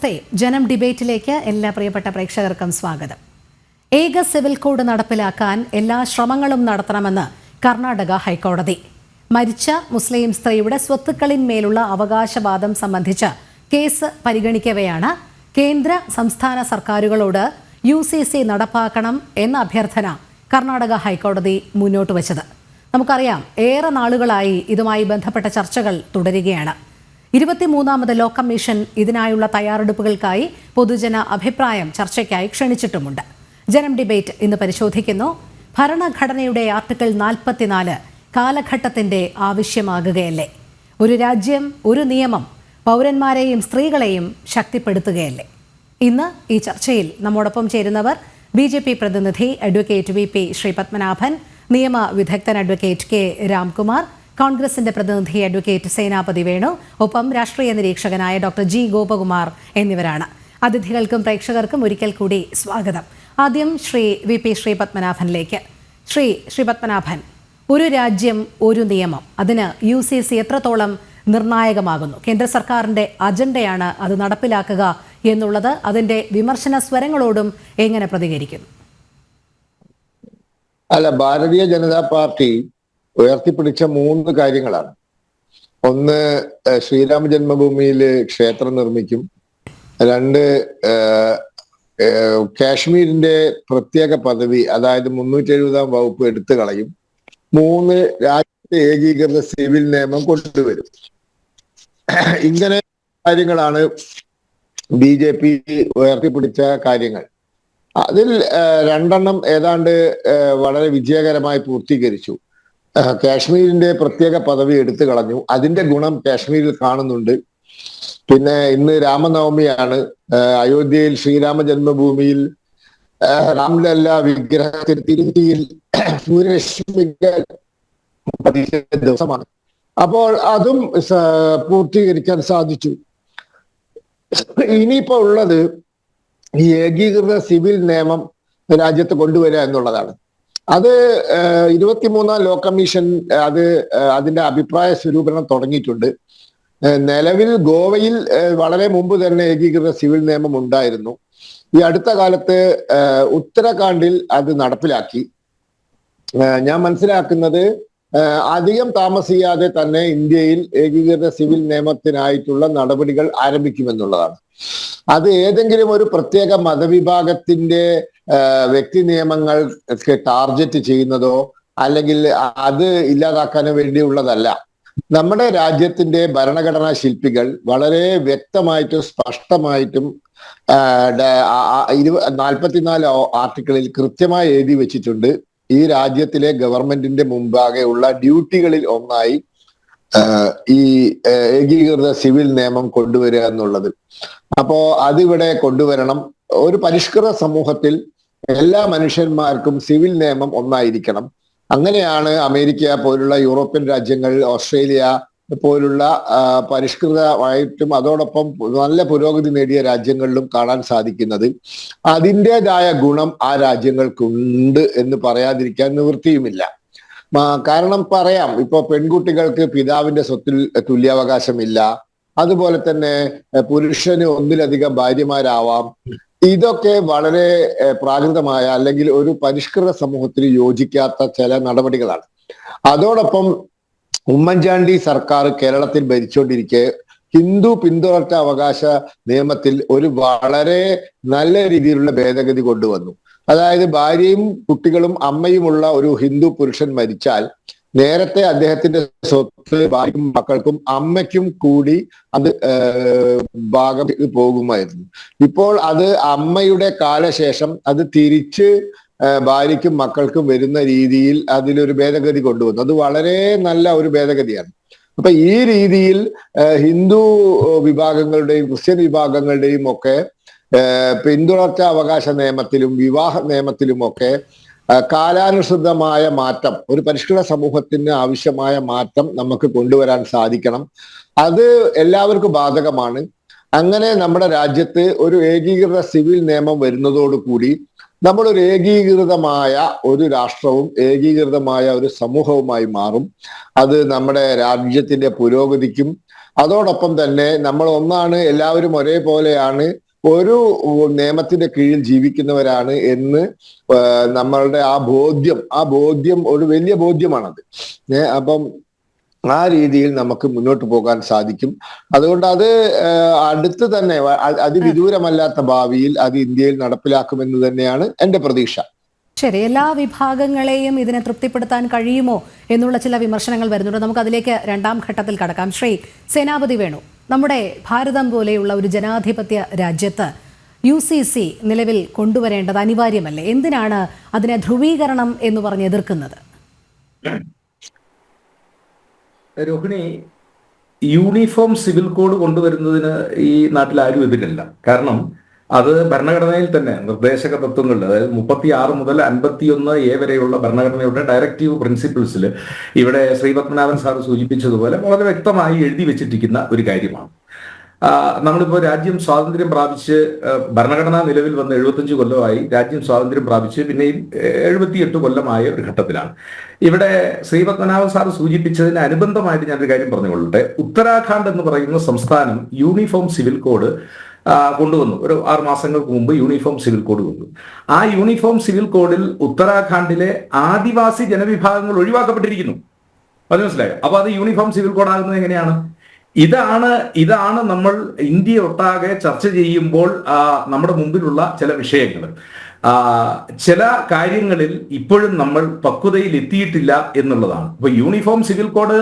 നമസ്തേ. ജനം ഡിബേറ്റിലേക്ക് എല്ലാ പ്രിയപ്പെട്ട പ്രേക്ഷകർക്കും സ്വാഗതം. ഏക സിവിൽ കോഡ് നടപ്പിലാക്കാൻ എല്ലാ ശ്രമങ്ങളും നടത്തണമെന്ന് കർണാടക ഹൈക്കോടതി. മരിച്ച മുസ്ലിം സ്ത്രീയുടെ സ്വത്തുക്കളിന്മേലുള്ള അവകാശവാദം സംബന്ധിച്ച് കേസ് പരിഗണിക്കവെയാണ് കേന്ദ്ര സംസ്ഥാന സർക്കാരുകളോട് UCC നടപ്പാക്കണം എന്ന അഭ്യർത്ഥന കർണാടക ഹൈക്കോടതി മുന്നോട്ട് വച്ചത്. നമുക്കറിയാം, ഏറെ നാളുകളായി ഇതുമായി ബന്ധപ്പെട്ട ചർച്ചകൾ തുടരുകയാണ്. 23ാമത് ലോ കമ്മീഷൻ ഇതിനായുള്ള തയ്യാറെടുപ്പുകൾക്കായി പൊതുജന അഭിപ്രായം ചർച്ചയ്ക്കായി ക്ഷണിച്ചിട്ടുമുണ്ട്. ജനം ഡിബേറ്റ് ഇന്ന് പരിശോധിക്കുന്നു. ഭരണഘടനയുടെ ആർട്ടിക്കിൾ 44 കാലഘട്ടത്തിന്റെ ആവശ്യമാകുകയല്ലേ? ഒരു രാജ്യം, ഒരു നിയമം പൗരന്മാരെയും സ്ത്രീകളെയും ശക്തിപ്പെടുത്തുകയല്ലേ? ഇന്ന് ഈ ചർച്ചയിൽ നമ്മോടൊപ്പം ചേരുന്നവർ BJP പ്രതിനിധി അഡ്വക്കേറ്റ് VP ശ്രീ പത്മനാഭൻ, നിയമ വിദഗ്ധൻ അഡ്വക്കേറ്റ് K രാംകുമാർ, കോൺഗ്രസിന്റെ പ്രതിനിധി അഡ്വക്കേറ്റ് സേനാപതി വേണു, ഒപ്പം രാഷ്ട്രീയ നിരീക്ഷകനായ ഡോക്ടർ G ഗോപകുമാർ എന്നിവരാണ്. അതിഥികൾക്കും പ്രേക്ഷകർക്കും ഒരിക്കൽ കൂടി സ്വാഗതം. ആദ്യം ശ്രീ VP ശ്രീ പത്മനാഭനിലേക്ക്. ശ്രീ പത്മനാഭൻ, ഒരു രാജ്യം ഒരു നിയമം, അതിന് UCC എത്രത്തോളം നിർണായകമാകുന്നു? കേന്ദ്ര സർക്കാരിന്റെ അജണ്ടയാണ് അത് നടപ്പിലാക്കുക എന്നുള്ളത്. അതിന്റെ വിമർശന സ്വരങ്ങളോടും എങ്ങനെ പ്രതികരിക്കുന്നു? അല്ല, ഭാരതീയ ജനതാ പാർട്ടി ഉയർത്തിപ്പിടിച്ച 3 കാര്യങ്ങളാണ്. ഒന്ന്, ശ്രീരാമ ജന്മഭൂമിയിൽ ക്ഷേത്രം നിർമ്മിക്കും. 2, കാശ്മീരിന്റെ പ്രത്യേക പദവി, അതായത് 370ാം വകുപ്പ് എടുത്തു കളയും. 3, രാജ്യത്തെ ഏകീകൃത സിവിൽ നിയമം കൊണ്ടുവരും. ഇങ്ങനെ കാര്യങ്ങളാണ് BJP ഉയർത്തിപ്പിടിച്ച കാര്യങ്ങൾ. അതിൽ 2 ഏതാണ്ട് വളരെ വിജയകരമായി പൂർത്തീകരിച്ചു. കാശ്മീരിന്റെ പ്രത്യേക പദവി എടുത്തു കളഞ്ഞു. അതിന്റെ ഗുണം കാശ്മീരിൽ കാണുന്നുണ്ട്. പിന്നെ ഇന്ന് രാമനവമിയാണ്. അയോധ്യയിൽ ശ്രീരാമ ജന്മഭൂമിയിൽ രാംലല്ല വിഗ്രഹത്തിൽ തിരുത്തിയിൽ സൂര്യരശ്മികൾ ദിവസമാണ്. അപ്പോൾ അതും പൂർത്തീകരിക്കാൻ സാധിച്ചു. ഇനിയിപ്പോ ഉള്ളത് ഈ ഏകീകൃത സിവിൽ നിയമം രാജ്യത്ത് കൊണ്ടുവരിക എന്നുള്ളതാണ്. അത് 23ാം ലോ കമ്മീഷൻ അതിന്റെ അഭിപ്രായ സ്വരൂപണം തുടങ്ങിയിട്ടുണ്ട്. നിലവിൽ ഗോവയിൽ വളരെ മുമ്പ് തന്നെ ഏകീകൃത സിവിൽ നിയമം ഉണ്ടായിരുന്നു. ഈ അടുത്ത കാലത്ത് ഉത്തരാഖണ്ഡിൽ അത് നടപ്പിലാക്കി. ഞാൻ മനസ്സിലാക്കുന്നത് അധികം താമസിയാതെ തന്നെ ഇന്ത്യയിൽ ഏകീകൃത സിവിൽ നിയമത്തിനായിട്ടുള്ള നടപടികൾ ആരംഭിക്കുമെന്നുള്ളതാണ്. അത് ഏതെങ്കിലും ഒരു പ്രത്യേക മതവിഭാഗത്തിന്റെ വ്യക്തി നിയമങ്ങൾക്ക് ടാർഗറ്റ് ചെയ്യുന്നതോ അല്ലെങ്കിൽ അത് ഇല്ലാതാക്കാനോ വേണ്ടിയുള്ളതല്ല. നമ്മുടെ രാജ്യത്തിന്റെ ഭരണഘടനാ ശില്പികൾ വളരെ വ്യക്തമായിട്ടും സ്പഷ്ടമായിട്ടും 44 ആർട്ടിക്കിളിൽ കൃത്യമായി എഴുതി വെച്ചിട്ടുണ്ട്. ഈ രാജ്യത്തിലെ ഗവൺമെന്റിന്റെ മുമ്പാകെ ഉള്ള ഡ്യൂട്ടികളിൽ ഒന്നായി ഈ ഏകീകൃത സിവിൽ നിയമം കൊണ്ടുവരിക എന്നുള്ളത്. അപ്പോ അതിവിടെ കൊണ്ടുവരണം. ഒരു പരിഷ്കൃത സമൂഹത്തിൽ എല്ലാ മനുഷ്യന്മാർക്കും സിവിൽ നിയമം ഒന്നായിരിക്കണം. അങ്ങനെയാണ് അമേരിക്ക പോലുള്ള യൂറോപ്യൻ രാജ്യങ്ങൾ, ഓസ്ട്രേലിയ പോലുള്ള പരിഷ്കൃതമായിട്ടും അതോടൊപ്പം നല്ല പുരോഗതി നേടിയ രാജ്യങ്ങളിലും കാണാൻ സാധിക്കുന്നത്. അതിൻ്റെതായ ഗുണം ആ രാജ്യങ്ങൾക്കുണ്ട് എന്ന് പറയാതിരിക്കാൻ നിവൃത്തിയുമില്ല. കാരണം പറയാം, ഇപ്പൊ പെൺകുട്ടികൾക്ക് പിതാവിന്റെ സ്വത്തിൽ തുല്യാവകാശമില്ല. അതുപോലെ തന്നെ പുരുഷന് 1-ലധികം ഭാര്യമാരാവാം. ഇതൊക്കെ വളരെ പ്രാകൃതമായ അല്ലെങ്കിൽ ഒരു പരിഷ്കൃത സമൂഹത്തിന് യോജിക്കാത്ത ചില നടപടികളാണ്. അതോടൊപ്പം ഉമ്മൻചാണ്ടി സർക്കാർ കേരളത്തിൽ ഭരിച്ചുകൊണ്ടിരിക്കെ ഹിന്ദു പിന്തുടർച്ച അവകാശ നിയമത്തിൽ ഒരു വളരെ നല്ല രീതിയിലുള്ള ഭേദഗതി കൊണ്ടുവന്നു. അതായത് ഭാര്യയും കുട്ടികളും അമ്മയുമുള്ള ഒരു ഹിന്ദു പുരുഷൻ മരിച്ചാൽ നേരത്തെ അദ്ദേഹത്തിന്റെ സ്വത്ത് ഭാര്യക്കും മക്കൾക്കും അമ്മയ്ക്കും കൂടി അത് ഭാഗം പോകുമായിരുന്നു. ഇപ്പോൾ അത് അമ്മയുടെ കാലശേഷം അത് തിരിച്ച് ഭാര്യയ്ക്കും മക്കൾക്കും വരുന്ന രീതിയിൽ അതിലൊരു ഭേദഗതി കൊണ്ടുവന്നു. അത് വളരെ നല്ല ഒരു ഭേദഗതിയാണ്. അപ്പൊ ഈ രീതിയിൽ ഹിന്ദു വിഭാഗങ്ങളുടെയും ക്രിസ്ത്യൻ വിഭാഗങ്ങളുടെയും ഒക്കെ പിന്തുടർച്ച അവകാശ നിയമത്തിലും വിവാഹ നിയമത്തിലുമൊക്കെ കാലാനുസൃതമായ മാറ്റം, ഒരു പരിഷ്കൃത സമൂഹത്തിന് ആവശ്യമായ മാറ്റം നമുക്ക് കൊണ്ടുവരാൻ സാധിക്കണം. അത് എല്ലാവർക്കും ബാധകമാണ്. അങ്ങനെ നമ്മുടെ രാജ്യത്ത് ഒരു ഏകീകൃത സിവിൽ നിയമം വരുന്നതോടുകൂടി നമ്മളൊരു ഏകീകൃതമായ ഒരു രാഷ്ട്രവും ഏകീകൃതമായ ഒരു സമൂഹവുമായി മാറും. അത് നമ്മുടെ രാജ്യത്തിന്റെ പുരോഗതിക്കും അതോടൊപ്പം തന്നെ നമ്മൾ ഒന്നാണ്, എല്ലാവരും ഒരേപോലെയാണ്, ഒരു നിയമത്തിന്റെ കീഴിൽ ജീവിക്കുന്നവരാണ് എന്ന് നമ്മളുടെ ആ ബോധ്യം ഒരു വലിയ ബോധ്യമാണത്. അപ്പം ആ രീതിയിൽ നമുക്ക് മുന്നോട്ട് പോകാൻ സാധിക്കും. അതുകൊണ്ട് അത് അടുത്ത് തന്നെ അതിവിദൂരമല്ലാത്ത ഭാവിയിൽ അത് ഇന്ത്യയിൽ നടപ്പിലാക്കുമെന്ന് തന്നെയാണ് എൻ്റെ പ്രതീക്ഷ. ശരി, എല്ലാ വിഭാഗങ്ങളെയും ഇതിനെ തൃപ്തിപ്പെടുത്താൻ കഴിയുമോ എന്നുള്ള ചില വിമർശനങ്ങൾ വരുന്നുണ്ട്. നമുക്ക് അതിലേക്ക് രണ്ടാം ഘട്ടത്തിൽ കടക്കാം. ശ്രീ സേനാപതി വേണു, നമ്മുടെ ഭാരതം പോലെയുള്ള ഒരു ജനാധിപത്യ രാജ്യത്ത് UCC നിലവിൽ കൊണ്ടുവരേണ്ടത് അനിവാര്യമല്ലേ? എന്തിനാണ് അതിനെ ധ്രുവീകരണം എന്ന് പറഞ്ഞ് എതിർക്കുന്നത്? രോഹിണി, യൂണിഫോം സിവിൽ കോഡ് കൊണ്ടുവരുന്നതിന് ഈ നാട്ടിൽ ആരും എതിരല്ല. കാരണം അത് ഭരണഘടനയിൽ തന്നെ നിർദ്ദേശക തത്വങ്ങളിൽ, അതായത് 36 മുതൽ 51A വരെയുള്ള ഭരണഘടനയുടെ ഡയറക്റ്റീവ് പ്രിൻസിപ്പിൾസിൽ ഇവിടെ ശ്രീപത്മനാഭൻ സാർ സൂചിപ്പിച്ചതുപോലെ വളരെ വ്യക്തമായി എഴുതി വെച്ചിരിക്കുന്ന ഒരു കാര്യമാണ്. നമ്മളിപ്പോൾ രാജ്യം സ്വാതന്ത്ര്യം പ്രാപിച്ച് ഭരണഘടന നിലവിൽ വന്ന് 75 കൊല്ലമായി. രാജ്യം സ്വാതന്ത്ര്യം പ്രാപിച്ച് പിന്നെയും 78 കൊല്ലമായ ഒരു ഘട്ടത്തിലാണ്. ഇവിടെ ശ്രീപത്മനാഭൻ സാർ സൂചിപ്പിച്ചതിന് അനുബന്ധമായിട്ട് ഞാനൊരു കാര്യം പറഞ്ഞുകൊള്ളട്ടെ. ഉത്തരാഖണ്ഡ് എന്ന് പറയുന്ന സംസ്ഥാനം യൂണിഫോം സിവിൽ കോഡ് കൊണ്ടുവന്നു. ഒരു 6 മാസങ്ങൾക്ക് മുമ്പ് യൂണിഫോം സിവിൽ കോഡ് കൊണ്ടു. ആ യൂണിഫോം സിവിൽ കോഡിൽ ഉത്തരാഖണ്ഡിലെ ആദിവാസി ജനവിഭാഗങ്ങൾ ഒഴിവാക്കപ്പെട്ടിരിക്കുന്നു. അത് മനസ്സിലായോ? അപ്പൊ അത് യൂണിഫോം സിവിൽ കോഡ് ആകുന്നത് എങ്ങനെയാണ്? ഇതാണ് നമ്മൾ ഇന്ത്യ ഒട്ടാകെ ചർച്ച ചെയ്യുമ്പോൾ നമ്മുടെ മുമ്പിലുള്ള ചില വിഷയങ്ങൾ. ചില കാര്യങ്ങളിൽ ഇപ്പോഴും നമ്മൾ പക്വതയിൽ എത്തിയിട്ടില്ല എന്നുള്ളതാണ്. ഇപ്പൊ യൂണിഫോം സിവിൽ കോഡ്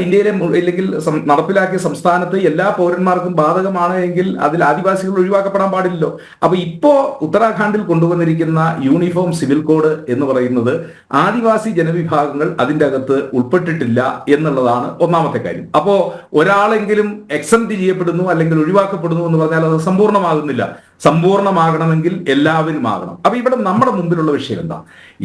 ഇന്ത്യയിലെ അല്ലെങ്കിൽ നടപ്പിലാക്കിയ സംസ്ഥാനത്ത് എല്ലാ പൗരന്മാർക്കും ബാധകമാണ് എങ്കിൽ അതിൽ ആദിവാസികൾ ഒഴിവാക്കപ്പെടാൻ പാടില്ലല്ലോ. അപ്പൊ ഇപ്പോ ഉത്തരാഖണ്ഡിൽ കൊണ്ടുവന്നിരിക്കുന്ന യൂണിഫോം സിവിൽ കോഡ് എന്ന് പറയുന്നത് ആദിവാസി ജനവിഭാഗങ്ങൾ അതിൻ്റെ അകത്ത് ഉൾപ്പെട്ടിട്ടില്ല എന്നുള്ളതാണ് ഒന്നാമത്തെ കാര്യം. അപ്പോ ഒരാളെങ്കിലും എക്സംപ്റ്റ് ചെയ്യപ്പെടുന്നു അല്ലെങ്കിൽ ഒഴിവാക്കപ്പെടുന്നു എന്ന് പറഞ്ഞാൽ അത് സമ്പൂർണ്ണമാകുന്നില്ല. സമ്പൂർണ്ണമാകണമെങ്കിൽ എല്ലാവരും ആകണം. അപ്പൊ ഇവിടെ നമ്മുടെ മുമ്പിലുള്ള വിഷയം എന്താ?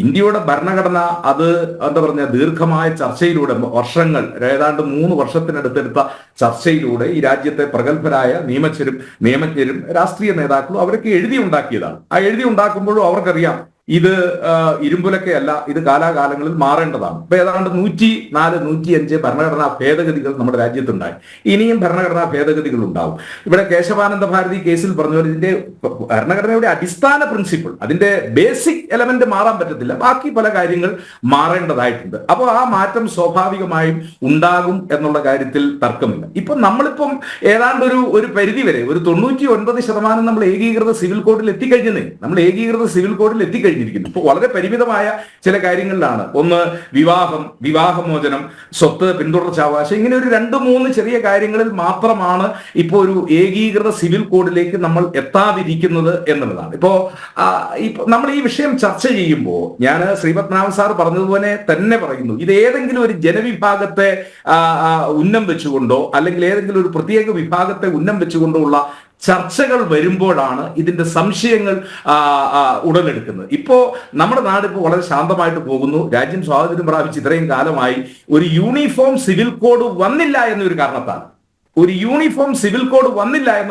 ഇന്ത്യയുടെ ഭരണഘടന അത് എന്താ പറഞ്ഞ ദീർഘമായ ചർച്ചയിലൂടെ വർഷങ്ങൾ, ഏതാണ്ട് 3 വർഷത്തിനടുത്തെടുത്ത ചർച്ചയിലൂടെ ഈ രാജ്യത്തെ പ്രഗത്ഭരായ നിയമജ്ഞരും രാഷ്ട്രീയ നേതാക്കളും അവരൊക്കെ എഴുതി ഉണ്ടാക്കിയതാണ്. ആ എഴുതി ഉണ്ടാക്കുമ്പോഴും അവർക്കറിയാം ഇത് ഇരുമ്പുലക്കയല്ല, ഇത് കാലാകാലങ്ങളിൽ മാറേണ്ടതാണ്. ഇപ്പൊ ഏതാണ്ട് 104, 105 ഭരണഘടനാ ഭേദഗതികൾ നമ്മുടെ രാജ്യത്തുണ്ടായി. ഇനിയും ഭരണഘടനാ ഭേദഗതികൾ ഉണ്ടാവും. ഇവിടെ കേശവാനന്ദ ഭാരതി കേസിൽ പറഞ്ഞ പോലെ ഇതിന്റെ ഭരണഘടനയുടെ അടിസ്ഥാന പ്രിൻസിപ്പിൾ, അതിന്റെ ബേസിക് എലമെന്റ് മാറാൻ പറ്റത്തില്ല. ബാക്കി പല കാര്യങ്ങൾ മാറേണ്ടതായിട്ടുണ്ട്. അപ്പോൾ ആ മാറ്റം സ്വാഭാവികമായും ഉണ്ടാകും എന്നുള്ള കാര്യത്തിൽ തർക്കമില്ല. ഇപ്പൊ നമ്മളിപ്പം ഏതാണ്ട് ഒരു പരിധി വരെ ഒരു 99% നമ്മൾ ഏകീകൃത സിവിൽ കോഡിൽ എത്തിക്കഴിഞ്ഞേ. നമ്മൾ ഏകീകൃത സിവിൽ കോഡിൽ എത്തിക്കഴിഞ്ഞു. ഇപ്പോൾ വളരെ പരിമിതമായ ചില കാര്യങ്ങളിലാണ്. ഒന്ന് വിവാഹമോചനം, സ്വത്ത്, പിന്തുടർച്ചാവകാശം, ഇങ്ങനെ ഒരു 2-3 ചെറിയ കാര്യങ്ങളിൽ മാത്രമാണ് ഇപ്പോൾ ഒരു ഏകീകൃത സിവിൽ കോഡിലേക്ക് നമ്മൾ എത്താതിരിക്കുന്നത് എന്നുള്ളതാണ്. ഇപ്പോ നമ്മൾ ഈ വിഷയം ചർച്ച ചെയ്യുമ്പോൾ ഞാൻ ശ്രീപത്മനാഭൻ സാർ പറഞ്ഞതുപോലെ തന്നെ പറയുന്നു, ഇത് ഏതെങ്കിലും ഒരു ജനവിഭാഗത്തെ ഉന്നം വെച്ചുകൊണ്ടോ അല്ലെങ്കിൽ ഏതെങ്കിലും ഒരു പ്രത്യേക വിഭാഗത്തെ ഉന്നം വെച്ചുകൊണ്ടോ ഉള്ള ചർച്ചകൾ വരുമ്പോഴാണ് ഇതിന്റെ സംശയങ്ങൾ ഉടലെടുക്കുന്നത്. ഇപ്പോ നമ്മുടെ നാട് ഇപ്പോൾ വളരെ ശാന്തമായിട്ട് പോകുന്നു. രാജ്യം സ്വാതന്ത്ര്യം പ്രാപിച്ച് ഇത്രയും കാലമായി ഒരു യൂണിഫോം സിവിൽ കോഡ് വന്നില്ല എന്നൊരു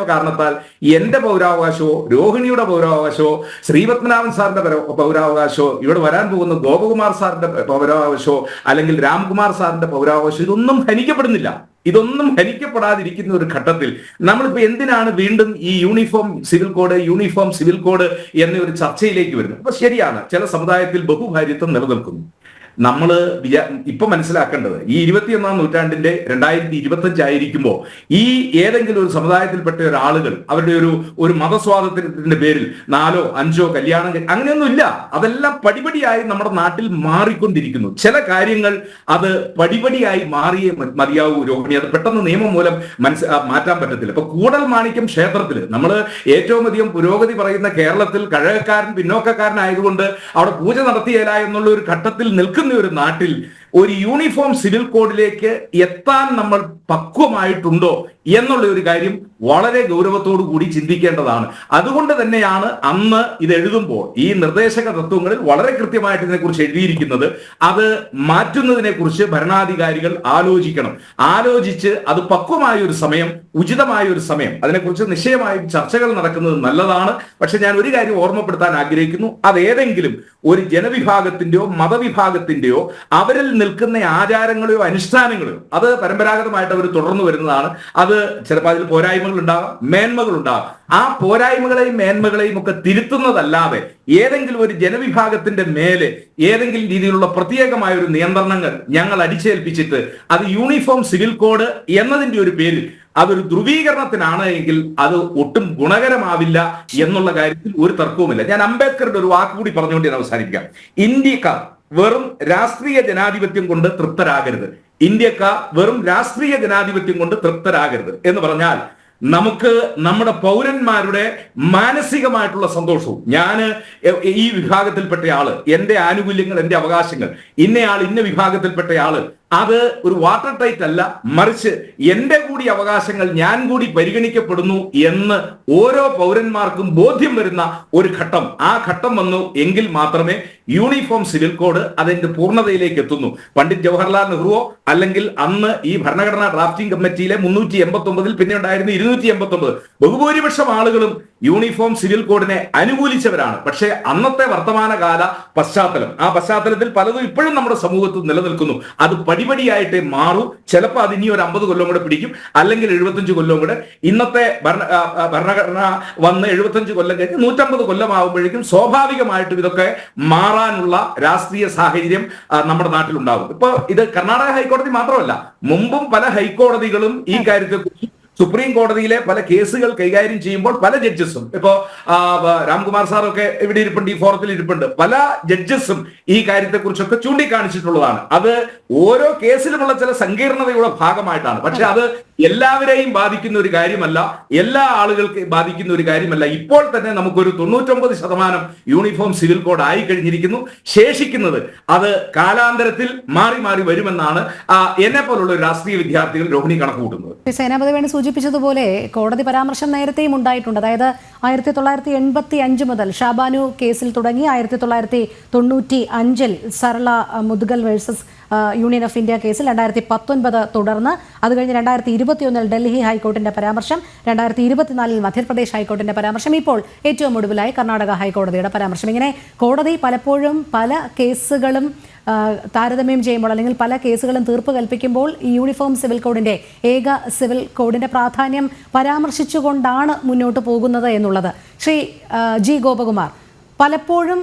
കാരണത്താൽ എന്റെ പൗരാവകാശമോ രോഹിണിയുടെ പൗരാവകാശമോ ശ്രീപത്മനാഭൻ സാറിന്റെ പൗരാവകാശമോ ഇവിടെ വരാൻ പോകുന്ന ഗോപകുമാർ സാറിന്റെ പൗരാവകാശമോ അല്ലെങ്കിൽ രാംകുമാർ സാറിന്റെ പൗരാവകാശം ഇതൊന്നും ഹനിക്കപ്പെടുന്നില്ല. ഇതൊന്നും ഹനിക്കപ്പെടാതിരിക്കുന്ന ഒരു ഘട്ടത്തിൽ നമ്മളിപ്പോ എന്തിനാണ് വീണ്ടും ഈ യൂണിഫോം സിവിൽ കോഡ് എന്ന ഒരു ചർച്ചയിലേക്ക് വരുന്നത്? അപ്പൊ ശരിയാണ്, ചില സമുദായത്തിൽ ബഹുഭാര്യത്വം നിലനിൽക്കുന്നു. നമ്മൾ ഇപ്പൊ മനസ്സിലാക്കേണ്ടത് ഈ 21-ാം നൂറ്റാണ്ടിന്റെ 2025 ആയിരിക്കുമ്പോൾ ഈ ഏതെങ്കിലും ഒരു സമുദായത്തിൽപ്പെട്ട ഒരാളുകൾ അവരുടെ ഒരു മതസ്വാതന്ത്ര്യത്തിന്റെ പേരിൽ 4ഓ 5ഓ കല്യാണം അങ്ങനെയൊന്നുമില്ല. അതെല്ലാം പടിപടിയായി നമ്മുടെ നാട്ടിൽ മാറിക്കൊണ്ടിരിക്കുന്നു. ചില കാര്യങ്ങൾ അത് പടിപടിയായി മാറിയേ മതിയാവൂ രോഹിണി. അത് പെട്ടെന്ന് നിയമം മൂലം മാറ്റാൻ പറ്റത്തില്ല. ഇപ്പൊ കൂടൽമാണിക്യം ക്ഷേത്രത്തിൽ നമ്മൾ ഏറ്റവും അധികം പുരോഗതി പറയുന്ന കേരളത്തിൽ കഴകക്കാരൻ പിന്നോക്കക്കാരനായതുകൊണ്ട് അവിടെ പൂജ നടത്തിയില്ല എന്നുള്ള ഒരു ഘട്ടത്തിൽ നിൽക്കുന്ന ഒരു നാട്ടിൽ ഒരു യൂണിഫോം സിവിൽ കോഡിലേക്ക് എത്താൻ നമ്മൾ പക്വമായിട്ടുണ്ടോ എന്നുള്ള ഒരു കാര്യം വളരെ ഗൗരവത്തോടു കൂടി ചിന്തിക്കേണ്ടതാണ്. അതുകൊണ്ട് തന്നെയാണ് അന്ന് ഇത് എഴുതുമ്പോൾ ഈ നിർദ്ദേശക തത്വങ്ങളിൽ വളരെ കൃത്യമായിട്ട് ഇതിനെക്കുറിച്ച് എഴുതിയിരിക്കുന്നത്. അത് മാറ്റുന്നതിനെ കുറിച്ച് ഭരണാധികാരികൾ ആലോചിക്കണം. ആലോചിച്ച് അത് പക്വമായ ഒരു സമയം, ഉചിതമായ ഒരു സമയം, അതിനെക്കുറിച്ച് നിശ്ചയമായും ചർച്ചകൾ നടക്കുന്നത് നല്ലതാണ്. പക്ഷെ ഞാൻ ഒരു കാര്യം ഓർമ്മപ്പെടുത്താൻ ആഗ്രഹിക്കുന്നു. അത് ഏതെങ്കിലും ഒരു ജനവിഭാഗത്തിന്റെയോ മതവിഭാഗത്തിന്റെയോ അവരിൽ നിൽക്കുന്ന ആചാരങ്ങളെയോ അനുഷ്ഠാനങ്ങളെയോ അത് പരമ്പരാഗതമായിട്ട് അവർ തുടർന്നു വരുന്നതാണ്. അത് ചിലപ്പോൾ അതിൽ പോരായ്മകൾ ഉണ്ടാകാം, മേന്മകൾ ഉണ്ടാകാം. ആ പോരായ്മകളെയും മേന്മകളെയും ഒക്കെ തിരുത്തുന്നതല്ലാതെ ഏതെങ്കിലും ഒരു ജനവിഭാഗത്തിന്റെ മേലെ ഏതെങ്കിലും രീതിയിലുള്ള പ്രത്യേകമായ ഒരു നിയന്ത്രണങ്ങൾ ഞങ്ങൾ അടിച്ചേൽപ്പിച്ചിട്ട് അത് യൂണിഫോം സിവിൽ കോഡ് എന്നതിന്റെ ഒരു പേരിൽ അതൊരു ധ്രുവീകരണത്തിനാണ് എങ്കിൽ അത് ഒട്ടും ഗുണകരമാവില്ല എന്നുള്ള കാര്യത്തിൽ ഒരു തർക്കവുമില്ല. ഞാൻ അംബേദ്കറുടെ ഒരു വാക്കുകൂടി പറഞ്ഞുകൊണ്ട് ഞാൻ അവസാനിപ്പിക്കാം. ഇന്ത്യക്കാർ വെറും രാഷ്ട്രീയ ജനാധിപത്യം കൊണ്ട് തൃപ്തരാകരുത്. ഇന്ത്യക്കാർ വെറും രാഷ്ട്രീയ ജനാധിപത്യം കൊണ്ട് തൃപ്തരാകരുത് എന്ന് പറഞ്ഞാൽ നമുക്ക് നമ്മുടെ പൗരന്മാരുടെ മാനസികമായിട്ടുള്ള സന്തോഷവും, ഞാൻ ഈ വിഭാഗത്തിൽപ്പെട്ട ആള്, എന്റെ ആനുകൂല്യങ്ങൾ, എന്റെ അവകാശങ്ങൾ, ഇന്നയാൾ ഇന്ന വിഭാഗത്തിൽപ്പെട്ട ആള്, അത് ഒരു വാട്ടർ ടൈറ്റ് അല്ല, മറിച്ച് എന്റെ കൂടി അവകാശങ്ങൾ ഞാൻ കൂടി പരിഗണിക്കപ്പെടുന്നു എന്ന് ഓരോ പൗരന്മാർക്കും ബോധ്യം വരുന്ന ഒരു ഘട്ടം, ആ ഘട്ടം വന്നു എങ്കിൽ മാത്രമേ യൂണിഫോം സിവിൽ കോഡ് അതിന്റെ പൂർണ്ണതയിലേക്ക് എത്തുന്നു. പണ്ഡിറ്റ് ജവഹർലാൽ നെഹ്റുവോ അല്ലെങ്കിൽ അന്ന് ഈ ഭരണഘടനാ ഡ്രാഫ്റ്റിംഗ് കമ്മിറ്റിയിലെ 389 പിന്നെ ഉണ്ടായിരുന്ന 289 ബഹുഭൂരിപക്ഷം ആളുകളും യൂണിഫോം സിവിൽ കോഡിനെ അനുകൂലിച്ചവരാണ്. പക്ഷേ അന്നത്തെ വർത്തമാനകാല പശ്ചാത്തലം, ആ പശ്ചാത്തലത്തിൽ പലതും ഇപ്പോഴും നമ്മുടെ സമൂഹത്തിൽ നിലനിൽക്കുന്നു. അത് പടിപടിയായിട്ടേ മാറൂ. ചിലപ്പോൾ അത് ഇനി ഒരു 50 കൊല്ലം കൂടെ പിടിക്കും, അല്ലെങ്കിൽ 75 കൊല്ലം കൂടെ. ഇന്നത്തെ ഭരണഘടന വന്ന് 75 കൊല്ലം കഴിഞ്ഞ് 150 കൊല്ലമാകുമ്പോഴേക്കും സ്വാഭാവികമായിട്ടും ഇതൊക്കെ മാറാനുള്ള രാഷ്ട്രീയ സാഹചര്യം നമ്മുടെ നാട്ടിലുണ്ടാകും. ഇപ്പൊ ഇത് കർണാടക ഹൈക്കോടതി മാത്രമല്ല, മുമ്പും പല ഹൈക്കോടതികളും ഈ കാര്യത്തെക്കുറിച്ച് സുപ്രീം കോടതിയിലെ പല കേസുകൾ കൈകാര്യം ചെയ്യുമ്പോൾ പല ജഡ്ജസും, ഇപ്പോ രാംകുമാർ സാറൊക്കെ ഇവിടെ ഇരിപ്പുണ്ട്, ഈ ഫോറത്തിൽ ഇരിപ്പുണ്ട്, പല ജഡ്ജസും ഈ കാര്യത്തെക്കുറിച്ചൊക്കെ ചൂണ്ടിക്കാണിച്ചിട്ടുള്ളതാണ്. അത് ഓരോ കേസിലുമുള്ള ചില സങ്കീർണതയുടെ ഭാഗമായിട്ടാണ്. പക്ഷെ അത് എല്ലാവരെയും ബാധിക്കുന്ന ഒരു കാര്യമല്ല, എല്ലാ ആളുകൾക്ക് ബാധിക്കുന്ന ഒരു കാര്യമല്ല. ഇപ്പോൾ തന്നെ നമുക്കൊരു 99% യൂണിഫോം സിവിൽ കോഡ് ആയി കഴിഞ്ഞിരിക്കുന്നു. ശേഷിക്കുന്നത് അത് കാലാന്തരത്തിൽ മാറി മാറി വരുമെന്നാണ് എന്നെ പോലുള്ള ഒരു രാഷ്ട്രീയ വിദ്യാർത്ഥികൾ രോഹിണി കണക്ക് കൂട്ടുന്നത്. സേനാപതി വേണി സൂചിപ്പിച്ചതുപോലെ കോടതി പരാമർശം നേരത്തെയും ഉണ്ടായിട്ടുണ്ട്. അതായത് 1985 മുതൽ ഷാബാനു കേസിൽ തുടങ്ങി 1995 Sarala Mudgal versus union of India കേസിൽ 2019 തുടർന്ന്, അത് കഴിഞ്ഞ് 2021 ഡൽഹി ഹൈക്കോടതിന്റെ പരാമർശം, 2024 മധ്യപ്രദേശ് ഹൈക്കോടതിന്റെ പരാമർശം, ഇപ്പോൾ ഏറ്റവും ഒടുവിലായി കർണാടക ഹൈക്കോടതിയുടെ പരാമർശം. ഇങ്ങനെ കോടതി പലപ്പോഴും പല കേസുകളും താരതമ്യം ചെയ്യുമ്പോൾ അല്ലെങ്കിൽ പല കേസുകളും തീർപ്പ് കൽപ്പിക്കുമ്പോൾ ഈ യൂണിഫോം സിവിൽ കോഡിന്റെ, ഏക സിവിൽ കോഡിന്റെ പ്രാധാന്യം പരാമർശിച്ചുകൊണ്ടാണ് മുന്നോട്ട് പോകുന്നത് എന്നുള്ളത്. ശ്രീ ജി ഗോപകുമാർ, പലപ്പോഴും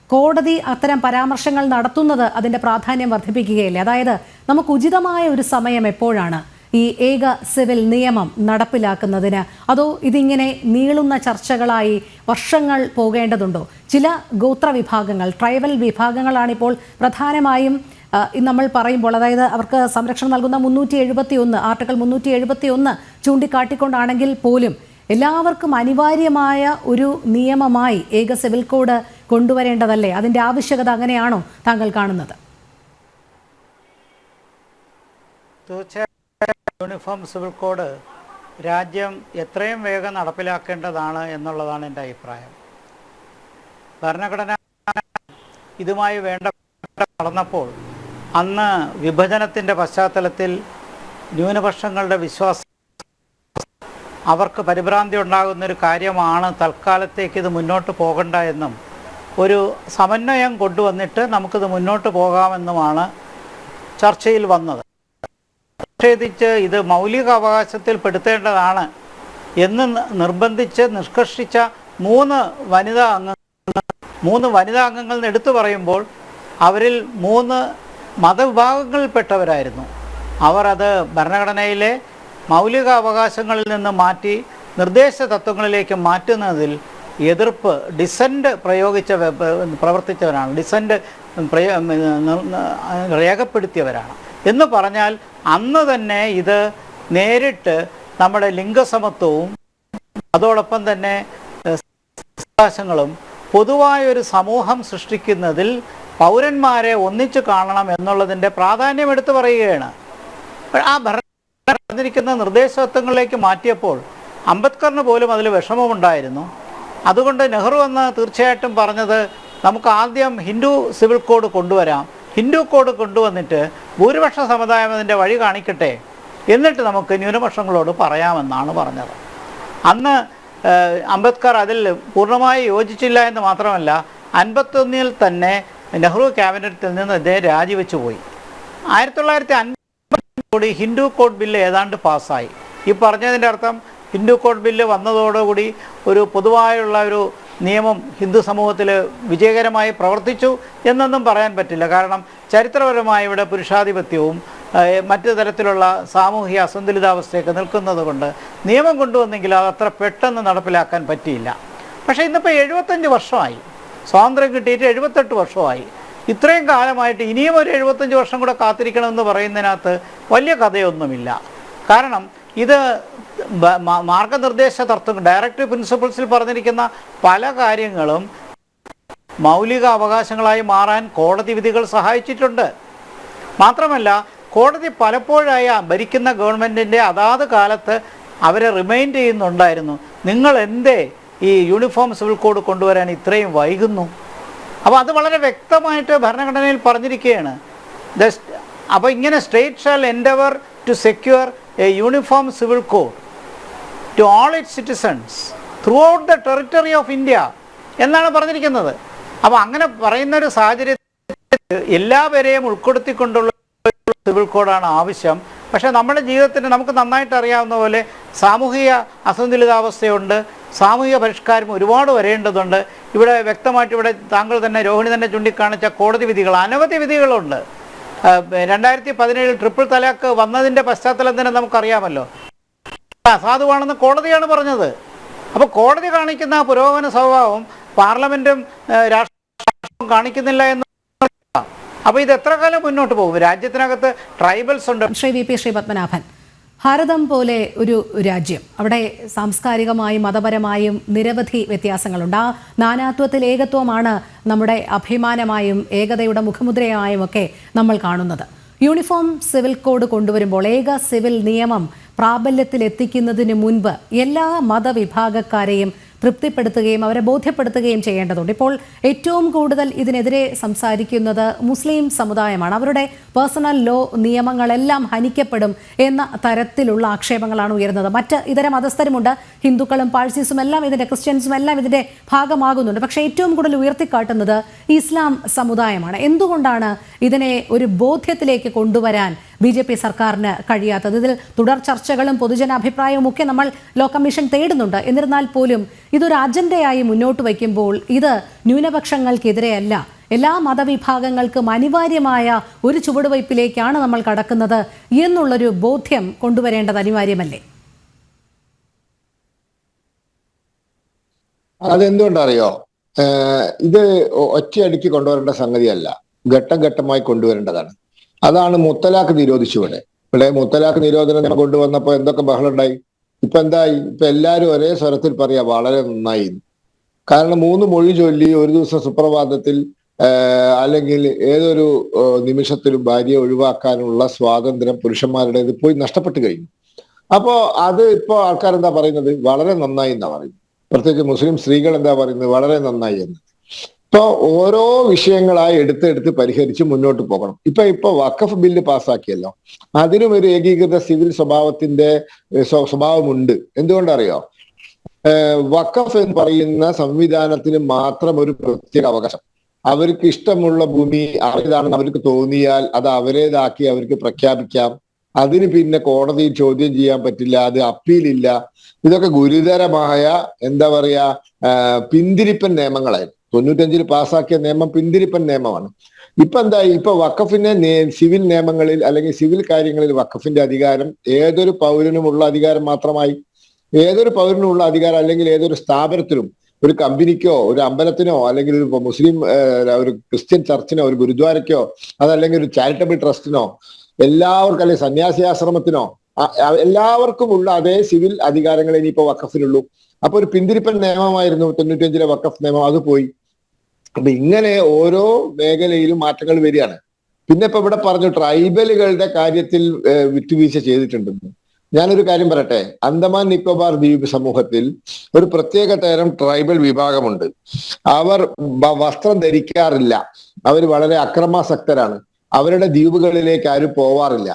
കോടതി അത്തരം പരാമർശങ്ങൾ നടത്തുന്നത് അതിന്റെ പ്രാധാന്യം വർദ്ധിപ്പിക്കുകയില്ലേ? അതായത് നമുക്ക് ഉചിതമായ ഒരു സമയം എപ്പോഴാണ് ഈ ഏക സിവിൽ നിയമം നടപ്പിലാക്കുന്നതിന്? അതോ ഇതിങ്ങനെ നീളുന്ന ചർച്ചകളായി വർഷങ്ങൾ പോകേണ്ടതുണ്ടോ? ചില ഗോത്ര വിഭാഗങ്ങൾ, ട്രൈബൽ വിഭാഗങ്ങളാണിപ്പോൾ പ്രധാനമായും നമ്മൾ പറയുമ്പോൾ, അതായത് അവർക്ക് സംരക്ഷണം നൽകുന്ന 371 ആർട്ടിക്കിൾ 371 ചൂണ്ടിക്കാട്ടിക്കൊണ്ടാണെങ്കിൽ പോലും എല്ലാവർക്കും അനിവാര്യമായ ഒരു നിയമമായി ഏക സിവിൽ കോഡ് കൊണ്ടുവരേണ്ടതല്ലേ? അതിൻ്റെ ആവശ്യകത അങ്ങനെയാണോ താങ്കൾ കാണുന്നത്? തീർച്ചയായും യൂണിഫോം സിവിൽ കോഡ് രാജ്യം എത്രയും വേഗം നടപ്പിലാക്കേണ്ടതാണ് എന്നുള്ളതാണ് എൻ്റെ അഭിപ്രായം. ഭരണഘടന ഇതുമായി വേണ്ട നടന്നപ്പോൾ അന്ന് വിഭജനത്തിൻ്റെ പശ്ചാത്തലത്തിൽ ന്യൂനപക്ഷങ്ങളുടെ വിശ്വാസം, അവർക്ക് പരിഭ്രാന്തി ഉണ്ടാകുന്നൊരു കാര്യമാണ്, തൽക്കാലത്തേക്ക് ഇത് മുന്നോട്ട് പോകണ്ട എന്നും ഒരു സമന്വയം കൊണ്ടുവന്നിട്ട് നമുക്കിത് മുന്നോട്ട് പോകാമെന്നുമാണ് ചർച്ചയിൽ വന്നത്. നിഷേധിച്ച് ഇത് മൗലിക അവകാശത്തിൽ പെടുത്തേണ്ടതാണ് എന്ന് നിർബന്ധിച്ച് നിഷ്കർഷിച്ച 3 വനിതാ അംഗങ്ങൾ എടുത്തു പറയുമ്പോൾ അവരിൽ 3 മതവിഭാഗങ്ങളിൽപ്പെട്ടവരായിരുന്നു. അവർ അത് ഭരണഘടനയിലെ മൗലിക അവകാശങ്ങളിൽ നിന്ന് മാറ്റി നിർദ്ദേശ തത്വങ്ങളിലേക്ക് മാറ്റുന്നതിൽ എതിർപ്പ്, ഡിസെൻറ്റ് പ്രവർത്തിച്ചവരാണ്, ഡിസെൻറ്റ് രേഖപ്പെടുത്തിയവരാണ്. എന്ന് പറഞ്ഞാൽ അന്ന് തന്നെ ഇത് നേരിട്ട് നമ്മുടെ ലിംഗസമത്വവും അതോടൊപ്പം തന്നെ അവകാശങ്ങളും പൊതുവായൊരു സമൂഹം സൃഷ്ടിക്കുന്നതിൽ പൗരന്മാരെ ഒന്നിച്ചു കാണണം എന്നുള്ളതിൻ്റെ പ്രാധാന്യം എടുത്തു പറയുകയാണ്. ആ പറഞ്ഞിരിക്കുന്ന നിർദ്ദേശത്വങ്ങളിലേക്ക് മാറ്റിയപ്പോൾ അംബേദ്കറിന് പോലും അതിൽ വിഷമമുണ്ടായിരുന്നു. അതുകൊണ്ട് നെഹ്റു എന്ന് തീർച്ചയായിട്ടും പറഞ്ഞത്, നമുക്ക് ആദ്യം ഹിന്ദു സിവിൽ കോഡ് കൊണ്ടുവരാം, ഹിന്ദു കോഡ് കൊണ്ടുവന്നിട്ട് ഭൂരിപക്ഷ സമുദായം അതിൻ്റെ വഴി കാണിക്കട്ടെ, എന്നിട്ട് നമുക്ക് ന്യൂനപക്ഷങ്ങളോട് പറയാമെന്നാണ് പറഞ്ഞത്. അന്ന് അംബേദ്കർ അതിൽ പൂർണ്ണമായി യോജിച്ചില്ല എന്ന് മാത്രമല്ല, 51 തന്നെ നെഹ്റു ക്യാബിനറ്റിൽ നിന്ന് അദ്ദേഹം രാജിവെച്ചു പോയി. 1950 ഹിന്ദു കോഡ് ബില്ല് ഏതാണ്ട് പാസ്സായി. ഈ പറഞ്ഞതിൻ്റെ അർത്ഥം ഹിന്ദു കോഡ് ബില്ല് വന്നതോടുകൂടി ഒരു പൊതുവായുള്ള ഒരു നിയമം ഹിന്ദു സമൂഹത്തിൽ വിജയകരമായി പ്രവർത്തിച്ചു എന്നൊന്നും പറയാൻ പറ്റില്ല. കാരണം ചരിത്രപരമായി ഇവിടെ പുരുഷാധിപത്യവും മറ്റു തരത്തിലുള്ള സാമൂഹിക അസന്തുലിതാവസ്ഥയൊക്കെ നിൽക്കുന്നത് കൊണ്ട് നിയമം കൊണ്ടുവന്നെങ്കിൽ അത് അത്ര പെട്ടെന്ന് നടപ്പിലാക്കാൻ പറ്റിയില്ല. പക്ഷേ ഇന്നിപ്പോൾ 75 വർഷമായി, സ്വാതന്ത്ര്യം കിട്ടിയിട്ട് 78 വർഷമായി. ഇത്രയും കാലമായിട്ട് ഇനിയും ഒരു 75 വർഷം കൂടെ കാത്തിരിക്കണമെന്ന് പറയുന്നതിനകത്ത് വലിയ കഥയൊന്നുമില്ല. കാരണം ഇത് മാർഗനിർദ്ദേശ തത്വങ്ങൾ, ഡയറക്റ്റീവ് പ്രിൻസിപ്പിൾസിൽ പറഞ്ഞിരിക്കുന്ന പല കാര്യങ്ങളും മൗലിക അവകാശങ്ങളായി മാറാൻ കോടതി വിധികൾ സഹായിച്ചിട്ടുണ്ട്. മാത്രമല്ല കോടതി പലപ്പോഴായി ഭരിക്കുന്ന ഗവൺമെൻറ്റിൻ്റെ അതാത് കാലത്ത് അവരെ റിമൈൻഡ് ചെയ്യുന്നുണ്ടായിരുന്നു, നിങ്ങൾ എന്തേ ഈ യൂണിഫോം സിവിൽ കോഡ് കൊണ്ടുവരാൻ ഇത്രയും വൈകുന്നു. അപ്പോൾ അത് വളരെ വ്യക്തമായിട്ട് ഭരണഘടനയിൽ പറഞ്ഞിരിക്കുകയാണ്. അപ്പോൾ ഇങ്ങനെ state shall endeavour to secure a uniform civil code to all its citizens throughout the territory of India എന്നാണ് പറഞ്ഞിരിക്കുന്നത്. അപ്പോൾ അങ്ങനെ പറയുന്നൊരു സാഹചര്യത്തിൽ എല്ലാവരെയും ഉൾപ്പെടുത്തിക്കൊണ്ടുള്ള സിവിൽ കോഡാണ് ആവശ്യം. പക്ഷേ നമ്മുടെ ജീവിതത്തിന് നമുക്ക് നന്നായിട്ട് അറിയാവുന്ന പോലെ സാമൂഹിക അസന്തുലിതാവസ്ഥയുണ്ട്, സാമൂഹിക പരിഷ്കാരം ഒരുപാട് വരേണ്ടതുണ്ട്. ഇവിടെ വ്യക്തമായിട്ട് ഇവിടെ താങ്കൾ തന്നെ രോഹിണി തന്നെ ചൂണ്ടിക്കാണിച്ച കോടതി വിധികൾ, അനവധി വിധികളുണ്ട്. 2017 ട്രിപ്പിൾ തലാക്ക് വന്നതിൻ്റെ പശ്ചാത്തലം തന്നെ നമുക്കറിയാമല്ലോ, അസാധുവാണെന്ന് കോടതിയാണ് പറഞ്ഞത്. അപ്പോൾ കോടതി കാണിക്കുന്ന പുരോഗമന സ്വഭാവം പാർലമെൻറ്റും രാഷ്ട്രീയവും കാണിക്കുന്നില്ല എന്ന്. അപ്പോൾ ഇത് എത്ര കാലം മുന്നോട്ട് പോകും? രാജ്യത്തിനകത്ത് ട്രൈബൽസ് ഉണ്ട്. ശ്രീ വി പി ശ്രീ പത്മനാഭൻ, ഭാരതം പോലെ ഒരു രാജ്യം, അവിടെ സാംസ്കാരികമായും മതപരമായും നിരവധി വ്യത്യാസങ്ങളുണ്ട്. ആ നാനാത്വത്തിൽ ഏകത്വമാണ് നമ്മുടെ അഭിമാനമായും ഏകതയുടെ മുഖമുദ്രയായും ഒക്കെ നമ്മൾ കാണുന്നത്. യൂണിഫോം സിവിൽ കോഡ് കൊണ്ടുവരുമ്പോൾ, ഏക സിവിൽ നിയമം പ്രാബല്യത്തിൽ എത്തിക്കുന്നതിന് മുൻപ് എല്ലാ മതവിഭാഗക്കാരെയും തൃപ്തിപ്പെടുത്തുകയും അവരെ ബോധ്യപ്പെടുത്തുകയും ചെയ്യേണ്ടതുണ്ട്. ഇപ്പോൾ ഏറ്റവും കൂടുതൽ ഇതിനെതിരെ സംസാരിക്കുന്നത് മുസ്ലിം സമുദായമാണ്. അവരുടെ പേഴ്സണൽ ലോ നിയമങ്ങളെല്ലാം ഹനിക്കപ്പെടും എന്ന തരത്തിലുള്ള ആക്ഷേപങ്ങളാണ് ഉയരുന്നത്. മറ്റ് ഇതര മതസ്ഥരുമുണ്ട്, ഹിന്ദുക്കളും പാഴ്സീസും എല്ലാം ഇതിൻ്റെ, ക്രിസ്ത്യൻസും എല്ലാം ഇതിൻ്റെ ഭാഗമാകുന്നുണ്ട്. പക്ഷേ ഏറ്റവും കൂടുതൽ ഉയർത്തിക്കാട്ടുന്നത് ഇസ്ലാം സമുദായമാണ്. എന്തുകൊണ്ടാണ് ഇതിനെ ഒരു ബോധ്യത്തിലേക്ക് കൊണ്ടുവരാൻ BJP സർക്കാരിന് കഴിയാത്തത്? ഇതിൽ തുടർ ചർച്ചകളും പൊതുജനാഭിപ്രായവും ഒക്കെ നമ്മൾ ലോ കമ്മീഷൻ തേടുന്നുണ്ട്. എന്നിരുന്നാൽ പോലും ഇതൊരു അജണ്ടയായി മുന്നോട്ട് വയ്ക്കുമ്പോൾ ഇത് ന്യൂനപക്ഷങ്ങൾക്കെതിരെയല്ല, എല്ലാ മതവിഭാഗങ്ങൾക്കും അനിവാര്യമായ ഒരു ചുവടുവയ്പ്പിലേക്കാണ് നമ്മൾ കടക്കുന്നത് എന്നുള്ളൊരു ബോധ്യം കൊണ്ടുവരേണ്ടത് അനിവാര്യമല്ലേ? അതെന്തുകൊണ്ടറിയോ? ഇത് ഒറ്റയടിക്ക് കൊണ്ടുവരേണ്ട സംഗതിയല്ല, ഘട്ടം ഘട്ടമായി കൊണ്ടുവരേണ്ടതാണ്. അതാണ് മുത്തലാഖ് നിരോധിച്ചു. ഇവിടെ മുത്തലാഖ് നിരോധനം കൊണ്ടുവന്നപ്പോൾ എന്തൊക്കെ ബഹളം ഉണ്ടായി. ഇപ്പൊ എന്തായി? ഇപ്പൊ എല്ലാവരും ഒരേ സ്വരത്തിൽ പറയാ വളരെ നന്നായി. കാരണം 3 മൊഴി ചൊല്ലി ഒരു ദിവസം സുപ്രഭാതത്തിൽ അല്ലെങ്കിൽ ഏതൊരു നിമിഷത്തിലും ഭാര്യയെ ഒഴിവാക്കാനുള്ള സ്വാതന്ത്ര്യം പുരുഷന്മാരുടേത് പോയി നഷ്ടപ്പെട്ടു കഴിഞ്ഞു. അപ്പോ അത് ഇപ്പോ ആൾക്കാരെന്താ പറയുന്നത്? വളരെ നന്നായി എന്നാ പറയുന്നത്. പ്രത്യേകിച്ച് മുസ്ലിം സ്ത്രീകൾ എന്താ പറയുന്നത്? വളരെ നന്നായി എന്ന്. ഇപ്പൊ ഓരോ വിഷയങ്ങളായി എടുത്ത് പരിഹരിച്ച് മുന്നോട്ട് പോകണം. ഇപ്പൊ വഖഫ് ബില്ല് പാസ്സാക്കിയല്ലോ, അതിനും ഒരു ഏകീകൃത സിവിൽ സ്വഭാവമുണ്ട്. എന്തുകൊണ്ടറിയോ? വഖഫ് എന്ന് പറയുന്ന സംവിധാനത്തിന് മാത്രം ഒരു പ്രത്യേക അവകാശം. അവർക്ക് ഇഷ്ടമുള്ള ഭൂമി അവരുടേതാണെന്ന് അവർക്ക് തോന്നിയാൽ അത് അവരേതാക്കി അവർക്ക് പ്രഖ്യാപിക്കാം. അതിന് പിന്നെ കോടതിയിൽ ചോദ്യം ചെയ്യാൻ പറ്റില്ല, അത് അപ്പീലില്ല. ഇതൊക്കെ ഗുരുതരമായ എന്താ പറയാ പിന്തിരിപ്പൻ നിയമങ്ങളായിരുന്നു. 95 പാസ്സാക്കിയ നിയമം പിന്തിരിപ്പൻ നിയമമാണ്. ഇപ്പൊ എന്തായി? ഇപ്പൊ വഖഫിന്റെ സിവിൽ നിയമങ്ങളിൽ അല്ലെങ്കിൽ സിവിൽ കാര്യങ്ങളിൽ വഖഫിന്റെ അധികാരം ഏതൊരു പൗരനുമുള്ള അധികാരം മാത്രമായി. ഏതൊരു പൗരനുമുള്ള അധികാരം, അല്ലെങ്കിൽ ഏതൊരു സ്ഥാപനത്തിനും, ഒരു കമ്പനിക്കോ ഒരു അമ്പലത്തിനോ അല്ലെങ്കിൽ ഒരു മുസ്ലിം ഒരു ക്രിസ്ത്യൻ ചർച്ചിനോ ഒരു ഗുരുദ്വാരയ്ക്കോ അതല്ലെങ്കിൽ ഒരു ചാരിറ്റബിൾ ട്രസ്റ്റിനോ എല്ലാവർക്കും, അല്ലെങ്കിൽ സന്യാസിയാശ്രമത്തിനോ എല്ലാവർക്കും ഉള്ള അതേ സിവിൽ അധികാരങ്ങൾ ഇനിയിപ്പോ വഖഫിനുള്ളൂ. അപ്പൊ ഒരു പിന്തിരിപ്പൻ നിയമമായിരുന്നു 95 വഖഫ് നിയമം, അത് പോയി. അപ്പൊ ഇങ്ങനെ ഓരോ മേഖലയിലും മാറ്റങ്ങൾ വരികയാണ്. പിന്നെ ഇപ്പൊ ഇവിടെ പറഞ്ഞു ട്രൈബലുകളുടെ കാര്യത്തിൽ വിട്ടുവീഴ്ച ചെയ്തിട്ടുണ്ടെന്ന്. ഞാനൊരു കാര്യം പറയട്ടെ, അന്തമാൻ നിക്കോബാർ ദ്വീപ് സമൂഹത്തിൽ ഒരു പ്രത്യേക തരം ട്രൈബൽ വിഭാഗമുണ്ട്. അവർ വസ്ത്രം ധരിക്കാറില്ല, അവർ വളരെ അക്രമാസക്തരാണ്. അവരുടെ ദ്വീപുകളിലേക്ക് ആരും പോവാറില്ല.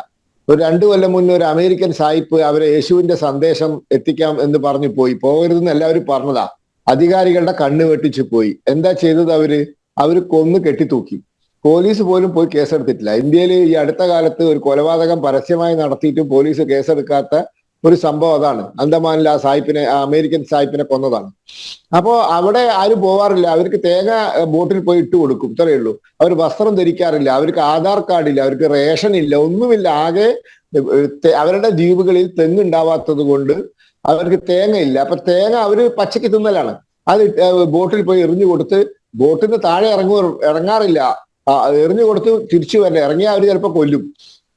ഒരു 2 കൊല്ലം മുന്നേ ഒരു അമേരിക്കൻ സായിപ്പ് അവരെ യേശുവിന്റെ സന്ദേശം എത്തിക്കാം എന്ന് പറഞ്ഞു പോകരുതെന്ന് എല്ലാവരും പറഞ്ഞതാ. 1 അധികാരികളുടെ കണ്ണ് വെട്ടിച്ചു പോയി. എന്താ ചെയ്തത്? അവര് കൊന്ന് കെട്ടിത്തൂക്കി. 2 കൊല്ലം മുന്നേ ഒരു അമേരിക്കൻ സായിപ്പ് അവരെ യേശുവിന്റെ സന്ദേശം എത്തിക്കാം എന്ന് പറഞ്ഞു പോകരുതെന്ന് എല്ലാവരും പറഞ്ഞതാ. അധികാരികളുടെ കണ്ണ് വെട്ടിച്ചു പോയി. എന്താ ചെയ്തത്? അവര് പോലീസ് പോലും പോയി കേസെടുത്തിട്ടില്ല. ഇന്ത്യയിൽ ഈ അടുത്ത കാലത്ത് ഒരു കൊലപാതകം പരസ്യമായി നടത്തിയിട്ടും പോലീസ് കേസെടുക്കാത്ത ഒരു സംഭവം അതാണ്. അന്തമാനിൽ ആ സായിപ്പിനെ, ആ അമേരിക്കൻ സായിപ്പിനെ കൊന്നതാണ്. അപ്പോ അവിടെ ആരും പോവാറില്ല. അവർക്ക് തേങ്ങ ബോട്ടിൽ പോയി ഇട്ട് കൊടുക്കും, ഇത്രയേ ഉള്ളൂ. അവർ വസ്ത്രം ധരിക്കാറില്ല, അവർക്ക് ആധാർ കാർഡില്ല, അവർക്ക് റേഷൻ ഇല്ല, ഒന്നുമില്ല. ആകെ അവരുടെ ദ്വീപുകളിൽ തെങ്ങുണ്ടാവാത്തത് കൊണ്ട് അവർക്ക് തേങ്ങയില്ല. അപ്പൊ തേങ്ങ അവര് പച്ചയ്ക്ക് തിന്നലാണ്. അത് ബോട്ടിൽ പോയി എറിഞ്ഞു കൊടുത്ത്, ബോട്ടിൽ നിന്ന് താഴെ ഇറങ്ങാറില്ല, എറിഞ്ഞു കൊടുത്ത് തിരിച്ചു വരില്ല. ഇറങ്ങിയാൽ അവർ ചിലപ്പോൾ കൊല്ലും.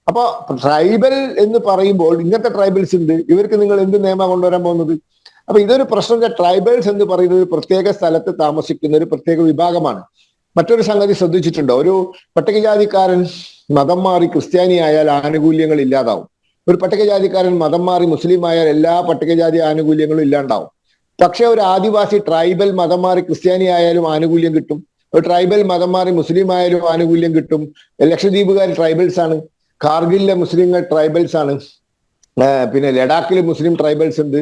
അപ്പൊ ട്രൈബൽ എന്ന് പറയുമ്പോൾ ഇങ്ങനത്തെ ട്രൈബൽസ് ഉണ്ട്, ഇവർക്ക് നിങ്ങൾ എന്ത് നിയമം കൊണ്ടുവരാൻ പോകുന്നത്? അപ്പൊ ഇതൊരു പ്രശ്നം. ട്രൈബൽസ് എന്ന് പറയുന്നത് ഒരു പ്രത്യേക സ്ഥലത്ത് താമസിക്കുന്ന ഒരു പ്രത്യേക വിഭാഗമാണ്. മറ്റൊരു സംഗതി ശ്രദ്ധിച്ചിട്ടുണ്ടോ? ഒരു പട്ടികജാതിക്കാരൻ മതം മാറി ക്രിസ്ത്യാനി ആയാൽ ആനുകൂല്യങ്ങൾ ഇല്ലാതാവും. ഒരു പട്ടികജാതിക്കാരൻ മതം മാറി മുസ്ലിം ആയാൽ എല്ലാ പട്ടികജാതി ആനുകൂല്യങ്ങളും ഇല്ലാണ്ടാവും. പക്ഷെ ഒരു ആദിവാസി ട്രൈബൽ മതം മാറി ക്രിസ്ത്യാനി ആയാലും ആനുകൂല്യം കിട്ടും. ഒരു ട്രൈബൽ മതം മാറി മുസ്ലിം ആയാലും ആനുകൂല്യം കിട്ടും. ലക്ഷദ്വീപുകാർ ട്രൈബൽസ് ആണ്, കാർഗിലിലെ മുസ്ലിങ്ങൾ ട്രൈബൽസ് ആണ്, പിന്നെ ലഡാക്കിൽ മുസ്ലിം ട്രൈബൽസ് ഉണ്ട്,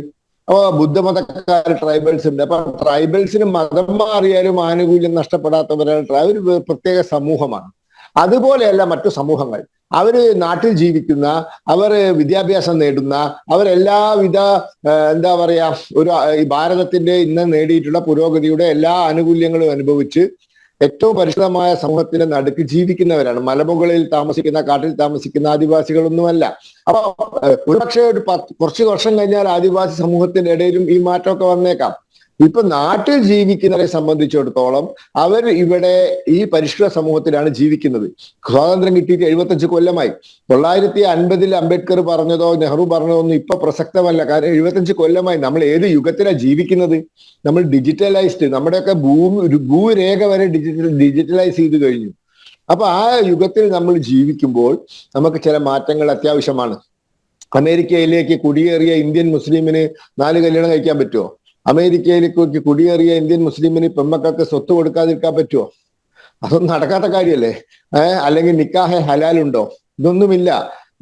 അപ്പൊ ബുദ്ധമതക്കാർ ട്രൈബൽസ് ഉണ്ട്. അപ്പൊ ട്രൈബൽസിന് മതം മാറിയാലും ആനുകൂല്യം നഷ്ടപ്പെടാത്തവരാണ് ഒരു പ്രത്യേക സമൂഹമാണ്. അതുപോലെയല്ല മറ്റു സമൂഹങ്ങൾ. അവര് നാട്ടിൽ ജീവിക്കുന്ന, അവർ വിദ്യാഭ്യാസം നേടുന്ന, അവരെല്ലാവിധ എന്താ പറയാ, ഒരു ഈ ഭാരതത്തിന്റെ ഇന്ന് നേടിയിട്ടുള്ള പുരോഗതിയുടെ എല്ലാ ആനുകൂല്യങ്ങളും അനുഭവിച്ച് ഏറ്റവും പരിശുദ്ധമായ സമൂഹത്തിന്റെ നടുക്ക് ജീവിക്കുന്നവരാണ്. മലമുകളിൽ താമസിക്കുന്ന, കാട്ടിൽ താമസിക്കുന്ന ആദിവാസികളൊന്നുമല്ല. അപ്പൊ ഒരുപക്ഷെ കുറച്ച് വർഷം കഴിഞ്ഞാൽ ആദിവാസി സമൂഹത്തിന്റെ ഇടയിലും ഈ മാറ്റമൊക്കെ വന്നേക്കാം. ഇപ്പൊ നാട്ടിൽ ജീവിക്കുന്നവരെ സംബന്ധിച്ചിടത്തോളം അവർ ഇവിടെ ഈ പരിഷ്കൃത സമൂഹത്തിലാണ് ജീവിക്കുന്നത്. സ്വാതന്ത്ര്യം കിട്ടിയിട്ട് 75 കൊല്ലമായി. 1950 അംബേദ്കർ പറഞ്ഞതോ നെഹ്റു പറഞ്ഞതോ ഒന്നും ഇപ്പൊ പ്രസക്തമല്ല. കാരണം 75 കൊല്ലമായി. നമ്മൾ ഏത് യുഗത്തിലാണ് ജീവിക്കുന്നത്? നമ്മൾ ഡിജിറ്റലൈസ്ഡ്, നമ്മുടെയൊക്കെ ഭൂരേഖ വരെ ഡിജിറ്റലൈസ് ചെയ്ത് കഴിഞ്ഞു. അപ്പൊ ആ യുഗത്തിൽ നമ്മൾ ജീവിക്കുമ്പോൾ നമുക്ക് ചില മാറ്റങ്ങൾ അത്യാവശ്യമാണ്. അമേരിക്കയിലേക്ക് കുടിയേറിയ ഇന്ത്യൻ മുസ്ലിമിന് 4 കല്യാണം കഴിക്കാൻ പറ്റുമോ? അമേരിക്കയിലേക്ക് കുടിയേറിയ ഇന്ത്യൻ മുസ്ലിമിന് പെമ്മക്കൾക്ക് സ്വത്ത് കൊടുക്കാതിരിക്കാൻ പറ്റുമോ? അതൊന്നും നടക്കാത്ത കാര്യമല്ലേ? അല്ലെങ്കിൽ നിക്കാഹെ ഹലാലുണ്ടോ? ഇതൊന്നുമില്ല.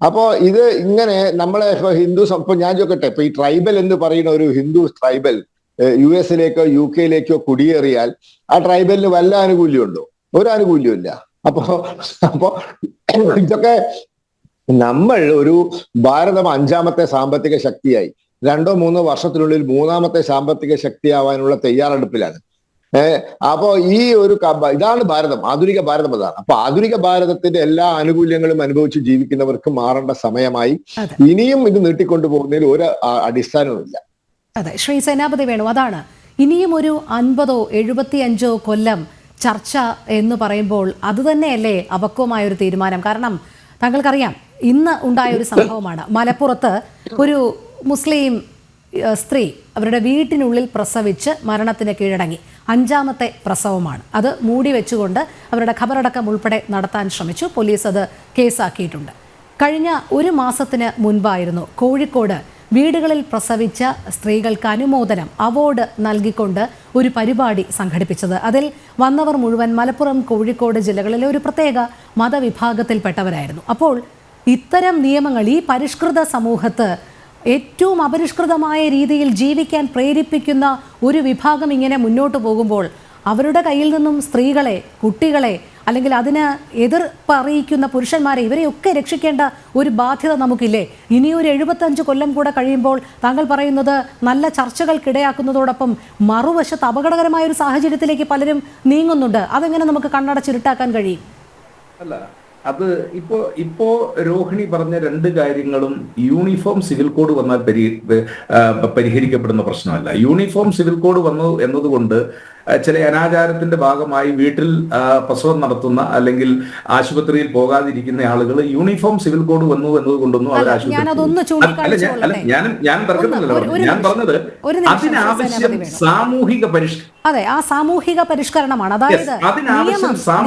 അപ്പോ ഇത് ഇങ്ങനെ നമ്മളെ ഇപ്പൊ ഇപ്പൊ ഞാൻ ചോദിക്കട്ടെ, ഇപ്പൊ ഈ ട്രൈബൽ എന്ന് പറയുന്ന ഒരു ഹിന്ദു ട്രൈബൽ US-ലേക്കോ UK-ലേക്കോ കുടിയേറിയാൽ ആ ട്രൈബലിന് വല്ല ആനുകൂല്യം ഉണ്ടോ? ഒരു ആനുകൂല്യം ഇല്ല. അപ്പോ ഇതൊക്കെ നമ്മൾ ഒരു ഭാരതം 5ാമത്തെ സാമ്പത്തിക ശക്തിയായി, 2-3 വർഷത്തിനുള്ളിൽ 3ാമത്തെ സാമ്പത്തിക ശക്തിയാവാനുള്ള തയ്യാറെടുപ്പിലാണ്. അപ്പോ ഈ ഒരു ഇതാണ് ഭാരതം, ആധുനിക ഭാരതം അതാണ്. അപ്പൊ ആധുനിക ഭാരതത്തിന്റെ എല്ലാ ആനുകൂല്യങ്ങളും അനുഭവിച്ച് ജീവിക്കുന്നവർക്ക് മാറേണ്ട സമയമായി. ഇനിയും ഇത് നീട്ടിക്കൊണ്ടുപോകുന്നതിൽ ഒരു അടിസ്ഥാനവുമില്ല. അതെ, ശ്രീ സേനാപതി വേണു, അതാണ് ഇനിയും ഒരു 50 75 കൊല്ലം ചർച്ച എന്ന് പറയുമ്പോൾ അത് തന്നെയല്ലേ അപക്വമായ ഒരു തീരുമാനം? കാരണം താങ്കൾക്കറിയാം, ഇന്ന് ഉണ്ടായ ഒരു സംഭവമാണ്. മലപ്പുറത്ത് ഒരു മുസ്ലിം സ്ത്രീ അവരുടെ വീട്ടിനുള്ളിൽ പ്രസവിച്ച് മരണത്തിന് കീഴടങ്ങി. 5ാമത്തെ പ്രസവമാണ്. അത് മൂടി വെച്ചുകൊണ്ട് അവരുടെ ഖബറടക്കം ഉൾപ്പെടെ നടത്താൻ ശ്രമിച്ചു. പോലീസ് അത് കേസാക്കിയിട്ടുണ്ട്. കഴിഞ്ഞ ഒരു മാസത്തിന് മുൻപായിരുന്നു കോഴിക്കോട് വീടുകളിൽ പ്രസവിച്ച സ്ത്രീകൾക്ക് അനുമോദനം അവാർഡ് നൽകിക്കൊണ്ട് ഒരു പരിപാടി സംഘടിപ്പിച്ചത്. അതിൽ വന്നവർ മുഴുവൻ മലപ്പുറം, കോഴിക്കോട് ജില്ലകളിലെ ഒരു പ്രത്യേക മതവിഭാഗത്തിൽപ്പെട്ടവരായിരുന്നു. അപ്പോൾ ഇത്തരം നിയമങ്ങൾ ഈ പരിഷ്കൃത സമൂഹത്ത് ഏറ്റവും അപരിഷ്കൃതമായ രീതിയിൽ ജീവിക്കാൻ പ്രേരിപ്പിക്കുന്ന ഒരു വിഭാഗം ഇങ്ങനെ മുന്നോട്ട് പോകുമ്പോൾ അവരുടെ കയ്യിൽ നിന്നും സ്ത്രീകളെ, കുട്ടികളെ, അല്ലെങ്കിൽ അതിന് എതിർപ്പ് അറിയിക്കുന്ന പുരുഷന്മാരെ, ഇവരെയൊക്കെ രക്ഷിക്കേണ്ട ഒരു ബാധ്യത നമുക്കില്ലേ? ഇനിയൊരു 75 കൊല്ലം കൂടെ കഴിയുമ്പോൾ താങ്കൾ പറയുന്നത് നല്ല ചർച്ചകൾക്കിടയാക്കുന്നതോടൊപ്പം മറുവശത്ത് അപകടകരമായ ഒരു സാഹചര്യത്തിലേക്ക് പലരും നീങ്ങുന്നുണ്ട്. അതെങ്ങനെ നമുക്ക് കണ്ണടച്ചിരുട്ടാക്കാൻ കഴിയും? അല്ല, അത് ഇപ്പോ രോഹിണി പറഞ്ഞ 2 കാര്യങ്ങളും യൂണിഫോം സിവിൽ കോഡ് വന്നാൽ പരിഹരിക്കപ്പെടുന്ന പ്രശ്നമല്ല. യൂണിഫോം സിവിൽ കോഡ് വന്നു എന്നതുകൊണ്ട് ചില അനാചാരത്തിന്റെ ഭാഗമായി വീട്ടിൽ പ്രസവം നടത്തുന്ന അല്ലെങ്കിൽ ആശുപത്രിയിൽ പോകാതിരിക്കുന്ന ആളുകൾ യൂണിഫോം സിവിൽ കോഡ് വന്നു എന്നതുകൊണ്ടൊന്നും അവർ ആശുപത്രി ഞാൻ പറഞ്ഞത് അതിനാവശ്യം സാമൂഹിക അതെ, ആ സാമൂഹിക പരിഷ്കരണമാണ്. അതായത്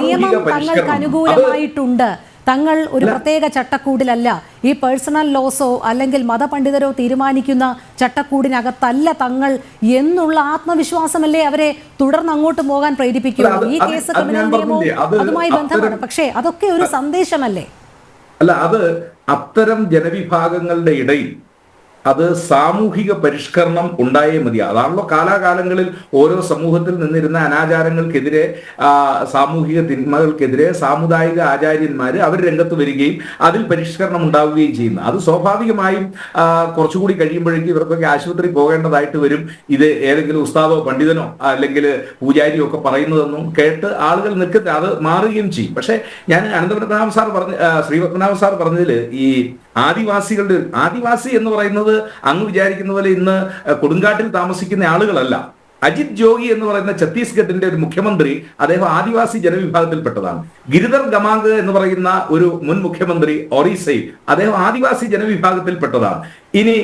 നിയമം തങ്ങൾക്ക് അനുകൂലമായിട്ടുണ്ട്, തങ്ങൾ ഒരു പ്രത്യേക ചട്ടക്കൂടിലല്ല, ഈ പേഴ്സണൽ ലോസോ അല്ലെങ്കിൽ മതപണ്ഡിതരോ തീരുമാനിക്കുന്ന ചട്ടക്കൂടിനകത്തല്ല തങ്ങൾ എന്നുള്ള ആത്മവിശ്വാസമല്ലേ അവരെ തുടർന്ന് അങ്ങോട്ട് പോകാൻ പ്രേരിപ്പിക്കുന്നത്. ഈ കേസ് ക്രിമിനൽ നിയമവും അതുമായി ബന്ധമാണ്. പക്ഷേ അതൊക്കെ ഒരു സന്ദേശമല്ലേ? അല്ല, അത് അത്തരം ജനവിഭാഗങ്ങളുടെ ഇടയിൽ അത് സാമൂഹിക പരിഷ്കരണം ഉണ്ടായേ മതി. അതാണല്ലോ കാലാകാലങ്ങളിൽ ഓരോ സമൂഹത്തിൽ നിന്നിരുന്ന അനാചാരങ്ങൾക്കെതിരെ, സാമൂഹിക തിന്മകൾക്കെതിരെ സാമുദായിക ആചാര്യന്മാർ അവർ രംഗത്ത് വരികയും അതിൽ പരിഷ്കരണം ഉണ്ടാവുകയും ചെയ്യുന്നു. അത് സ്വാഭാവികമായും കുറച്ചുകൂടി കഴിയുമ്പോഴേക്കും ഇവർക്കൊക്കെ ആശുപത്രി പോകേണ്ടതായിട്ട് വരും. ഇത് ഏതെങ്കിലും ഉസ്താദോ പണ്ഡിതനോ അല്ലെങ്കിൽ പൂജാരിയോ ഒക്കെ പറയുന്നതെന്നും കേട്ട് ആളുകൾ നിൽക്കുന്ന അത് മാറുകയും ചെയ്യും. പക്ഷെ ഞാൻ അനന്തപത്മനാഭൻ സാർ ശ്രീപത്മനാഭൻ സാർ പറഞ്ഞതിൽ ഈ ആദിവാസി എന്ന് പറയുന്നത് അങ്ങ് വിചാരിക്കുന്ന പോലെ ഇന്ന് കൊടുങ്കാട്ടിൽ താമസിക്കുന്ന ആളുകളല്ല. അജിത് ജോഗി എന്ന് പറയുന്ന ഛത്തീസ്ഗഡിന്റെ ഒരു മുഖ്യമന്ത്രി, അദ്ദേഹം ആദിവാസി ജനവിഭാഗത്തിൽപ്പെട്ടതാണ്. ഗിരിധർ ഗമാംഗ് എന്ന് പറയുന്ന ഒരു മുൻ മുഖ്യമന്ത്രി ഒറീസയിൽ, അദ്ദേഹം ആദിവാസി ജനവിഭാഗത്തിൽപ്പെട്ടതാണ്. ഇനി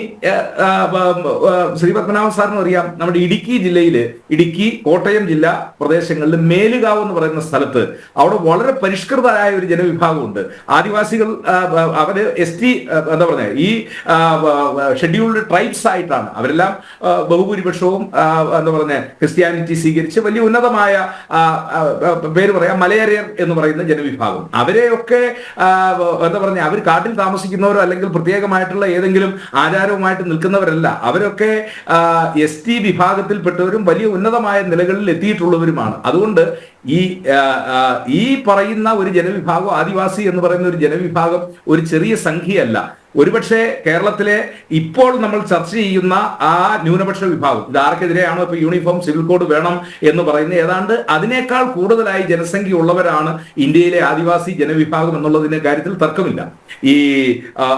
ശ്രീപത്മനാഭൻ സാറിന് അറിയാം, നമ്മുടെ ഇടുക്കി ജില്ലയില്, ഇടുക്കി കോട്ടയം ജില്ലാ പ്രദേശങ്ങളിൽ മേലുകാവ് എന്ന് പറയുന്ന സ്ഥലത്ത് അവിടെ വളരെ പരിഷ്കൃതരായ ഒരു ജനവിഭാഗമുണ്ട്. ആദിവാസികൾ അവര് ST എന്താ പറഞ്ഞ ഈ ഷെഡ്യൂൾഡ് ട്രൈബ്സ് ആയിട്ടാണ് അവരെല്ലാം ബഹുഭൂരിപക്ഷവും എന്താ പറഞ്ഞ ക്രിസ്ത്യാനിറ്റി സ്വീകരിച്ച് വലിയ ഉന്നതമായ പേര് പറയാം മലയരയർ എന്ന് പറയുന്ന ജനവിഭാഗം. അവരെയൊക്കെ എന്താ പറഞ്ഞ അവർ കാട്ടിൽ താമസിക്കുന്നവരോ അല്ലെങ്കിൽ പ്രത്യേകമായിട്ടുള്ള ഏതെങ്കിലും ആചാരവുമായിട്ട് നിൽക്കുന്നവരല്ല. അവരൊക്കെ ST വിഭാഗത്തിൽപ്പെട്ടവരും വലിയ ഉന്നതമായ നിലകളിൽ എത്തിയിട്ടുള്ളവരുമാണ്. അതുകൊണ്ട് ഈ പറയുന്ന ഒരു ജനവിഭാഗം, ആദിവാസി എന്ന് പറയുന്ന ഒരു ജനവിഭാഗം ഒരു ചെറിയ സംഖ്യയല്ല. ഒരുപക്ഷെ കേരളത്തിലെ ഇപ്പോൾ നമ്മൾ ചർച്ച ചെയ്യുന്ന ആ ന്യൂനപക്ഷ വിഭാഗം, ഇത് ആർക്കെതിരെയാണോ ഇപ്പൊ യൂണിഫോം സിവിൽ കോഡ് വേണം എന്ന് പറയുന്നത്, ഏതാണ്ട് അതിനേക്കാൾ കൂടുതലായി ജനസംഖ്യ ഉള്ളവരാണ് ഇന്ത്യയിലെ ആദിവാസി ജനവിഭാഗം എന്നുള്ളതിന്റെ കാര്യത്തിൽ തർക്കമില്ല. ഈ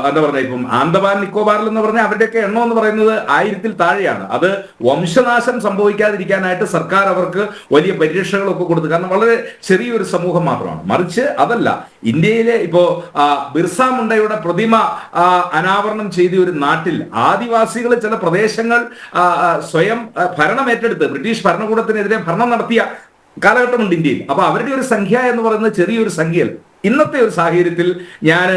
എന്താ പറഞ്ഞ ഇപ്പം ആൻഡമാൻ നിക്കോബാറിൽ എന്ന് പറഞ്ഞാൽ അവരുടെയൊക്കെ എണ്ണം എന്ന് പറയുന്നത് 1000-ൽ താഴെയാണ്. അത് വംശനാശം സംഭവിക്കാതിരിക്കാനായിട്ട് സർക്കാർ അവർക്ക് വലിയ പരിരക്ഷകളൊക്കെ കൊടുത്തു. കാരണം വളരെ ചെറിയൊരു സമൂഹം മാത്രമാണ്. മറിച്ച് അതല്ല, ഇന്ത്യയിലെ ഇപ്പോ ബിർസ മുണ്ടയുടെ പ്രതിമ അനാവരണം ചെയ്ത ഒരു നാട്ടിൽ ആദിവാസികൾ ചില പ്രദേശങ്ങൾ സ്വയം ഭരണം ഏറ്റെടുത്ത് ബ്രിട്ടീഷ് ഭരണകൂടത്തിനെതിരെ ഭരണം നടത്തിയ കാലഘട്ടമുണ്ട് ഇന്ത്യയിൽ. അപ്പൊ അവരുടെ ഒരു സംഖ്യ എന്ന് പറയുന്നത് ചെറിയൊരു സംഖ്യയല്ല. ഇന്നത്തെ ഒരു സാഹചര്യത്തിൽ ഞാൻ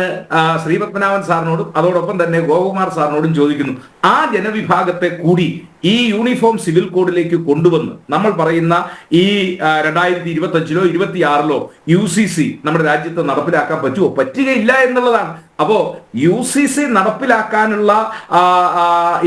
ശ്രീപത്മനാഭൻ സാറിനോടും അതോടൊപ്പം തന്നെ ഗോപകുമാർ സാറിനോടും ചോദിക്കുന്നു, ആ ജനവിഭാഗത്തെ കൂടി ഈ യൂണിഫോം സിവിൽ കോഡിലേക്ക് കൊണ്ടുവന്ന് നമ്മൾ പറയുന്ന ഈ 2025-ലോ 2026-ലോ UCC നമ്മുടെ രാജ്യത്ത് നടപ്പിലാക്കാൻ പറ്റുമോ? പറ്റുകയില്ല എന്നുള്ളതാണ്. അപ്പോ UCC നടപ്പിലാക്കാനുള്ള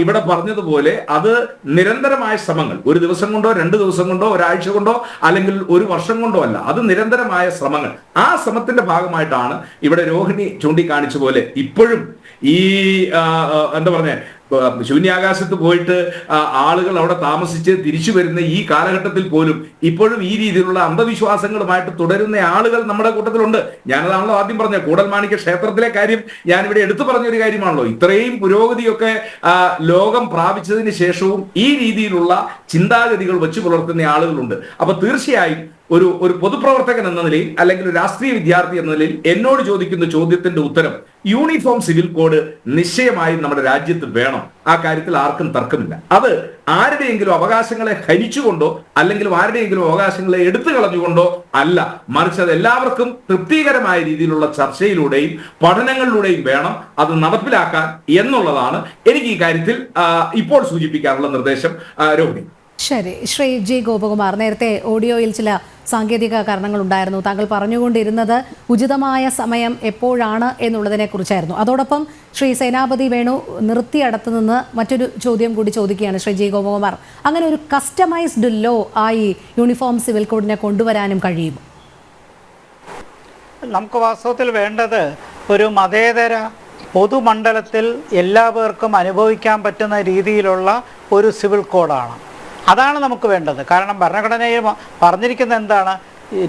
ഇവിടെ പറഞ്ഞതുപോലെ അത് നിരന്തരമായ ശ്രമങ്ങൾ, ഒരു ദിവസം കൊണ്ടോ 2 ദിവസം കൊണ്ടോ ഒരാഴ്ച കൊണ്ടോ അല്ലെങ്കിൽ ഒരു വർഷം കൊണ്ടോ അല്ല, അത് നിരന്തരമായ ശ്രമങ്ങൾ. ആ ശ്രമത്തിന്റെ ഭാഗമായിട്ടാണ് ഇവിടെ രോഹിണി ചൂണ്ടിക്കാണിച്ച പോലെ ഇപ്പോഴും ഈ എന്താ പറഞ്ഞ ശൂന്യാകാശത്ത് പോയിട്ട് ആളുകൾ അവിടെ താമസിച്ച് തിരിച്ചു വരുന്ന ഈ കാലഘട്ടത്തിൽ പോലും ഇപ്പോഴും ഈ രീതിയിലുള്ള അന്ധവിശ്വാസങ്ങളുമായിട്ട് തുടരുന്ന ആളുകൾ നമ്മുടെ കൂട്ടത്തിലുണ്ട്. ഞാനതാണല്ലോ ആദ്യം പറഞ്ഞത്, കൂടൽമാണിക്യ ക്ഷേത്രത്തിലെ കാര്യം ഞാനിവിടെ എടുത്തു പറഞ്ഞൊരു കാര്യമാണല്ലോ. ഇത്രയും പുരോഗതിയൊക്കെ ലോകം പ്രാപിച്ചതിന് ശേഷവും ഈ രീതിയിലുള്ള ചിന്താഗതികൾ വെച്ചു പുലർത്തുന്ന ആളുകളുണ്ട്. അപ്പൊ തീർച്ചയായും ഒരു പൊതുപ്രവർത്തകൻ എന്ന നിലയിൽ അല്ലെങ്കിൽ ഒരു രാഷ്ട്രീയ വിദ്യാർത്ഥി എന്ന നിലയിൽ എന്നോട് ചോദിക്കുന്ന ചോദ്യത്തിന്റെ ഉത്തരം, യൂണിഫോം സിവിൽ കോഡ് നിശ്ചയമായും നമ്മുടെ രാജ്യത്ത് വേണം. ആ കാര്യത്തിൽ ആർക്കും തർക്കമില്ല. അത് ആരുടെയെങ്കിലും അവകാശങ്ങളെ ഹരിച്ചുകൊണ്ടോ അല്ലെങ്കിൽ ആരുടെയെങ്കിലും അവകാശങ്ങളെ എടുത്തു കളഞ്ഞുകൊണ്ടോ അല്ല, മറിച്ച് അത് എല്ലാവർക്കും തൃപ്തികരമായ രീതിയിലുള്ള ചർച്ചയിലൂടെയും പഠനങ്ങളിലൂടെയും വേണം അത് നടപ്പിലാക്കാൻ എന്നുള്ളതാണ് എനിക്ക് ഈ കാര്യത്തിൽ ഇപ്പോൾ സൂചിപ്പിക്കാനുള്ള നിർദ്ദേശം. രോഹിണി. ശരി, ശ്രീ ജി ഗോപകുമാർ, നേരത്തെ ഓഡിയോയിൽ ചില സാങ്കേതിക കാരണങ്ങൾ ഉണ്ടായിരുന്നു. താങ്കൾ പറഞ്ഞുകൊണ്ടിരുന്നത് ഉചിതമായ സമയം എപ്പോഴാണ് എന്നുള്ളതിനെ കുറിച്ചായിരുന്നു. അതോടൊപ്പം ശ്രീ സേനാപതി വേണു നിർത്തിയടത്ത് നിന്ന് മറ്റൊരു ചോദ്യം കൂടി ചോദിക്കുകയാണ്. ശ്രീ ജി ഗോപകുമാർ, അങ്ങനെ ഒരു കസ്റ്റമൈസ്ഡ് ലോ ആയി യൂണിഫോം സിവിൽ കോഡിനെ കൊണ്ടുവരാനും കഴിയും? നമുക്ക് വാസ്തവത്തിൽ വേണ്ടത് ഒരു മതേതര പൊതുമണ്ഡലത്തിൽ എല്ലാ പേർക്കും അനുഭവിക്കാൻ പറ്റുന്ന രീതിയിലുള്ള ഒരു സിവിൽ കോഡാണ്. അതാണ് നമുക്ക് വേണ്ടത്. കാരണം ഭരണഘടനയിൽ പറഞ്ഞിരിക്കുന്ന എന്താണ്,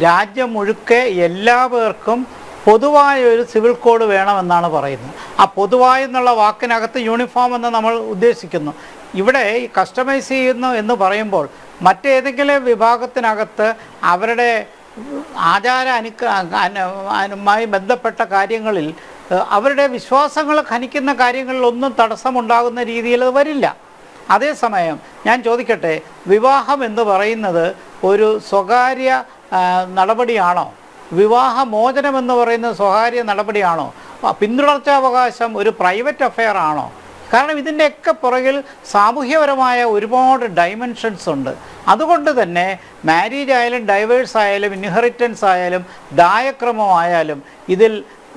രാജ്യം മുഴുക്കെ എല്ലാ പേർക്കും പൊതുവായ ഒരു സിവിൽ കോഡ് വേണമെന്നാണ് പറയുന്നത്. ആ പൊതുവായ എന്നുള്ള വാക്കിനകത്ത് യൂണിഫോം എന്ന് നമ്മൾ ഉദ്ദേശിക്കുന്നു. ഇവിടെ ഈ കസ്റ്റമൈസ് ചെയ്യുന്നു എന്ന് പറയുമ്പോൾ മറ്റേതെങ്കിലും വിഭാഗത്തിനകത്ത് അവരുടെ ആചാരമായി ബന്ധപ്പെട്ട കാര്യങ്ങളിൽ അവരുടെ വിശ്വാസങ്ങൾ ഖനിക്കുന്ന കാര്യങ്ങളിലൊന്നും തടസ്സമുണ്ടാകുന്ന രീതിയിൽ അത് വരില്ല. അതേസമയം ഞാൻ ചോദിക്കട്ടെ, വിവാഹം എന്ന് പറയുന്നത് ഒരു സ്വകാര്യ നടപടിയാണോ? വിവാഹമോചനം എന്ന് പറയുന്നത് സ്വകാര്യ നടപടിയാണോ? പിന്തുടർച്ചാവകാശം ഒരു പ്രൈവറ്റ് അഫെയർ ആണോ? കാരണം ഇതിൻ്റെയൊക്കെ പുറകിൽ സാമൂഹ്യപരമായ ഒരുപാട് ഡൈമെൻഷൻസ് ഉണ്ട്. അതുകൊണ്ട് തന്നെ മാരേജ് ആയാലും ഡൈവേഴ്സ് ആയാലും ഇൻഹെറിറ്റൻസ് ആയാലും ദായക്രമമായാലും ഇതിൽ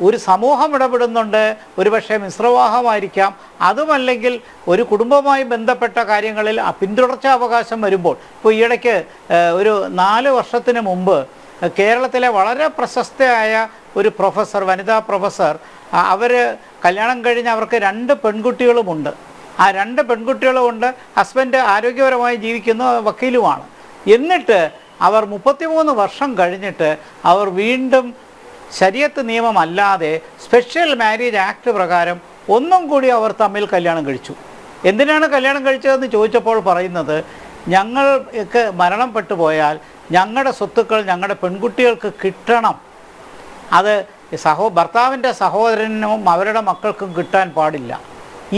ഒരു സമൂഹം ഇടപെടുന്നുണ്ട്, ഒരുപക്ഷെ മിശ്രവിവാഹമായിരിക്കാം, അതുമല്ലെങ്കിൽ ഒരു കുടുംബവുമായി ബന്ധപ്പെട്ട കാര്യങ്ങളിൽ പിന്തുടർച്ചാ അവകാശം വരുമ്പോൾ. ഇപ്പോൾ ഈയിടയ്ക്ക് ഒരു 4 വർഷത്തിന് മുമ്പ് കേരളത്തിലെ വളരെ പ്രശസ്തയായ ഒരു പ്രൊഫസർ, വനിതാ പ്രൊഫസർ, അവർ കല്യാണം കഴിഞ്ഞ് അവർക്ക് 2 പെൺകുട്ടികളുമുണ്ട്. ആ 2 പെൺകുട്ടികളുമുണ്ട്. ഹസ്ബൻഡ് ആരോഗ്യപരമായി ജീവിക്കുന്ന വക്കീലുമാണ്. എന്നിട്ട് അവർ 33 വർഷം കഴിഞ്ഞിട്ട് അവർ വീണ്ടും ശരീഅത്ത് നിയമമല്ലാതെ സ്പെഷ്യൽ മാരേജ് ആക്ട് പ്രകാരം ഒന്നും കൂടി അവർ തമ്മിൽ കല്യാണം കഴിച്ചു. എന്തിനാണ് കല്യാണം കഴിച്ചതെന്ന് ചോദിച്ചപ്പോൾ പറയുന്നത്, ഞങ്ങൾക്ക് മരണപ്പെട്ടു പോയാൽ ഞങ്ങളുടെ സ്വത്തുക്കൾ ഞങ്ങളുടെ പെൺകുട്ടികൾക്ക് കിട്ടണം, അത് ഭർത്താവിൻ്റെ സഹോദരനും അവരുടെ മക്കൾക്കും കിട്ടാൻ പാടില്ല.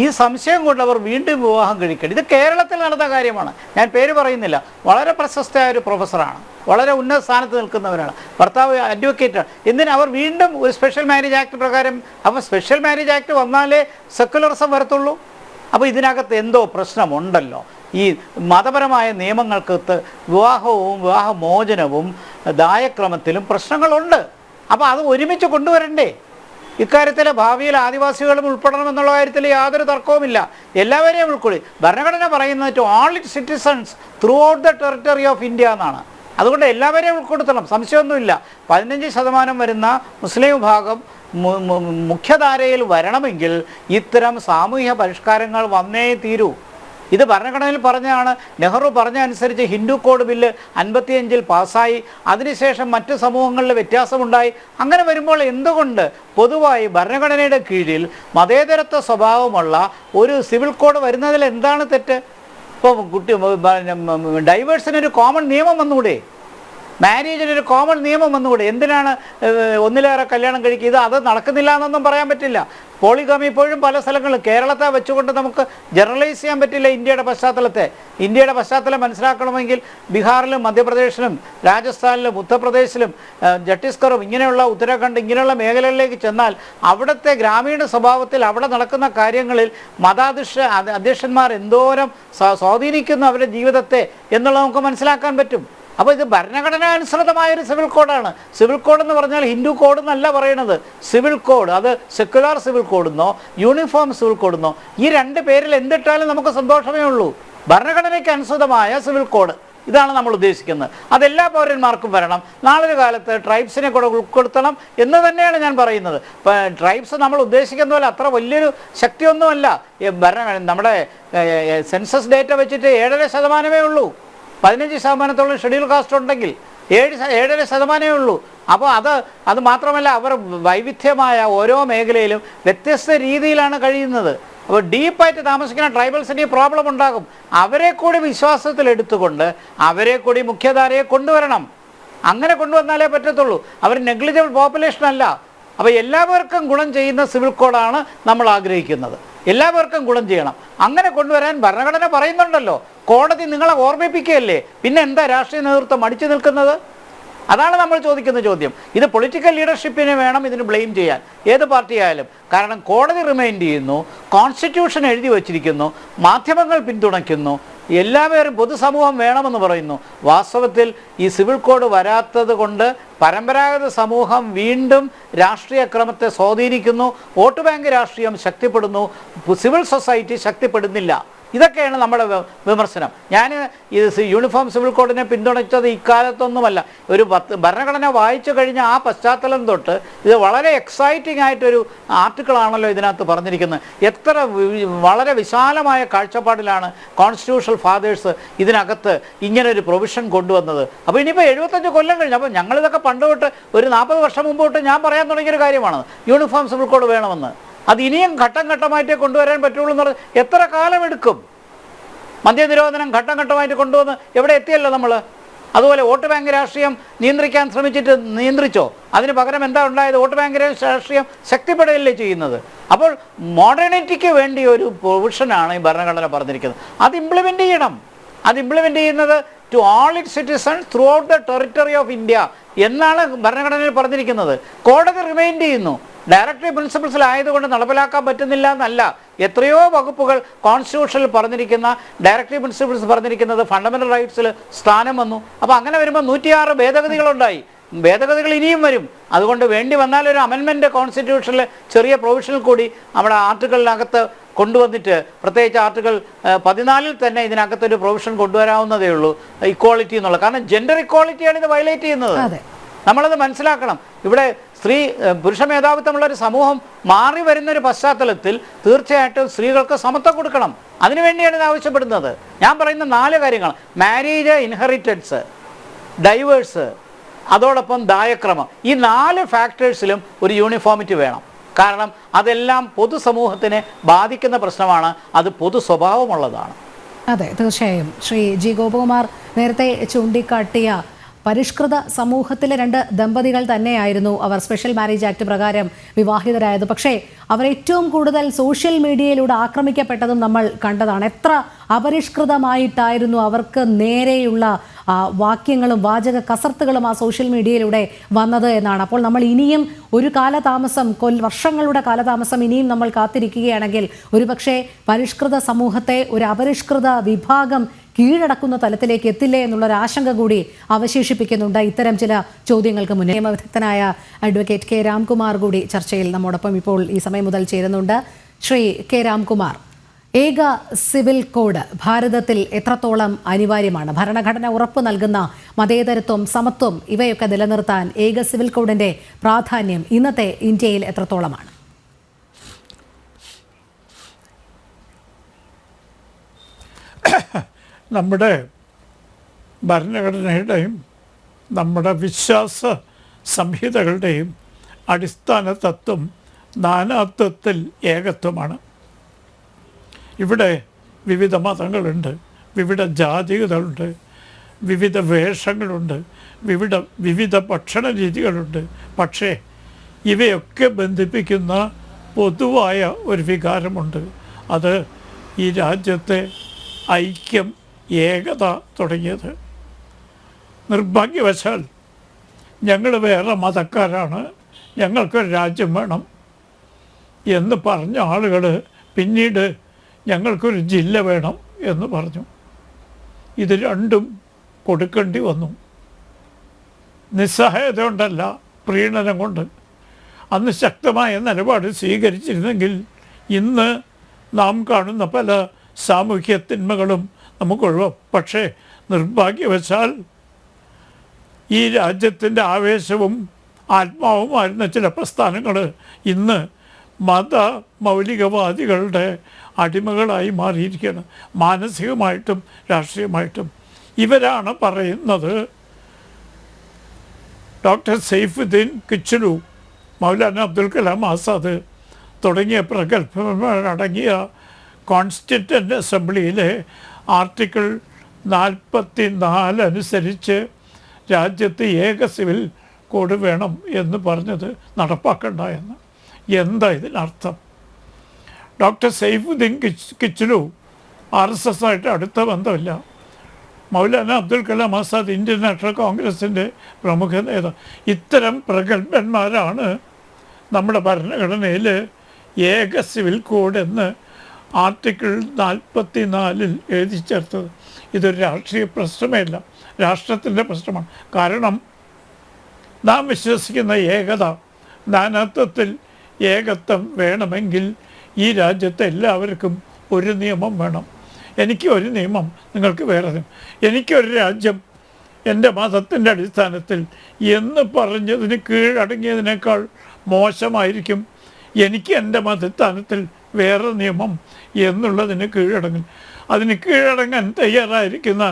ഈ സംശയം കൊണ്ട് അവർ വീണ്ടും വിവാഹം കഴിക്കണം. ഇത് കേരളത്തിൽ നടന്ന കാര്യമാണ്, ഞാൻ പേര് പറയുന്നില്ല. വളരെ പ്രശസ്തയായ ഒരു പ്രൊഫസറാണ്, വളരെ ഉന്നത സ്ഥാനത്ത് നിൽക്കുന്നവരാണ്, ഭർത്താവ് അഡ്വക്കേറ്റാണ്. എന്തിന് അവർ വീണ്ടും ഒരു സ്പെഷ്യൽ മാരേജ് ആക്ട് പ്രകാരം? അപ്പോൾ സ്പെഷ്യൽ മാരേജ് ആക്ട് വന്നാലേ സെക്കുലറിസം വരത്തുള്ളൂ. അപ്പോൾ ഇതിനകത്ത് എന്തോ പ്രശ്നമുണ്ടല്ലോ. ഈ മതപരമായ നിയമങ്ങൾക്കകത്ത് വിവാഹവും വിവാഹമോചനവും ദായക്രമത്തിലും പ്രശ്നങ്ങളുണ്ട്. അപ്പോൾ അത് ഒരുമിച്ച് കൊണ്ടുവരണ്ടേ? ഇക്കാര്യത്തിൽ ഭാവിയിൽ ആദിവാസികളും ഉൾപ്പെടണമെന്നുള്ള കാര്യത്തിൽ യാതൊരു തർക്കവുമില്ല. എല്ലാവരെയും ഉൾക്കൊള്ളി. ഭരണഘടന പറയുന്നത് to all its citizens throughout the territory of India എന്നാണ്. അതുകൊണ്ട് എല്ലാവരെയും ഉൾപ്പെടുത്തണം, സംശയമൊന്നുമില്ല. 15% വരുന്ന മുസ്ലിം വിഭാഗം മുഖ്യധാരയിൽ വരണമെങ്കിൽ ഇത്തരം സാമൂഹ്യ പരിഷ്കാരങ്ങൾ വന്നേ തീരൂ. ഇത് ഭരണഘടനയിൽ പറഞ്ഞാണ്. നെഹ്റു പറഞ്ഞ അനുസരിച്ച് ഹിന്ദു കോഡ് ബില്ല് 55-ൽ പാസ്സായി. അതിനുശേഷം മറ്റ് സമൂഹങ്ങളിൽ വ്യത്യാസമുണ്ടായി. അങ്ങനെ വരുമ്പോൾ എന്തുകൊണ്ട് പൊതുവായി ഭരണഘടനയുടെ കീഴിൽ മതേതരത്വ സ്വഭാവമുള്ള ഒരു സിവിൽ കോഡ് വരുന്നതിൽ എന്താണ് തെറ്റ്? ഇപ്പോൾ ഡൈവേഴ്സിനൊരു കോമൺ നിയമം വന്നുകൂടെ? മാരേജിനൊരു കോമൺ നിയമം വന്നുകൂടെ? എന്തിനാണ് ഒന്നിലേറെ കല്യാണം കഴിക്കുക? അത് നടക്കുന്നില്ല എന്നൊന്നും പറയാൻ പറ്റില്ല. പോളിഗാമി ഇപ്പോഴും പല സ്ഥലങ്ങളും, കേരളത്തെ വെച്ചുകൊണ്ട് നമുക്ക് ജനറലൈസ് ചെയ്യാൻ പറ്റില്ല ഇന്ത്യയുടെ പശ്ചാത്തലത്തെ. ഇന്ത്യയുടെ പശ്ചാത്തലം മനസ്സിലാക്കണമെങ്കിൽ ബീഹാറിലും മധ്യപ്രദേശിലും രാജസ്ഥാനിലും ഉത്തർപ്രദേശിലും ഛത്തീസ്ഗറും ഇങ്ങനെയുള്ള ഉത്തരാഖണ്ഡ് ഇങ്ങനെയുള്ള മേഖലകളിലേക്ക് ചെന്നാൽ അവിടുത്തെ ഗ്രാമീണ സ്വഭാവത്തിൽ അവിടെ നടക്കുന്ന കാര്യങ്ങളിൽ അധ്യക്ഷന്മാർ എന്തോരം സ്വാധീനിക്കുന്നു അവരുടെ ജീവിതത്തെ എന്നുള്ളത് നമുക്ക് മനസ്സിലാക്കാൻ പറ്റും. അപ്പോൾ ഇത് ഭരണഘടനാനുസൃതമായൊരു സിവിൽ കോഡാണ്. സിവിൽ കോഡ് എന്ന് പറഞ്ഞാൽ ഹിന്ദു കോഡ് എന്നല്ല പറയണത്. സിവിൽ കോഡ്, അത് സെക്യുലർ സിവിൽ കോഡെന്നോ യൂണിഫോം സിവിൽ കോഡെന്നോ ഈ 2 പേരിൽ എന്തിട്ടാലും നമുക്ക് സന്തോഷമേ ഉള്ളൂ. ഭരണഘടനയ്ക്ക് അനുസൃതമായ സിവിൽ കോഡ്, ഇതാണ് നമ്മൾ ഉദ്ദേശിക്കുന്നത്. അതെല്ലാ പൗരന്മാർക്കും വരണം. നാളൊരു കാലത്ത് ട്രൈബ്സിനെ കൂടെ ഉൾപ്പെടുത്തണം എന്ന് തന്നെയാണ് ഞാൻ പറയുന്നത്. ട്രൈബ്സ് നമ്മൾ ഉദ്ദേശിക്കുന്ന പോലെ അത്ര വലിയൊരു ശക്തിയൊന്നുമല്ല. നമ്മുടെ സെൻസസ് ഡേറ്റ വെച്ചിട്ട് 7.5% ഉള്ളൂ. 15% ഷെഡ്യൂൾ കാസ്റ്റ് ഉണ്ടെങ്കിൽ 7.5% ഉള്ളൂ. അപ്പോൾ അത് മാത്രമല്ല, അവർ വൈവിധ്യമായ ഓരോ മേഖലയിലും വ്യത്യസ്ത രീതിയിലാണ് കഴിയുന്നത്. അപ്പോൾ ഡീപ്പായിട്ട് താമസിക്കുന്ന ട്രൈബൽസിന് ഈ പ്രോബ്ലം ഉണ്ടാകും. അവരെ കൂടി വിശ്വാസത്തിലെടുത്തുകൊണ്ട് അവരെ കൂടി മുഖ്യധാരയെ കൊണ്ടുവരണം. അങ്ങനെ കൊണ്ടുവന്നാലേ പറ്റത്തുള്ളൂ. അവർ നെഗ്ലിജിബിൾ പോപ്പുലേഷൻ അല്ല. അപ്പോൾ എല്ലാവർക്കും ഗുണം ചെയ്യുന്ന സിവിൽ കോഡാണ് നമ്മൾ ആഗ്രഹിക്കുന്നത്. എല്ലാവർക്കും ഗുണം ചെയ്യണം. അങ്ങനെ കൊണ്ടുവരാൻ ഭരണഘടന പറയുന്നുണ്ടല്ലോ. കോടതി നിങ്ങളെ ഓർമ്മിപ്പിക്കുകയല്ലേ? പിന്നെ എന്താ രാഷ്ട്രീയ നേതൃത്വം മടിച്ചു നിൽക്കുന്നത്? അതാണ് നമ്മൾ ചോദിക്കുന്ന ചോദ്യം. ഇത് പൊളിറ്റിക്കൽ ലീഡർഷിപ്പിനെ വേണം ഇതിന് ബ്ലെയിം ചെയ്യാൻ, ഏത് പാർട്ടി ആയാലും. കാരണം കോടതി റിമൈൻഡ് ചെയ്യുന്നു, കോൺസ്റ്റിറ്റ്യൂഷൻ എഴുതി വച്ചിരിക്കുന്നു, മാധ്യമങ്ങൾ പിന്തുണയ്ക്കുന്നു, എല്ലാവരും പൊതുസമൂഹം വേണമെന്ന് പറയുന്നു. വാസ്തവത്തിൽ ഈ സിവിൽ കോഡ് വരാത്തത് കൊണ്ട് പരമ്പരാഗത സമൂഹം വീണ്ടും രാഷ്ട്രീയ ക്രമത്തെ സ്വാധീനിക്കുന്നു. വോട്ട് ബാങ്ക് രാഷ്ട്രീയം ശക്തിപ്പെടുന്നു, സിവിൽ സൊസൈറ്റി ശക്തിപ്പെടുന്നില്ല. ഇതൊക്കെയാണ് നമ്മുടെ വിമർശനം. ഞാൻ ഇത് യൂണിഫോം സിവിൽ കോഡിനെ പിന്തുണച്ചത് ഇക്കാലത്തൊന്നുമല്ല. ഒരു ഭരണഘടന വായിച്ചു കഴിഞ്ഞ ആ പശ്ചാത്തലം തൊട്ട് ഇത് വളരെ എക്സൈറ്റിംഗ് ആയിട്ടൊരു ആർട്ടിക്കിളാണല്ലോ ഇതിനകത്ത് പറഞ്ഞിരിക്കുന്നത്. എത്ര വളരെ വിശാലമായ കാഴ്ചപ്പാടിലാണ് കോൺസ്റ്റിറ്റ്യൂഷണൽ ഫാദേഴ്സ് ഇതിനകത്ത് ഇങ്ങനൊരു പ്രൊവിഷൻ കൊണ്ടുവന്നത്. അപ്പോൾ ഇനിയിപ്പോൾ 75 കൊല്ലം കഴിഞ്ഞു. അപ്പോൾ ഞങ്ങളിതൊക്കെ പണ്ട് തൊട്ട് ഒരു 40 വർഷം മുമ്പ് തൊട്ട് ഞാൻ പറയാൻ തുടങ്ങിയൊരു കാര്യമാണ് യൂണിഫോം സിവിൽ കോഡ് വേണമെന്ന്. അത് ഇനിയും ഘട്ടം ഘട്ടമായിട്ടേ കൊണ്ടുവരാൻ പറ്റുള്ളൂ എന്ന് പറഞ്ഞാൽ എത്ര കാലമെടുക്കും? മദ്യനിരോധനം ഘട്ടം ഘട്ടമായിട്ട് കൊണ്ടുവന്ന് എവിടെ എത്തിയല്ലോ നമ്മൾ. അതുപോലെ വോട്ട് ബാങ്ക് രാഷ്ട്രീയം നിയന്ത്രിക്കാൻ ശ്രമിച്ചിട്ട് നിയന്ത്രിച്ചോ? അതിന് പകരം എന്താ ഉണ്ടായത്? വോട്ട് ബാങ്ക് രാഷ്ട്രീയം ശക്തിപ്പെടുകയല്ലേ ചെയ്യുന്നത്. അപ്പോൾ മോഡേണിറ്റിക്ക് വേണ്ടി ഒരു പ്രൊവിഷനാണ് ഈ ഭരണഘടന പറഞ്ഞിരിക്കുന്നത്. അത് ഇംപ്ലിമെൻ്റ് ചെയ്യണം. അത് ഇംപ്ലിമെൻ്റ് ചെയ്യുന്നത് to all its citizens throughout the territory of India എന്നാണ് ഭരണഘടനയിൽ പറഞ്ഞിരിക്കുന്നത്. കോടതി റിമൈൻഡ് ചെയ്യുന്നു. ഡയറക്ടറി പ്രിൻസിപ്പിൾസിലായതുകൊണ്ട് നടപ്പിലാക്കാൻ പറ്റുന്നില്ല എന്നല്ല. എത്രയോ വകുപ്പുകൾ കോൺസ്റ്റിറ്റ്യൂഷനിൽ പറഞ്ഞിരിക്കുന്ന ഡയറക്ടറി പ്രിൻസിപ്പിൾസ് പറഞ്ഞിരിക്കുന്നത് ഫണ്ടമെൻ്റൽ റൈറ്റ്സിൽ സ്ഥാനം വന്നു. അപ്പോൾ അങ്ങനെ വരുമ്പോൾ 106 ഭേദഗതികളുണ്ടായി. ഭേദഗതികൾ ഇനിയും വരും. അതുകൊണ്ട് വേണ്ടി വന്നാൽ ഒരു അമെൻമെൻറ്റ് കോൺസ്റ്റിറ്റ്യൂഷനിൽ ചെറിയ പ്രൊവിഷനിൽ കൂടി നമ്മുടെ ആർട്ടിക്കിളിനകത്ത് കൊണ്ടുവന്നിട്ട്, പ്രത്യേകിച്ച് ആർട്ടിക്കിൾ 14 തന്നെ ഇതിനകത്തൊരു പ്രൊവിഷൻ കൊണ്ടുവരാവുന്നതേ ഉള്ളൂ, ഇക്വാളിറ്റി എന്നുള്ളത്. കാരണം ജെൻഡർ ഇക്വാളിറ്റിയാണ് ഇത് വയലേറ്റ് ചെയ്യുന്നത്. നമ്മളത് മനസ്സിലാക്കണം. ഇവിടെ പുരുഷ മേധാവിത്വമുള്ള ഒരു സമൂഹം മാറി വരുന്നൊരു പശ്ചാത്തലത്തിൽ തീർച്ചയായിട്ടും സ്ത്രീകൾക്ക് സമത്വം കൊടുക്കണം. അതിനുവേണ്ടിയാണ് ഇത് ആവശ്യപ്പെടുന്നത്. ഞാൻ പറയുന്ന 4 കാര്യങ്ങൾ: മാരേജ്, ഇൻഹെറിറ്റൻസ്, ഡൈവേഴ്സ്, അതോടൊപ്പം ദായക്രമം. ഈ 4 ഫാക്ടേഴ്സിലും ഒരു യൂണിഫോമിറ്റി വേണം. കാരണം അതെല്ലാം പൊതുസമൂഹത്തിനെ ബാധിക്കുന്ന പ്രശ്നമാണ്, അത് പൊതു സ്വഭാവമുള്ളതാണ്. അതെ, തീർച്ചയായും. ശ്രീ ജി ഗോപകുമാർ നേരത്തെ ചൂണ്ടിക്കാട്ടിയ പരിഷ്കൃത സമൂഹത്തിലെ 2 ദമ്പതികൾ തന്നെയായിരുന്നു അവർ സ്പെഷ്യൽ മാരേജ് ആക്ട് പ്രകാരം വിവാഹിതരായത്. പക്ഷേ അവർ ഏറ്റവും കൂടുതൽ സോഷ്യൽ മീഡിയയിലൂടെ ആക്രമിക്കപ്പെട്ടതും നമ്മൾ കണ്ടതാണ്. എത്ര അപരിഷ്കൃതമായിട്ടായിരുന്നു അവർക്ക് നേരെയുള്ള വാക്യങ്ങളും വാചക കസർത്തുകളും ആ സോഷ്യൽ മീഡിയയിലൂടെ വന്നത് എന്നാണ്. അപ്പോൾ നമ്മൾ ഇനിയും ഒരു കാലതാമസം, വർഷങ്ങളുടെ കാലതാമസം ഇനിയും നമ്മൾ കാത്തിരിക്കുകയാണെങ്കിൽ ഒരുപക്ഷെ പരിഷ്കൃത സമൂഹത്തെ ഒരു അപരിഷ്കൃത വിഭാഗം കീഴടക്കുന്ന തലത്തിലേക്ക് എത്തില്ലേ എന്നുള്ളൊരു ആശങ്ക കൂടി അവശേഷിപ്പിക്കുന്നുണ്ട് ഇത്തരം ചില ചോദ്യങ്ങൾക്ക് മുന്നേ. നിയമവിദഗ്ധനായ അഡ്വക്കേറ്റ് കെ രാംകുമാർ കൂടി ചർച്ചയിൽ നമ്മോടൊപ്പം ഇപ്പോൾ ഈ സമയം മുതൽ ചേരുന്നുണ്ട്. ശ്രീ കെ രാംകുമാർ, ഏക സിവിൽ കോഡ് ഭാരതത്തിൽ എത്രത്തോളം അനിവാര്യമാണ്? ഭരണഘടന ഉറപ്പ് നൽകുന്ന മതേതരത്വം, സമത്വം ഇവയൊക്കെ നിലനിർത്താൻ ഏക സിവിൽ കോഡിന്റെ പ്രാധാന്യം ഇന്നത്തെ ഇന്ത്യയിൽ എത്രത്തോളമാണ്? നമ്മുടെ ഭരണഘടനയുടെയും നമ്മുടെ വിശ്വാസ സംഹിതകളുടെയും അടിസ്ഥാന തത്വം നാനാത്വത്തിൽ ഏകത്വമാണ്. ഇവിടെ വിവിധ മതങ്ങളുണ്ട്, വിവിധ ജാതികളുണ്ട്, വിവിധ വേഷങ്ങളുണ്ട്, വിവിധ ഭക്ഷണ രീതികളുണ്ട്. പക്ഷേ ഇവയൊക്കെ ബന്ധിപ്പിക്കുന്ന പൊതുവായ ഒരു വികാരമുണ്ട്. അത് ഈ രാജ്യത്തെ ഐക്യം, ഏകത തുടങ്ങിയത്. നിർഭാഗ്യവശാൽ ഞങ്ങൾ വേറെ മതക്കാരാണ്, ഞങ്ങൾക്കൊരു രാജ്യം വേണം എന്ന് പറഞ്ഞ ആളുകൾ പിന്നീട് ഞങ്ങൾക്കൊരു ജില്ല വേണം എന്ന് പറഞ്ഞു. ഇത് രണ്ടും കൊടുക്കേണ്ടി വന്നു. നിസ്സഹായത കൊണ്ടല്ല, പ്രീണനം കൊണ്ട്. അന്ന് ശക്തമായ നിലപാട് സ്വീകരിച്ചിരുന്നെങ്കിൽ ഇന്ന് നാം കാണുന്ന പല സാമൂഹ്യ തിന്മകളും നമുക്ക് ഒഴിവാക്കും. പക്ഷേ നിർഭാഗ്യവശാൽ ഈ രാജ്യത്തിൻ്റെ ആവേശവും ആത്മാവുമായിരുന്ന ചില പ്രസ്ഥാനങ്ങൾ ഇന്ന് മത മൗലികവാദികളുടെ അടിമകളായി മാറിയിരിക്കുകയാണ്, മാനസികമായിട്ടും രാഷ്ട്രീയമായിട്ടും. ഇവരാണ് പറയുന്നത് ഡോക്ടർ സൈഫുദ്ദീൻ കിച്ലു, മൗലാന അബ്ദുൽ കലാം ആസാദ് തുടങ്ങിയ പ്രഗത്ഭരടങ്ങിയ കോൺസ്റ്റിറ്റ്യൂവൻ്റ് അസംബ്ലിയിലെ ആർട്ടിക്കിൾ 44 അനുസരിച്ച് രാജ്യത്ത് ഏക സിവിൽ കോഡ് വേണം എന്ന് പറഞ്ഞത് നടപ്പാക്കണ്ട എന്ന്. എന്താ ഇതിനർത്ഥം? ഡോക്ടർ സൈഫുദ്ദീൻ കിച്ലു RSS ആയിട്ട് അടുത്ത ബന്ധമില്ല. മൗലാന അബ്ദുൽ കലാം ആസാദ് ഇന്ത്യൻ നാഷണൽ കോൺഗ്രസിൻ്റെ പ്രമുഖ നേതാവ്. ഇത്തരം പ്രഗത്ഭന്മാരാണ് നമ്മുടെ ഭരണഘടനയിൽ ഏക സിവിൽ കോഡ് എന്ന് ആർട്ടിക്കിൾ 44 എഴുതി ചേർത്തത്. ഇതൊരു രാഷ്ട്രീയ പ്രശ്നമേ അല്ല, രാഷ്ട്രത്തിൻ്റെ പ്രശ്നമാണ്. കാരണം നാം വിശ്വസിക്കുന്ന ഏകത, നാനാത്വത്തിൽ ഏകത്വം വേണമെങ്കിൽ ഈ രാജ്യത്തെ എല്ലാവർക്കും ഒരു നിയമം വേണം. എനിക്ക് ഒരു നിയമം, നിങ്ങൾക്ക് വേറെ നിയമം. എനിക്കൊരു രാജ്യം എൻ്റെ മതത്തിൻ്റെ അടിസ്ഥാനത്തിൽ എന്ന് പറഞ്ഞതിന് കീഴടങ്ങിയതിനേക്കാൾ മോശമായിരിക്കും എനിക്ക് എൻ്റെ മതസ്ഥാനത്തിൽ വേറെ നിയമം എന്നുള്ളതിന് കീഴടങ്ങൽ. അതിന് കീഴടങ്ങാൻ തയ്യാറായിരിക്കുന്ന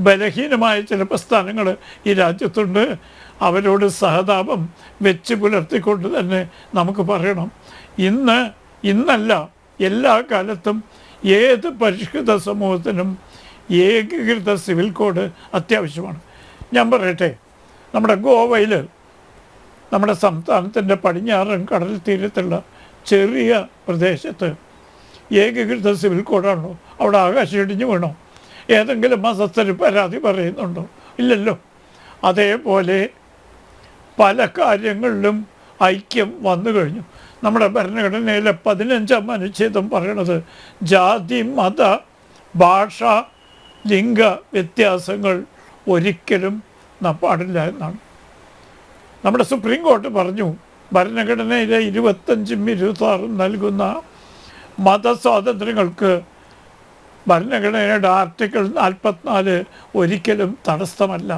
ബലഹീനമായ ചില പ്രസ്ഥാനങ്ങൾ ഈ രാജ്യത്തുണ്ട്. അവരോട് സഹതാപം വെച്ച് പുലർത്തിക്കൊണ്ട് തന്നെ നമുക്ക് പറയണം, ഇന്നല്ല എല്ലാ കാലത്തും ഏത് പരിഷ്കൃത സമൂഹത്തിനും ഏകീകൃത സിവിൽ കോഡ് അത്യാവശ്യമാണ്. ഞാൻ പറയട്ടെ, നമ്മുടെ ഗോവയിൽ, നമ്മുടെ സംസ്ഥാനത്തിൻ്റെ പടിഞ്ഞാറൻ കടൽ തീരത്തുള്ള ചെറിയ പ്രദേശത്ത് ഏകീകൃത സിവിൽ കോഡാണോ? അവിടെ ആകാശം ഇടിഞ്ഞു വീണോ? ഏതെങ്കിലും മതസ്ഥർ പരാതി പറയുന്നുണ്ടോ? ഇല്ലല്ലോ. അതേപോലെ പല കാര്യങ്ങളിലും ഐക്യം വന്നു കഴിഞ്ഞു. നമ്മുടെ ഭരണഘടനയിലെ 15-ാം അനുച്ഛേദം പറയണത് ജാതി, മത, ഭാഷ, ലിംഗ വ്യത്യാസങ്ങൾ ഒരിക്കലും പാടില്ല എന്നാണ്. നമ്മുടെ സുപ്രീം കോടതി പറഞ്ഞു ഭരണഘടനയിലെ 25ഉം 26ഉം നൽകുന്ന മതസ്വാതന്ത്ര്യങ്ങൾക്ക് ഭരണഘടനയുടെ ആർട്ടിക്കിൾ 44 ഒരിക്കലും തടസ്സമല്ല.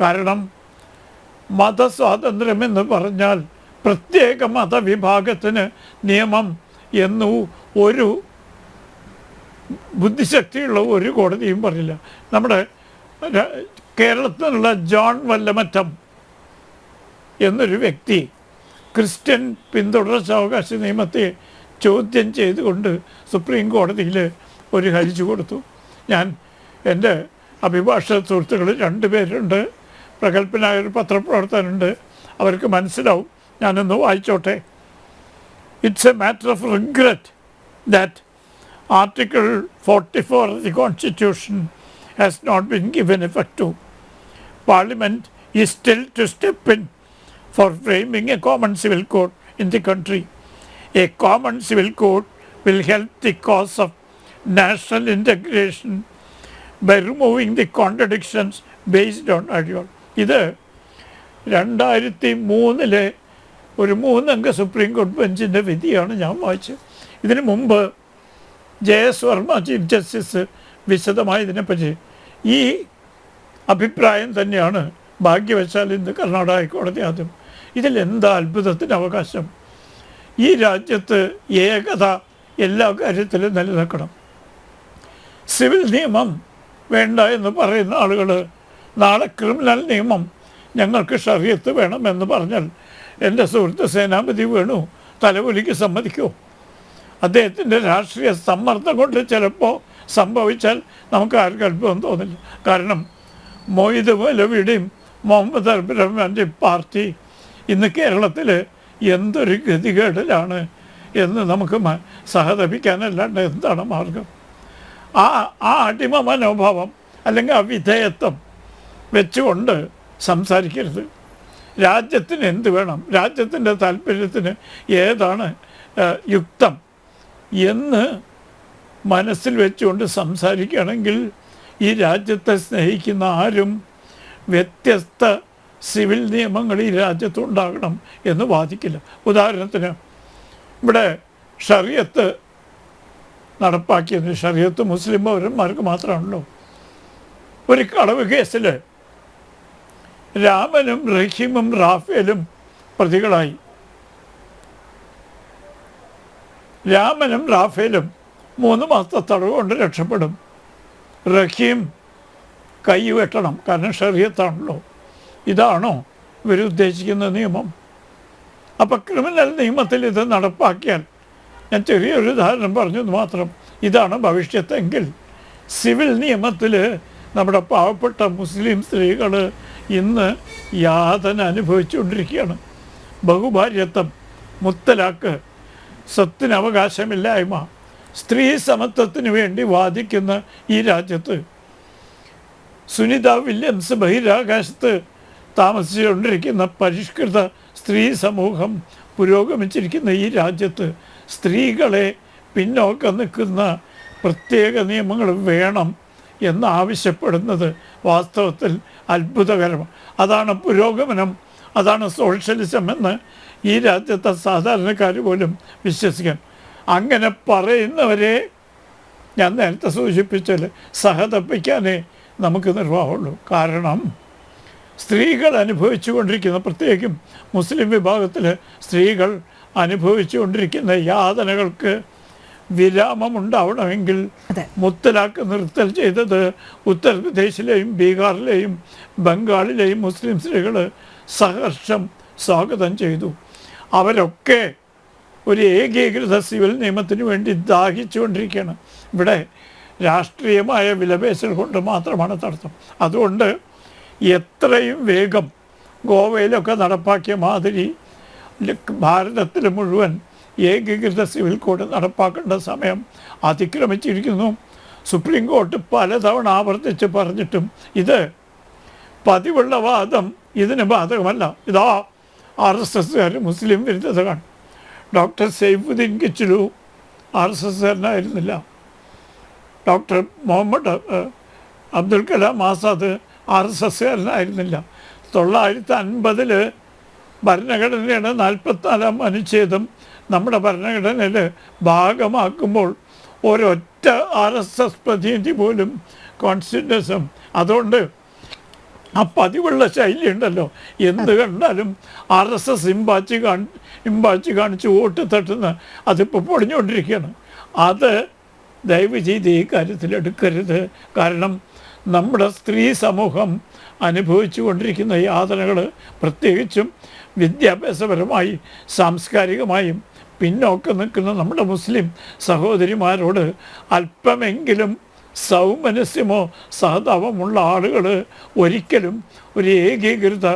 കാരണം മതസ്വാതന്ത്ര്യം എന്ന് പറഞ്ഞാൽ പ്രത്യേക മതവിഭാഗത്തിന് നിയമം എന്നു ഒരു ബുദ്ധിശക്തിയുള്ള ഒരു കോടതിയും പറയില്ല. നമ്മുടെ കേരളത്തിലുള്ള ജോൺ വല്ലമറ്റം എന്നൊരു വ്യക്തി ക്രിസ്ത്യൻ പിന്തുടർച്ചാവകാശ നിയമത്തെ ചോദ്യം ചെയ്തുകൊണ്ട് സുപ്രീം കോടതിയിൽ ഒരു ഹർജി കൊടുത്തു. ഞാൻ എൻ്റെ അഭിഭാഷക സുഹൃത്തുക്കൾ 2 പേരുണ്ട്, പ്രഗത്ഭനായ ഒരു പത്രപ്രവർത്തകനുണ്ട്, അവർക്ക് മനസ്സിലാവും. ഞാനൊന്ന് വായിച്ചോട്ടെ. It's a matter of regret that Article 44 of the Constitution has not been given effect to. Parliament is still to step in for framing a common civil code in the country. A common civil code will help the cause of national integration by removing the contradictions based on ideology. ഇത് 2003 ഒരു 3-അംഗ supreme കോടതി ബെഞ്ചിൻ്റെ വിധിയാണ് ഞാൻ വായിച്ചത്. ഇതിനു മുമ്പ് JS Varma chief justice വിശദമായി ഇതിനെപ്പറ്റി ഈ അഭിപ്രായം തന്നെയാണ് ഭാഗ്യവശാൽ ഇന്ന് കർണാടക ഹൈക്കോടതി ആദ്യം. ഇതിലെന്താ അത്ഭുതത്തിന് അവകാശം? ഈ രാജ്യത്ത് ഏകത എല്ലാ കാര്യത്തിലും നിലനിൽക്കണം. സിവിൽ നിയമം വേണ്ട എന്ന് പറയുന്ന ആളുകൾ നാളെ ക്രിമിനൽ നിയമം ഞങ്ങൾക്ക് ശരീഅത്ത് വേണമെന്ന് പറഞ്ഞാൽ എൻ്റെ സുഹൃത്ത് സേനാപതി വേണു തലകുലിക്ക് സമ്മതിക്കുമോ? അദ്ദേഹത്തിൻ്റെ രാഷ്ട്രീയ സമ്മർദ്ദം കൊണ്ട് ചിലപ്പോൾ സംഭവിച്ചാൽ നമുക്ക് ആർക്കും അത്ഭുതം തോന്നില്ല. കാരണം മൊയ്ത് മൗലവിയുടെയും മുഹമ്മദ് അർബി റഹ്മാൻ്റെയും പാർട്ടി ഇന്ന് കേരളത്തിൽ എന്തൊരു ഗതികേടിലാണ് എന്ന് നമുക്ക് സഹതപിക്കാനല്ലാണ്ട് എന്താണ് മാർഗം? ആ അടിമ മനോഭാവം അല്ലെങ്കിൽ ആ വിധേയത്വം വെച്ചുകൊണ്ട് സംസാരിക്കരുത്. രാജ്യത്തിന് എന്ത് വേണം, രാജ്യത്തിൻ്റെ താല്പര്യത്തിന് ഏതാണ് യുക്തം എന്ന് മനസ്സിൽ വെച്ചുകൊണ്ട് സംസാരിക്കുകയാണെങ്കിൽ ഈ രാജ്യത്തെ സ്നേഹിക്കുന്ന ആരും വ്യത്യസ്ത സിവിൽ നിയമങ്ങൾ ഈ രാജ്യത്തുണ്ടാകണം എന്ന് വാദിക്കില്ല. ഉദാഹരണത്തിന് ഇവിടെ ശരീഅത്ത് നടപ്പാക്കിയത്, ശരീഅത്ത് മുസ്ലിം പൗരന്മാർക്ക് മാത്രമാണല്ലോ. ഒരു കളവ് കേസിൽ രാമനും റഹീമും റാഫേലും പ്രതികളായി. രാമനും റാഫേലും 3 മാസത്തെ തടവ് കൊണ്ട് രക്ഷപ്പെടും. റഹീം കൈ വെട്ടണം, കാരണം ശരീഅത്താണല്ലോ. ഇതാണോ ഇവരുദ്ദേശിക്കുന്ന നിയമം? അപ്പം ക്രിമിനൽ നിയമത്തിൽ ഇത് നടപ്പാക്കിയാൽ, ഞാൻ ചെറിയൊരു ഉദാഹരണം പറഞ്ഞത് മാത്രം, ഇതാണ് ഭവിഷ്യത്തെങ്കിൽ സിവിൽ നിയമത്തിൽ നമ്മുടെ പാവപ്പെട്ട മുസ്ലിം സ്ത്രീകൾ ഇന്ന് യാതന അനുഭവിച്ചുകൊണ്ടിരിക്കുകയാണ്. ബഹുഭാര്യത്വം, മുത്തലാക്ക്, സ്വത്തിന് അവകാശമില്ലായ്മ, സ്ത്രീ സമത്വത്തിന് വേണ്ടി വാദിക്കുന്ന ഈ രാജ്യത്ത്, സുനിത വില്യംസ് ബഹിരാകാശത്ത് താമസിച്ചുകൊണ്ടിരിക്കുന്ന പരിഷ്കൃത സ്ത്രീ സമൂഹം പുരോഗമിച്ചിരിക്കുന്ന ഈ രാജ്യത്ത് സ്ത്രീകളെ പിന്നോക്കം നിൽക്കുന്ന പ്രത്യേക നിയമങ്ങൾ വേണം എന്നാവശ്യപ്പെടുന്നത് വാസ്തവത്തിൽ അത്ഭുതകരമാണ്. അതാണ് പുരോഗമനം, അതാണ് സോഷ്യലിസം എന്ന് ഈ രാജ്യത്തെ സാധാരണക്കാർ പോലും വിശ്വസിക്കാൻ. അങ്ങനെ പറയുന്നവരെ ഞാൻ നേരത്തെ സൂചിപ്പിച്ചാൽ സഹതപ്പിക്കാനേ നമുക്ക് നിർവാഹമുള്ളൂ. കാരണം സ്ത്രീകൾ അനുഭവിച്ചു കൊണ്ടിരിക്കുന്ന, പ്രത്യേകം മുസ്ലിം വിഭാഗത്തിൽ സ്ത്രീകൾ അനുഭവിച്ചു കൊണ്ടിരിക്കുന്ന യാതനകൾക്ക് വിരാമമുണ്ടാവണമെങ്കിൽ മുത്തലാഖ് നിർത്തൽ ചെയ്തത് ഉത്തർപ്രദേശിലെയും ബീഹാറിലെയും ബംഗാളിലെയും മുസ്ലിം സ്ത്രീകൾ സഹർഷം സ്വാഗതം ചെയ്തു. അവരൊക്കെ ഒരു ഏകീകൃത സിവിൽ നിയമത്തിന് വേണ്ടി ദാഹിച്ചുകൊണ്ടിരിക്കുകയാണ്. ഇവിടെ രാഷ്ട്രീയമായ വിലപേശൽ കൊണ്ട് മാത്രമാണ് തടസ്സം. അതുകൊണ്ട് എത്രയും വേഗം ഗോവയിലൊക്കെ നടപ്പാക്കിയ മാതിരി ഭാരതത്തിൽ മുഴുവൻ ഏകീകൃത സിവിൽ കോഡ് നടപ്പാക്കേണ്ട സമയം അതിക്രമിച്ചിരിക്കുന്നു. സുപ്രീം കോർട്ട് പലതവണ ആവർത്തിച്ച് പറഞ്ഞിട്ടും ഇത് പതിവുള്ള വാദം ഇതിന് ബാധകമല്ല. ഇതാ RSSകാർ മുസ്ലിം വിരുദ്ധത കാണും. ഡോക്ടർ സൈഫുദ്ദീൻ കിച്ലു RSSകാരനായിരുന്നില്ല. ഡോക്ടർ മുഹമ്മദ് അബ്ദുൽ കലാം ആസാദ് RSSകാരനായിരുന്നില്ല. 1950 ഭരണഘടനയുടെ 44-ാം അനുച്ഛേദം നമ്മുടെ ഭരണഘടനയിൽ ഭാഗമാക്കുമ്പോൾ ഒരൊറ്റ RSS പ്രതിനിധി പോലും കോൺസ്റ്റിറ്റ്യൂഷൻ. അതുകൊണ്ട് ആ പതിവുള്ള ശൈലി ഉണ്ടല്ലോ, എന്ത് കണ്ടാലും RSS ഇമ്പാച്ച് കാണിച്ച് വോട്ട് തട്ടുന്ന അതിപ്പോൾ പൊളിഞ്ഞുകൊണ്ടിരിക്കുകയാണ്. അത് ദയവ് ചെയ്ത് ഈ കാര്യത്തിൽ എടുക്കരുത്. കാരണം നമ്മുടെ സ്ത്രീ സമൂഹം അനുഭവിച്ചു കൊണ്ടിരിക്കുന്ന യാതനകൾ, പ്രത്യേകിച്ചും വിദ്യാഭ്യാസപരമായി സാംസ്കാരികമായും പിന്നോക്കം നിൽക്കുന്ന നമ്മുടെ മുസ്ലിം സഹോദരിമാരോട് അല്പമെങ്കിലും സൗമനസ്യമോ സഹതാപമുള്ള ആളുകൾ ഒരിക്കലും ഒരു ഏകീകൃത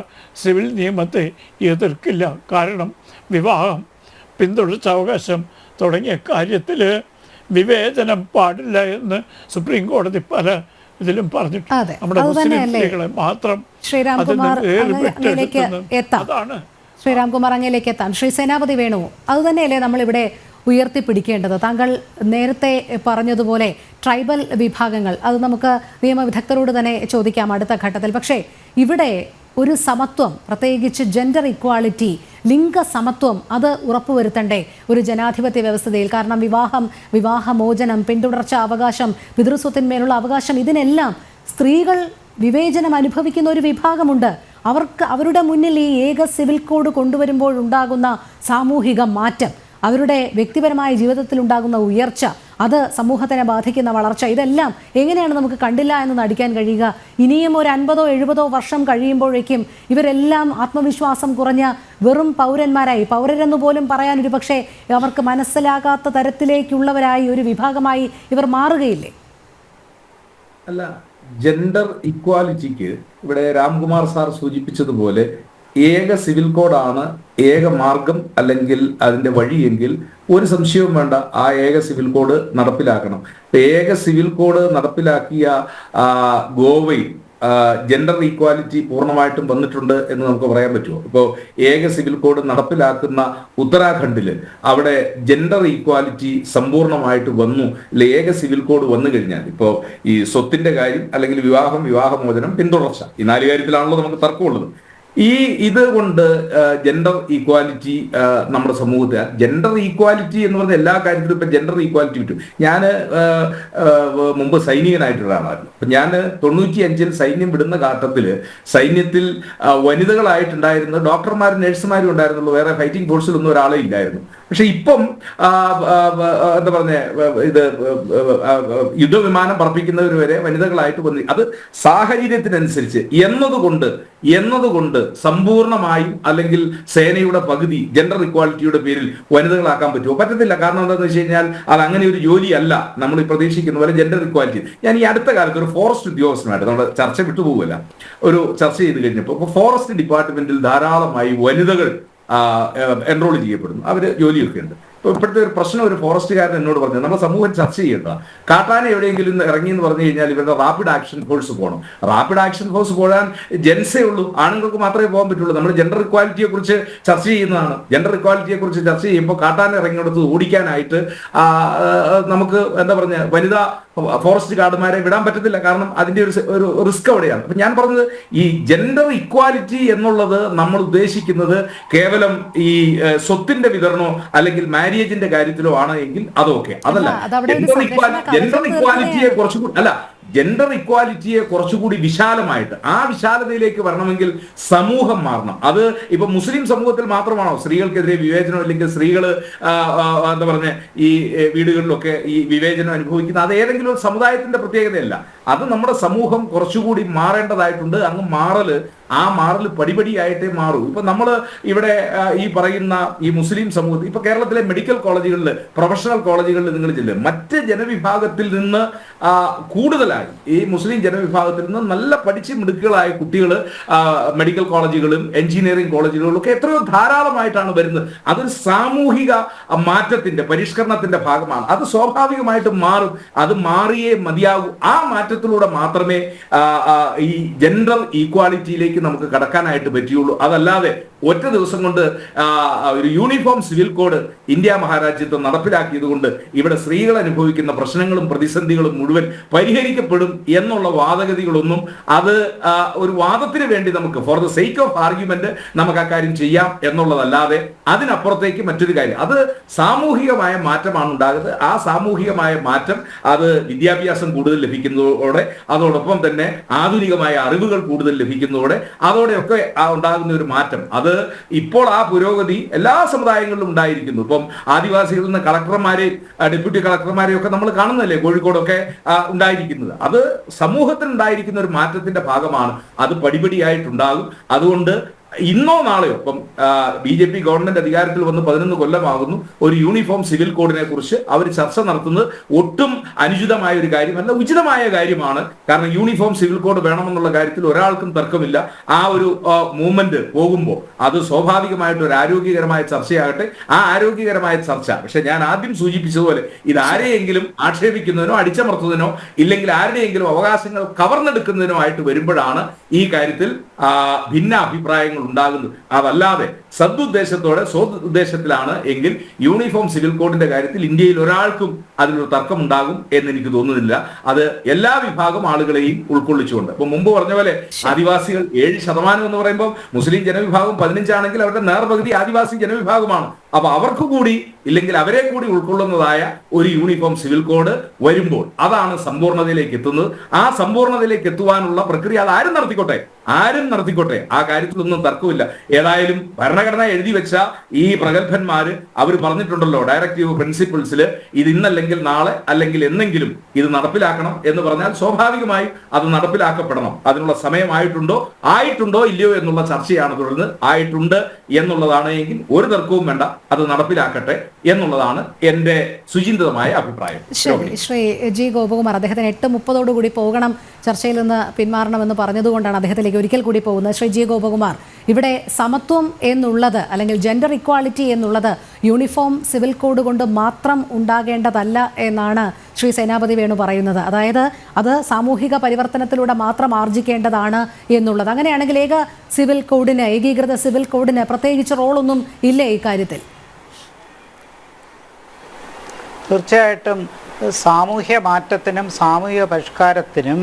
സിവിൽ നിയമത്തെ എതിർക്കില്ല. കാരണം വിവാഹം, പിന്തുടർച്ചാവകാശം തുടങ്ങിയ കാര്യത്തിൽ വിവേചനം പാടില്ല എന്ന് സുപ്രീം കോടതി പല ഇതിലും പറഞ്ഞിട്ടുണ്ട്. നമ്മുടെ മുസ്ലിം സ്ത്രീകളെ മാത്രം അതാണ്. ശ്രീരാംകുമാർ, അങ്ങയിലേക്ക് എത്താം. ശ്രീ സേനാപതി വേണു, അതുതന്നെയല്ലേ നമ്മളിവിടെ ഉയർത്തിപ്പിടിക്കേണ്ടത്? താങ്കൾ നേരത്തെ പറഞ്ഞതുപോലെ ട്രൈബൽ വിഭാഗങ്ങൾ, അത് നമുക്ക് നിയമവിദഗ്ധരോട് തന്നെ ചോദിക്കാം അടുത്ത ഘട്ടത്തിൽ. പക്ഷേ ഇവിടെ ഒരു സമത്വം, പ്രത്യേകിച്ച് ജെൻഡർ ഇക്വാളിറ്റി, ലിംഗസമത്വം, അത് ഉറപ്പുവരുത്തണ്ടേ ഒരു ജനാധിപത്യ വ്യവസ്ഥയിൽ? കാരണം വിവാഹമോചനം, പിന്തുടർച്ച അവകാശം, പിതൃസ്വത്തിന്മേലുള്ള അവകാശം, ഇതിനെല്ലാം സ്ത്രീകൾ വിവേചനം അനുഭവിക്കുന്ന ഒരു വിഭാഗമുണ്ട്. അവരുടെ മുന്നിൽ ഈ ഏക സിവിൽ കോഡ് കൊണ്ടുവരുമ്പോഴുണ്ടാകുന്ന സാമൂഹിക മാറ്റം, അവരുടെ വ്യക്തിപരമായ ജീവിതത്തിൽ ഉണ്ടാകുന്ന ഉയർച്ച, അത് സമൂഹത്തിനെ ബാധിക്കുന്ന വളർച്ച, ഇതെല്ലാം എങ്ങനെയാണ് നമുക്ക് കണ്ടില്ല എന്ന് നടിക്കാൻ കഴിയുക? ഇനിയും ഒരു 50-70 വർഷം കഴിയുമ്പോഴേക്കും ഇവരെല്ലാം ആത്മവിശ്വാസം കുറഞ്ഞ വെറും പൗരന്മാരായി, പൗരരെന്ന് പോലും പറയാൻ ഒരു പക്ഷേ അവർക്ക് മനസ്സിലാകാത്ത തരത്തിലേക്കുള്ളവരായി, ഒരു വിഭാഗമായി ഇവർ മാറുകയില്ലേ? അല്ല, ജെൻഡർ ഇക്വാലിറ്റിക്ക് ഇവിടെ രാംകുമാർ സാർ സൂചിപ്പിച്ചതുപോലെ ഏക സിവിൽ കോഡാണ് ഏക മാർഗം അല്ലെങ്കിൽ അതിന്റെ വഴിയെങ്കിൽ ഒരു സംശയവും വേണ്ട, ആ ഏക സിവിൽ കോഡ് നടപ്പിലാക്കണം. ഏക സിവിൽ കോഡ് നടപ്പിലാക്കിയ ഗോവയിൽ ജെൻഡർ ഈക്വാലിറ്റി പൂർണ്ണമായിട്ടും വന്നിട്ടുണ്ട് എന്ന് നമുക്ക് പറയാൻ പറ്റുമോ? ഇപ്പോൾ ഏക സിവിൽ കോഡ് നടപ്പിലാക്കുന്ന ഉത്തരാഖണ്ഡിൽ അവിടെ ജെൻഡർ ഈക്വാലിറ്റി സമ്പൂർണ്ണമായിട്ട് വന്നു. ഏക സിവിൽ കോഡ് വന്നു കഴിഞ്ഞാൽ ഇപ്പോൾ ഈ സ്വത്തിന്റെ കാര്യം അല്ലെങ്കിൽ വിവാഹമോചനം, പിന്തുടർച്ച, ഈ 4 കാര്യത്തിലാണല്ലോ നമുക്ക് തർക്കമുള്ളത്. ഇത് കൊണ്ട് ജെൻഡർ ഈക്വാലിറ്റി നമ്മുടെ സമൂഹത്തിൽ, ജെൻഡർ ഈക്വാലിറ്റി എന്ന് പറഞ്ഞ എല്ലാ കാര്യത്തിലും ഇപ്പം ജെൻഡർ ഈക്വാലിറ്റി കിട്ടും. ഞാൻ മുമ്പ് സൈനികനായിട്ടുള്ള ആളായിരുന്നു. അപ്പം ഞാൻ 95-ൽ സൈന്യം വിടുന്ന ഘട്ടത്തിൽ സൈന്യത്തിൽ വനിതകളായിട്ടുണ്ടായിരുന്ന ഡോക്ടർമാരും നഴ്സുമാരും ഉണ്ടായിരുന്നുള്ളൂ. വേറെ ഫൈറ്റിംഗ് ഫോഴ്സിലൊന്നും ഒരാളെ ഇല്ലായിരുന്നു. പക്ഷെ ഇപ്പം എന്താ പറഞ്ഞ ഇത് യുദ്ധവിമാനം പറപ്പിക്കുന്നവർ വരെ വനിതകളായിട്ട് വന്നു. അത് സാഹചര്യത്തിനനുസരിച്ച് എന്നതുകൊണ്ട് സമ്പൂർണമായും അല്ലെങ്കിൽ സേനയുടെ പകുതി ജെൻഡർ ഇക്വാലിറ്റിയുടെ പേരിൽ വനിതകളാക്കാൻ പറ്റുമോ? പറ്റത്തില്ല. കാരണം എന്താണെന്ന് വെച്ച് കഴിഞ്ഞാൽ അത് അങ്ങനെ ഒരു ജോലിയല്ല നമ്മൾ പ്രതീക്ഷിക്കുന്ന പോലെ ജെൻഡർ ഇക്വാലിറ്റി. ഞാൻ ഈ അടുത്ത കാലത്ത് ഒരു ഫോറസ്റ്റ് ഉദ്യോഗസ്ഥനായിട്ട്, നമ്മുടെ ചർച്ച വിട്ടുപോകില്ല, ഒരു ചർച്ച ചെയ്ത് കഴിഞ്ഞപ്പോൾ ഫോറസ്റ്റ് ഡിപ്പാർട്ട്മെന്റിൽ ധാരാളമായി വനിതകൾ എൻറോൾ ചെയ്യപ്പെടുന്നു. അവർ ജോലിയൊക്കെ ഉണ്ട്. ഇപ്പോൾ ഇപ്പോഴത്തെ ഒരു പ്രശ്നം ഒരു ഫോറസ്റ്റുകാരൻ എന്നോട് പറഞ്ഞു, നമ്മുടെ സമൂഹം ചർച്ച ചെയ്യേണ്ട, കാട്ടാന എവിടെയെങ്കിലും ഇറങ്ങി എന്ന് പറഞ്ഞു കഴിഞ്ഞാൽ ഇവരുടെ റാപ്പിഡ് ആക്ഷൻ ഫോഴ്സ് പോകണം. റാപ്പിഡ് ആക്ഷൻ ഫോഴ്സ് പോകാൻ ജെൻസേ ഉള്ളൂ, ആണുങ്ങൾക്ക് മാത്രമേ പോകാൻ പറ്റുള്ളൂ. നമ്മൾ ജെൻഡർ ഇക്വാലിറ്റിയെ കുറിച്ച് ചർച്ച ചെയ്യുന്നതാണ്. ജെൻഡർ ഇക്വാലിറ്റിയെ കുറിച്ച് ചർച്ച ചെയ്യുമ്പോൾ കാട്ടാന ഇറങ്ങിയെടുത്ത് ഓടിക്കാനായിട്ട് നമുക്ക് എന്താ പറഞ്ഞ വനിതാ ഫോറസ്റ്റ് ഗാർഡുമാരെ വിടാൻ പറ്റത്തില്ല. കാരണം അതിന്റെ ഒരു റിസ്ക് അവിടെയാണ്. അപ്പൊ ഞാൻ പറഞ്ഞത് ഈ ജെൻഡർ ഇക്വാലിറ്റി എന്നുള്ളത് നമ്മൾ ഉദ്ദേശിക്കുന്നത് കേവലം ഈ സ്വത്തിന്റെ വിതരണമോ അല്ലെങ്കിൽ മാരേജിന്റെ കാര്യത്തിലോ ആണ് എങ്കിൽ അതൊക്കെ. അതല്ല, ജെൻഡർ ഇക്വാലിറ്റിയെ കുറച്ചുകൂടി ജെൻഡർ ഇക്വാലിറ്റിയെ കുറച്ചുകൂടി വിശാലമായിട്ട്, ആ വിശാലതയിലേക്ക് വരണമെങ്കിൽ സമൂഹം മാറണം. അത് ഇപ്പൊ മുസ്ലിം സമൂഹത്തിൽ മാത്രമാണോ സ്ത്രീകൾക്കെതിരെ വിവേചനം, അല്ലെങ്കിൽ സ്ത്രീകൾ എന്താ പറഞ്ഞ ഈ വീടുകളിലൊക്കെ ഈ വിവേചനം അനുഭവിക്കുന്നത്? അത് ഏതെങ്കിലും ഒരു സമുദായത്തിന്റെ പ്രത്യേകതയല്ല. അത് നമ്മുടെ സമൂഹം കുറച്ചുകൂടി മാറേണ്ടതായിട്ടുണ്ട്. അങ്ങ് ആ മാറൽ പടിപടിയായിട്ടേ മാറൂ. ഇപ്പൊ നമ്മൾ ഇവിടെ ഈ പറയുന്ന ഈ മുസ്ലിം സമൂഹത്തിൽ ഇപ്പൊ കേരളത്തിലെ മെഡിക്കൽ കോളേജുകളിൽ, പ്രൊഫഷണൽ കോളേജുകളിൽ നിങ്ങൾ ചെല്ലും, മറ്റ് ജനവിഭാഗത്തിൽ നിന്ന് കൂടുതലായി ഈ മുസ്ലിം ജനവിഭാഗത്തിൽ നിന്ന് നല്ല പഠിച്ച് മിടുക്കുകളായ കുട്ടികൾ മെഡിക്കൽ കോളേജുകളും എഞ്ചിനീയറിംഗ് കോളേജുകളിലും ഒക്കെ എത്രയോ ധാരാളമായിട്ടാണ് വരുന്നത്. അതൊരു സാമൂഹിക മാറ്റത്തിന്റെ, പരിഷ്കരണത്തിന്റെ ഭാഗമാണ്. അത് സ്വാഭാവികമായിട്ട് മാറും. അത് മാറിയേ മതിയാകൂ. ആ മാറ്റത്തിന് മാറ്റത്തിലൂടെ മാത്രമേ ഈ ജെൻഡർ ഈക്വാലിറ്റിയിലേക്ക് നമുക്ക് കടക്കാനായിട്ട് പറ്റുള്ളൂ. അതല്ലാതെ ഒറ്റ ദിവസം കൊണ്ട് ഒരു യൂണിഫോം സിവിൽ കോഡ് ഇന്ത്യ മഹാരാജ്യത്ത് നടപ്പിലാക്കിയത് കൊണ്ട് ഇവിടെ സ്ത്രീകൾ അനുഭവിക്കുന്ന പ്രശ്നങ്ങളും പ്രതിസന്ധികളും മുഴുവൻ പരിഹരിക്കപ്പെടും എന്നുള്ള വാദഗതികളൊന്നും അത് ഒരു വാദത്തിന് വേണ്ടി നമുക്ക് for the sake of argument നമുക്ക് ആ കാര്യം ചെയ്യാം എന്നുള്ളതല്ലാതെ അതിനപ്പുറത്തേക്ക് മറ്റൊരു കാര്യം, അത് സാമൂഹികമായ മാറ്റമാണ് ഉണ്ടാകുന്നത്. ആ സാമൂഹികമായ മാറ്റം അത് വിദ്യാഭ്യാസം കൂടുതൽ ലഭിക്കുന്നതോടെ, അതോടൊപ്പം തന്നെ ആധുനികമായ അറിവുകൾ കൂടുതൽ ലഭിക്കുന്നതോടെ അതോടെയൊക്കെ ഉണ്ടാകുന്ന ഒരു മാറ്റം, അത് ഇപ്പോൾ ആ പുരോഗതി എല്ലാ സമുദായങ്ങളിലും ഉണ്ടായിരിക്കുന്നു. ഇപ്പം ആദിവാസികളിൽ നിന്ന് കളക്ടർമാരെ, ഡെപ്യൂട്ടി കളക്ടർമാരെയും ഒക്കെ നമ്മൾ കാണുന്നല്ലേ കോഴിക്കോടൊക്കെ ഉണ്ടായിരിക്കുന്നത്. അത് സമൂഹത്തിൽ ഉണ്ടായിരിക്കുന്ന ഒരു മാറ്റത്തിന്റെ ഭാഗമാണ്. അത് പടിപടിയായിട്ടുണ്ടാകും. അതുകൊണ്ട് ഇന്നോ നാളെയോ ഇപ്പം BJP ഗവൺമെന്റ് അധികാരത്തിൽ വന്ന് 11 കൊല്ലമാകുന്നു. ഒരു യൂണിഫോം സിവിൽ കോഡിനെ കുറിച്ച് അവർ ചർച്ച നടത്തുന്നത് ഒട്ടും അനുചിതമായ ഒരു കാര്യമല്ല, ഉചിതമായ കാര്യമാണ്. കാരണം യൂണിഫോം സിവിൽ കോഡ് വേണമെന്നുള്ള കാര്യത്തിൽ ഒരാൾക്കും തർക്കമില്ല. ആ ഒരു മൂവ്മെന്റ് പോകുമ്പോൾ അത് സ്വാഭാവികമായിട്ട് ഒരു ആരോഗ്യകരമായ ചർച്ചയാകട്ടെ. ആ ആരോഗ്യകരമായ ചർച്ച, പക്ഷെ ഞാൻ ആദ്യം സൂചിപ്പിച്ചതുപോലെ ഇത് ആരെയെങ്കിലും ആക്ഷേപിക്കുന്നതിനോ അടിച്ചമർത്തുന്നതിനോ ഇല്ലെങ്കിൽ ആരുടെയെങ്കിലും അവകാശങ്ങൾ കവർന്നെടുക്കുന്നതിനോ ആയിട്ട് വരുമ്പോഴാണ് ഈ കാര്യത്തിൽ ഭിന്ന അഭിപ്രായങ്ങൾ ഉണ്ടാകുന്നത്. അതല്ലാതെ സദുദ്ദേശത്തോടെ സ്വദുദ്ദേശത്തിലാണ് എങ്കിൽ യൂണിഫോം സിവിൽ കോഡിന്റെ കാര്യത്തിൽ ഇന്ത്യയിൽ ഒരാൾക്കും അതിലൊരു തർക്കമുണ്ടാകും എന്ന് എനിക്ക് തോന്നുന്നില്ല. അത് എല്ലാ വിഭാഗം ആളുകളെയും ഉൾക്കൊള്ളിച്ചുകൊണ്ട്. ഇപ്പൊ മുമ്പ് പറഞ്ഞ പോലെ ആദിവാസികൾ 7% എന്ന് പറയുമ്പോൾ മുസ്ലിം ജനവിഭാഗം 15 ആണെങ്കിൽ അവരുടെ നേർപകുതി ആദിവാസി ജനവിഭാഗമാണ്. അപ്പൊ അവർക്ക് കൂടി ഇല്ലെങ്കിൽ അവരെ കൂടി ഉൾക്കൊള്ളുന്നതായ ഒരു യൂണിഫോം സിവിൽ കോഡ് വരുമ്പോൾ അതാണ് സമ്പൂർണ്ണതയിലേക്ക് എത്തുന്നത്. ആ സമ്പൂർണ്ണതയിലേക്ക് എത്തുവാനുള്ള പ്രക്രിയ അത് ആരും നടത്തിക്കോട്ടെ, ആ കാര്യത്തിലൊന്നും തർക്കമില്ല. ഏതായാലും ഭരണഘടന എഴുതി വെച്ച ഈ പ്രഗത്ഭന്മാര് അവർ പറഞ്ഞിട്ടുണ്ടല്ലോ, ഡയറക്റ്റീവ് പ്രിൻസിപ്പിൾസിൽ ഇത് ഇന്നല്ലെങ്കിൽ നാളെ അല്ലെങ്കിൽ എന്നെങ്കിലും ഇത് നടപ്പിലാക്കണം എന്ന് പറഞ്ഞാൽ സ്വാഭാവികമായും അത് നടപ്പിലാക്കപ്പെടണം. അതിനുള്ള ആയിട്ടുണ്ടോ ഇല്ലയോ എന്നുള്ള ചർച്ചയാണ് തുടർന്ന്. ആയിട്ടുണ്ട് എന്നുള്ളതാണ് എങ്കിൽ ഒരു തർക്കവും വേണ്ട, അത് നടപ്പിലാക്കട്ടെ എന്നുള്ളതാണ് എന്റെ സുചിന്തിതമായ അഭിപ്രായം. ശ്രീ ജി ഗോപകുമാർ, അദ്ദേഹത്തിന് 8:30 പോകണം, ചർച്ചയിൽ നിന്ന് പിന്മാറണമെന്ന് പറഞ്ഞതുകൊണ്ടാണ് അദ്ദേഹത്തിലേക്ക് ഒരിക്കൽ കൂടി പോകുന്നത്. ശ്രീ ജി ഗോപകുമാർ, ഇവിടെ സമത്വം എന്നുള്ളത് അല്ലെങ്കിൽ ജെൻഡർ ഇക്വാളിറ്റി എന്നുള്ളത് യൂണിഫോം സിവിൽ കോഡ് കൊണ്ട് മാത്രം ഉണ്ടാകേണ്ടതല്ല എന്നാണ് ശ്രീ സേനാപതി വേണു പറയുന്നത്. അതായത് അത് സാമൂഹിക പരിവർത്തനത്തിലൂടെ മാത്രം ആർജിക്കേണ്ടതാണ് എന്നുള്ളത്. അങ്ങനെയാണെങ്കിൽ ഏകീകൃത സിവിൽ കോഡിന് പ്രത്യേകിച്ച് റോളൊന്നും ഇല്ലേ ഇക്കാര്യത്തിൽ? തീർച്ചയായിട്ടും സാമൂഹ്യ മാറ്റത്തിനും സാമൂഹിക പരിഷ്കാരത്തിനും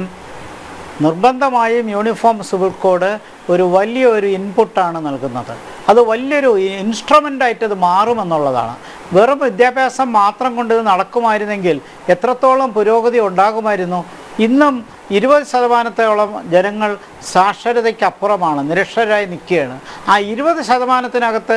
നിർബന്ധമായും യൂണിഫോം സിവിൽ കോഡ് ഒരു വലിയൊരു ഇൻപുട്ടാണ് നൽകുന്നത്. അത് വലിയൊരു ഇൻസ്ട്രുമെൻ്റായിട്ട് അത് മാറുമെന്നുള്ളതാണ്. വെറും വിദ്യാഭ്യാസം മാത്രം കൊണ്ട് ഇത് നടക്കുമായിരുന്നെങ്കിൽ എത്രത്തോളം പുരോഗതി ഉണ്ടാകുമായിരുന്നു. ഇന്നും 20% ജനങ്ങൾ സാക്ഷരതയ്ക്കപ്പുറമാണ്, നിരക്ഷരരായി നിൽക്കുകയാണ്. ആ 20%-നകത്ത്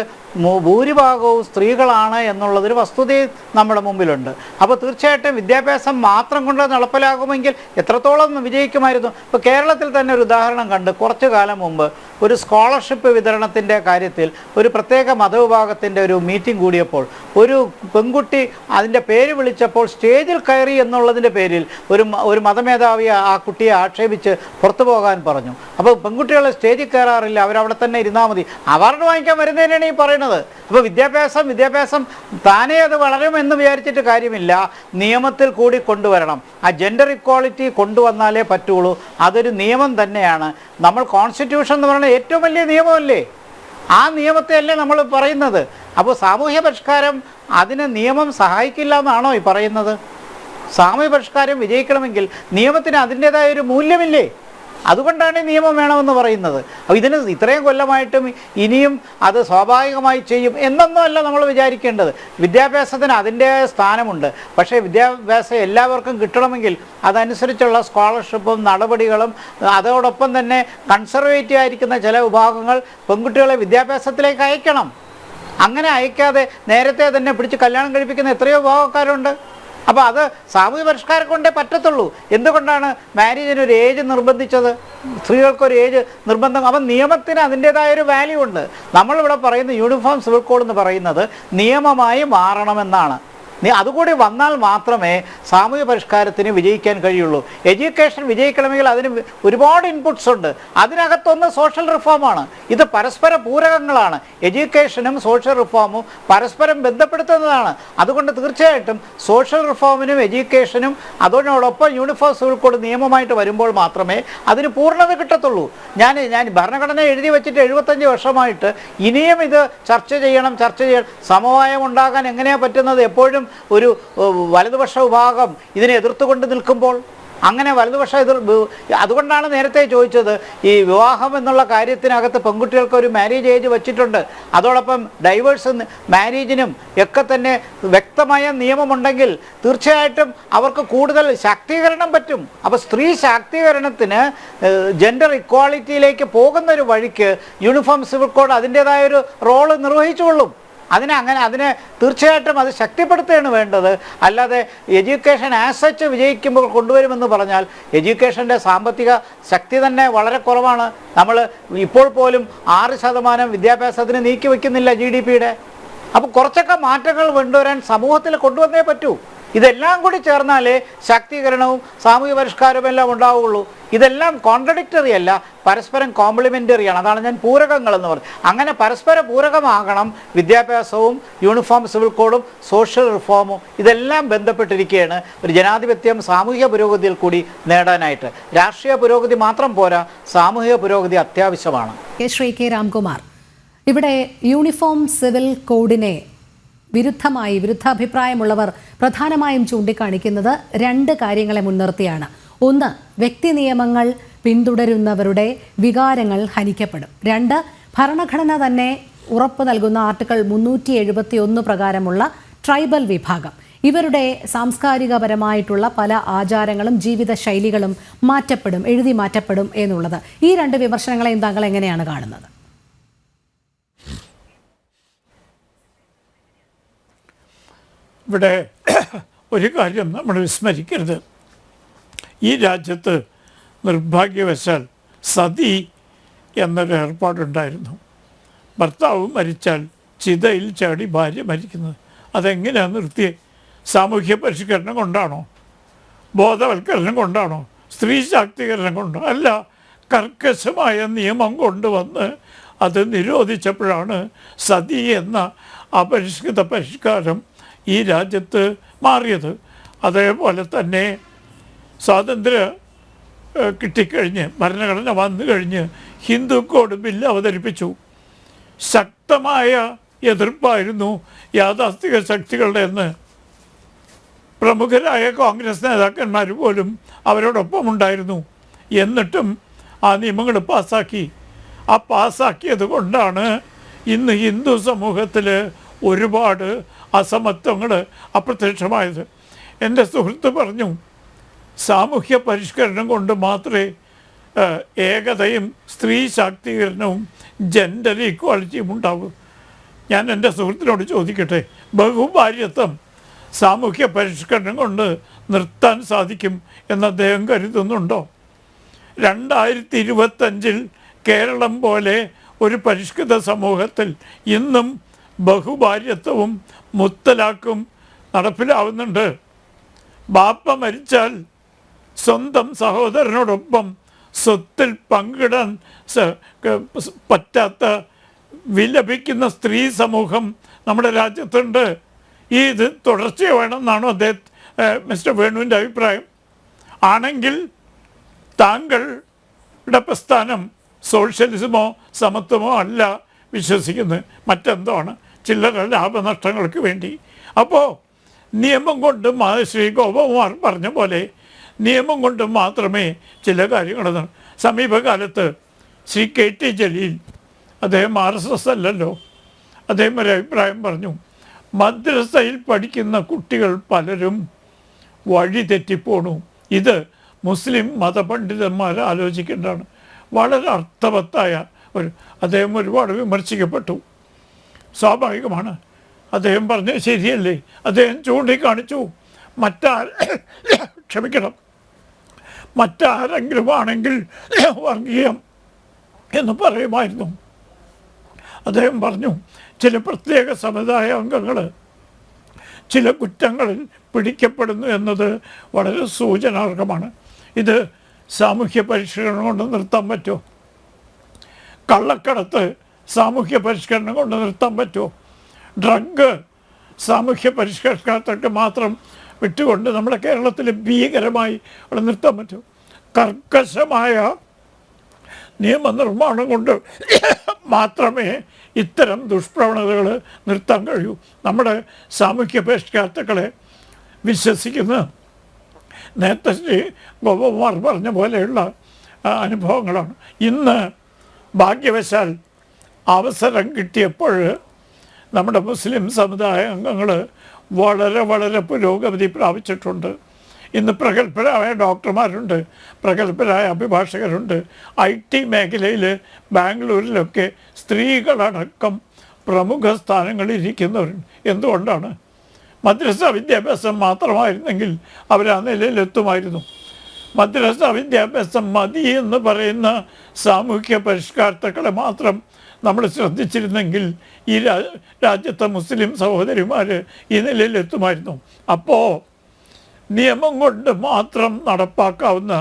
ഭൂരിഭാഗവും സ്ത്രീകളാണ് എന്നുള്ളതൊരു വസ്തുതയും നമ്മുടെ മുമ്പിലുണ്ട്. അപ്പോൾ തീർച്ചയായിട്ടും വിദ്യാഭ്യാസം മാത്രം കൊണ്ട് നടപ്പിലാകുമെങ്കിൽ എത്രത്തോളം വിജയിക്കുമായിരുന്നു. ഇപ്പോൾ കേരളത്തിൽ തന്നെ ഒരു ഉദാഹരണം കണ്ട് കുറച്ചു കാലം മുമ്പ് ഒരു സ്കോളർഷിപ്പ് വിതരണത്തിൻ്റെ കാര്യത്തിൽ ഒരു പ്രത്യേക മതവിഭാഗത്തിൻ്റെ ഒരു മീറ്റിംഗ് കൂടിയപ്പോൾ ഒരു പെൺകുട്ടി അതിൻ്റെ പേര് വിളിച്ചപ്പോൾ സ്റ്റേജിൽ കയറി എന്നുള്ളതിൻ്റെ പേരിൽ ഒരു മതമേധാവി ആ കുട്ടിയെ ആക്ഷേപിച്ച് പുറത്തു പോകാൻ പറഞ്ഞു. അപ്പോൾ പെൺകുട്ടികളെ സ്റ്റേജിൽ കയറാറില്ല, അവരവിടെ തന്നെ ഇരുന്നാൽ മതി. അവാർഡ് വാങ്ങിക്കാൻ വരുന്നതിനാണ് ഈ പറയുന്നത്. അപ്പോൾ വിദ്യാഭ്യാസം താനേ അത് വളരുമെന്ന് വിചാരിച്ചിട്ട് കാര്യമില്ല, നിയമത്തിൽ കൂടി കൊണ്ടുവരണം. ആ ജെൻഡർ ഇക്വാളിറ്റി കൊണ്ടുവന്നാലേ പറ്റുള്ളൂ. അതൊരു നിയമം തന്നെയാണ്. നമ്മൾ കോൺസ്റ്റിറ്റ്യൂഷൻ എന്ന് പറയുന്നത് ഏറ്റവും വലിയ നിയമമല്ലേ, ആ നിയമത്തെയല്ലേ നമ്മൾ പറയുന്നത്. അപ്പോൾ സാമൂഹ്യ പരിഷ്കാരം അതിന് നിയമം സഹായിക്കില്ല എന്നാണോ ഈ പറയുന്നത്? സാമൂഹ്യ പരിഷ്കാരം വിജയിക്കണമെങ്കിൽ നിയമത്തിന് അതിൻ്റെതായ ഒരു മൂല്യമില്ലേ? അതുകൊണ്ടാണ് നിയമം വേണമെന്ന് പറയുന്നത്. അപ്പോൾ ഇതിന് ഇത്രയും കൊല്ലമായിട്ടും ഇനിയും അത് സ്വാഭാവികമായി ചെയ്യും എന്നൊന്നുമല്ല നമ്മൾ വിചാരിക്കേണ്ടത്. വിദ്യാഭ്യാസത്തിന് അതിൻ്റെതായ സ്ഥാനമുണ്ട്. പക്ഷേ വിദ്യാഭ്യാസം എല്ലാവർക്കും കിട്ടണമെങ്കിൽ അതനുസരിച്ചുള്ള സ്കോളർഷിപ്പും നടപടികളും, അതോടൊപ്പം തന്നെ കൺസർവേറ്റീവ് ആയിരിക്കുന്ന ചില വിഭാഗങ്ങൾ പെൺകുട്ടികളെ വിദ്യാഭ്യാസത്തിലേക്ക് അയക്കണം. അങ്ങനെ അയക്കാതെ നേരത്തെ തന്നെ പിടിച്ച് കല്യാണം കഴിപ്പിക്കുന്ന എത്രയോ വിഭാഗക്കാരുണ്ട്. അപ്പോൾ അത് സാമൂഹ്യ പരിഷ്കാരം കൊണ്ടേ പറ്റത്തുള്ളൂ. എന്തുകൊണ്ടാണ് മാരേജിനൊരു ഏജ് നിർബന്ധിച്ചത്? സ്ത്രീകൾക്കൊരു ഏജ് നിർബന്ധം. അപ്പം നിയമത്തിന് അതിൻ്റേതായൊരു വാല്യൂ ഉണ്ട്. നമ്മളിവിടെ പറയുന്ന യൂണിഫോം സിവിൽ കോഡ് എന്ന് പറയുന്നത് നിയമമായി മാറണമെന്നാണ്. അതുകൂടി വന്നാൽ മാത്രമേ സാമൂഹ്യ പരിഷ്കാരത്തിന് വിജയിക്കാൻ കഴിയുള്ളൂ. എഡ്യൂക്കേഷൻ വിജയിക്കണമെങ്കിൽ അതിന് ഒരുപാട് ഇൻപുട്സ് ഉണ്ട്. അതിനകത്തൊന്ന് സോഷ്യൽ റിഫോമാണ്. ഇത് പരസ്പര പൂരകങ്ങളാണ്. എഡ്യൂക്കേഷനും സോഷ്യൽ റിഫോമും പരസ്പരം ബന്ധപ്പെടുത്തുന്നതാണ്. അതുകൊണ്ട് തീർച്ചയായിട്ടും സോഷ്യൽ റിഫോമിനും എഡ്യൂക്കേഷനും അതോടൊപ്പം യൂണിഫോം സിവിൽ കോഡ് നിയമമായിട്ട് വരുമ്പോൾ മാത്രമേ അതിന് പൂർണ്ണത കിട്ടത്തുള്ളൂ. ഞാൻ ഭരണഘടന എഴുതി വെച്ചിട്ട് 75 വർഷമായിട്ട് ഇനിയും ഇത് ചർച്ച ചെയ്യണം. സമവായം ഉണ്ടാകാൻ എങ്ങനെയാണ് പറ്റുന്നത്? എപ്പോഴും ഒരു വലതുപക്ഷ വിഭാഗം ഇതിനെ എതിർത്തുകൊണ്ട് നിൽക്കുമ്പോൾ അങ്ങനെ വലതുപക്ഷ അതുകൊണ്ടാണ് നേരത്തെ ചോദിച്ചത്, ഈ വിവാഹം എന്നുള്ള കാര്യത്തിനകത്ത് പെൺകുട്ടികൾക്ക് ഒരു മാരേജ് ഏജ് വെച്ചിട്ടുണ്ട്. അതോടൊപ്പം ഡൈവേഴ്സ് മാരേജിനും ഒക്കെ തന്നെ വ്യക്തമായ നിയമമുണ്ടെങ്കിൽ തീർച്ചയായിട്ടും അവർക്ക് കൂടുതൽ ശാക്തീകരണം പറ്റും. അപ്പോൾ സ്ത്രീ ശാക്തീകരണത്തിന് ജെൻഡർ ഇക്വാളിറ്റിയിലേക്ക് പോകുന്ന ഒരു വഴിക്ക് യൂണിഫോം സിവിൽ കോഡ് അതിൻ്റേതായൊരു റോള് നിർവഹിച്ചുകൊള്ളും. അതിനെ തീർച്ചയായിട്ടും അത് ശക്തിപ്പെടുത്തുകയാണ് വേണ്ടത്. അല്ലാതെ എഡ്യൂക്കേഷൻ ആസ് സച്ച് വിജയിക്കുമ്പോൾ കൊണ്ടുവരുമെന്ന് പറഞ്ഞാൽ എഡ്യൂക്കേഷൻ്റെ സാമ്പത്തിക ശക്തി തന്നെ വളരെ കുറവാണ്. നമ്മൾ ഇപ്പോൾ പോലും 6% വിദ്യാഭ്യാസത്തിന് നീക്കി വയ്ക്കുന്നില്ല GDP-യുടെ. അപ്പോൾ കുറച്ചൊക്കെ മാറ്റങ്ങൾ കൊണ്ടുവരാൻ സമൂഹത്തിൽ കൊണ്ടുവന്നേ പറ്റൂ. ഇതെല്ലാം കൂടി ചേർന്നാലേ ശാക്തീകരണവും സാമൂഹ്യ പരിഷ്കാരവും എല്ലാം ഉണ്ടാവുകയുള്ളൂ. ഇതെല്ലാം കോൺട്രഡിക്റ്ററി അല്ല, പരസ്പരം കോംപ്ലിമെൻ്ററിയാണ്. അതാണ് ഞാൻ പൂരകങ്ങൾ എന്ന് പറഞ്ഞത്. അങ്ങനെ പരസ്പര പൂരകമാകണം വിദ്യാഭ്യാസവും യൂണിഫോം സിവിൽ കോഡും സോഷ്യൽ റിഫോമും. ഇതെല്ലാം ബന്ധപ്പെട്ടിരിക്കുകയാണ് ഒരു ജനാധിപത്യം സാമൂഹിക പുരോഗതിയിൽ കൂടി നേടാനായിട്ട്. രാഷ്ട്രീയ പുരോഗതി മാത്രം പോരാ, സാമൂഹിക പുരോഗതി അത്യാവശ്യമാണ്. ശ്രീ കെ രാംകുമാർ, ഇവിടെ യൂണിഫോം സിവിൽ കോഡിനെ വിരുദ്ധാഭിപ്രായമുള്ളവർ പ്രധാനമായും ചൂണ്ടിക്കാണിക്കുന്നത് 2 കാര്യങ്ങളെ മുൻനിർത്തിയാണ്. ഒന്ന്, വ്യക്തി നിയമങ്ങൾ പിന്തുടരുന്നവരുടെ വികാരങ്ങൾ ഹനിക്കപ്പെടും. 2, ഭരണഘടന തന്നെ ഉറപ്പ് നൽകുന്ന ആർട്ടിക്കിൾ 371 പ്രകാരമുള്ള ട്രൈബൽ വിഭാഗം, ഇവരുടെ സാംസ്കാരികപരമായിട്ടുള്ള പല ആചാരങ്ങളും ജീവിത ശൈലികളും എഴുതി മാറ്റപ്പെടും എന്നുള്ളത്. ഈ 2 വിമർശനങ്ങളെയും താങ്കൾ എങ്ങനെയാണ് കാണുന്നത്? ഇവിടെ ഒരു കാര്യം നമ്മൾ വിസ്മരിക്കരുത്. ഈ രാജ്യത്ത് നിർഭാഗ്യവശാൽ സതി എന്നൊരു ഏർപ്പാടുണ്ടായിരുന്നു. ഭർത്താവ് മരിച്ചാൽ ചിതയിൽ ചാടി ഭാര്യ മരിക്കുന്നത്. അതെങ്ങനെയാണ് നിർത്തിയേ? സാമൂഹ്യ പരിഷ്കരണം കൊണ്ടാണോ? ബോധവൽക്കരണം കൊണ്ടാണോ? സ്ത്രീ ശാക്തീകരണം കൊണ്ടോ? അല്ല, കർക്കശമായ നിയമം കൊണ്ടുവന്ന് അത് നിരോധിച്ചപ്പോഴാണ് സതി എന്ന അപരിഷ്കൃത പരിഷ്കാരം ഈ രാജ്യത്ത് മാറിയത്. അതേപോലെ തന്നെ സ്വാതന്ത്ര്യം കിട്ടിക്കഴിഞ്ഞ് ഭരണഘടന വന്നു കഴിഞ്ഞ് ഹിന്ദു കോഡ് ബില്ല് അവതരിപ്പിച്ചു. ശക്തമായ എതിർപ്പായിരുന്നു യാഥാസ്ഥിക ശക്തികളുടെ എന്ന് പ്രമുഖരായ കോൺഗ്രസ് നേതാക്കന്മാർ പോലും അവരോടൊപ്പം ഉണ്ടായിരുന്നു. എന്നിട്ടും ആ നിയമങ്ങൾ പാസ്സാക്കി. ആ പാസ്സാക്കിയത് കൊണ്ടാണ് ഇന്ന് ഹിന്ദു സമൂഹത്തിൽ ഒരുപാട് അസമത്വങ്ങൾ അപ്രത്യക്ഷമായത്. എൻ്റെ സുഹൃത്ത് പറഞ്ഞു, സാമൂഹ്യ പരിഷ്കരണം കൊണ്ട് മാത്രമേ ഏകതയും സ്ത്രീ ശാക്തീകരണവും ജെൻഡർ ഈക്വാളിറ്റിയും ഉണ്ടാകൂ. ഞാൻ എൻ്റെ സുഹൃത്തിനോട് ചോദിക്കട്ടെ, ബഹുഭാര്യത്വം സാമൂഹ്യ പരിഷ്കരണം കൊണ്ട് നിർത്താൻ സാധിക്കും എന്ന് അദ്ദേഹം കരുതുന്നുണ്ടോ? 2025 കേരളം പോലെ ഒരു പരിഷ്കൃത സമൂഹത്തിൽ ഇന്നും ബഹുഭാര്യത്വവും മുത്തലാഖും നടപ്പിലാവുന്നുണ്ട്. ബാപ്പ മരിച്ചാൽ സ്വന്തം സഹോദരനോടൊപ്പം സ്വത്തിൽ പങ്കിടാൻ പറ്റാത്ത വിലപിക്കുന്ന സ്ത്രീ സമൂഹം നമ്മുടെ രാജ്യത്തുണ്ട്. ഇത് തുടർച്ച വേണമെന്നാണോ മിസ്റ്റർ വേണുവിൻ്റെ അഭിപ്രായം? ആണെങ്കിൽ താങ്കളുടെ പ്രസ്ഥാനം സോഷ്യലിസമോ സമത്വമോ അല്ല വിശ്വസിക്കുന്നത്, മറ്റെന്തോ ആണ്, ചില്ലറ ലാഭനഷ്ടങ്ങൾക്ക് വേണ്ടി. അപ്പോൾ നിയമം കൊണ്ട് ശ്രീ ഗോപകുമാർ പറഞ്ഞ പോലെ നിയമം കൊണ്ട് മാത്രമേ ചില കാര്യങ്ങൾ സമീപകാലത്ത് ശ്രീ KT ജലീൽ, അദ്ദേഹം RSS അല്ലല്ലോ, അദ്ദേഹം ഒരു അഭിപ്രായം പറഞ്ഞു, മദ്രസയിൽ പഠിക്കുന്ന കുട്ടികൾ പലരും വഴി തെറ്റിപ്പോണു. ഇത് മുസ്ലിം മതപണ്ഡിതന്മാർ ആലോചിക്കേണ്ടതാണ്. വളരെ അർത്ഥവത്തായ അദ്ദേഹം ഒരുപാട് വിമർശിക്കപ്പെട്ടു. സ്വാഭാവികമാണ്, അദ്ദേഹം പറഞ്ഞത് ശരിയല്ലേ? അദ്ദേഹം ചൂണ്ടിക്കാണിച്ചു, മറ്റാരെങ്കിലും ആണെങ്കിൽ വർഗീയം എന്ന് പറയുമായിരുന്നു. അദ്ദേഹം പറഞ്ഞു, ചില പ്രത്യേക സമുദായ അംഗങ്ങൾ ചില കുറ്റങ്ങളിൽ പിടിക്കപ്പെടുന്നു എന്നത് വളരെ സൂചനാർഹമാണ്. ഇത് സാമൂഹ്യ പരിഷ്കരണം കൊണ്ട് നിർത്താൻ പറ്റുമോ? കള്ളക്കടത്ത് സാമൂഹ്യ പരിഷ്കരണം കൊണ്ട് നിർത്താൻ പറ്റുമോ? ഡ്രഗ് സാമൂഹ്യ പരിഷ്കരണത്തിന് മാത്രം വിട്ടുകൊണ്ട് നമ്മുടെ കേരളത്തിൽ ഭീകരമായി അവിടെ നിർത്താൻ പറ്റുമോ? കർക്കശമായ നിയമനിർമ്മാണം കൊണ്ട് മാത്രമേ ഇത്തരം ദുഷ്പ്രവണതകൾ നിർത്താൻ കഴിയൂ. നമ്മുടെ സാമൂഹ്യ പരിഷ്കർത്താക്കളെ വിശ്വസിക്കുന്ന നേരത്തെ ശ്രീ ഗോപകുമാർ പറഞ്ഞ പോലെയുള്ള അനുഭവങ്ങളാണ്. ഇന്ന് ഭാഗ്യവശാൽ അവസരം കിട്ടിയപ്പോൾ നമ്മുടെ മുസ്ലിം സമുദായ അംഗങ്ങൾ വളരെ വളരെ പുരോഗതി പ്രാപിച്ചിട്ടുണ്ട്. ഇന്ന് പ്രഗത്ഭരായ ഡോക്ടർമാരുണ്ട്, പ്രഗത്ഭരായ അഭിഭാഷകരുണ്ട്. IT മേഖലയിൽ ബാംഗ്ലൂരിലൊക്കെ സ്ത്രീകളടക്കം പ്രമുഖ സ്ഥാനങ്ങളിൽ ഇരിക്കുന്നവരുണ്ട്. എന്തുകൊണ്ടാണ്? മദ്രസ വിദ്യാഭ്യാസം മാത്രമായിരുന്നെങ്കിൽ അവർ ആ നിലയിലെത്തുമായിരുന്നു. മദ്രസ വിദ്യാഭ്യാസം മതി എന്ന് പറയുന്ന സാമൂഹ്യ പരിഷ്കർത്താക്കളെ മാത്രം നമ്മൾ ശ്രദ്ധിച്ചിരുന്നെങ്കിൽ ഈ രാജ്യത്തെ മുസ്ലിം സഹോദരിമാർ ഈ നിലയിലെത്തുമായിരുന്നു. അപ്പോൾ നിയമം കൊണ്ട് മാത്രം നടപ്പാക്കാവുന്ന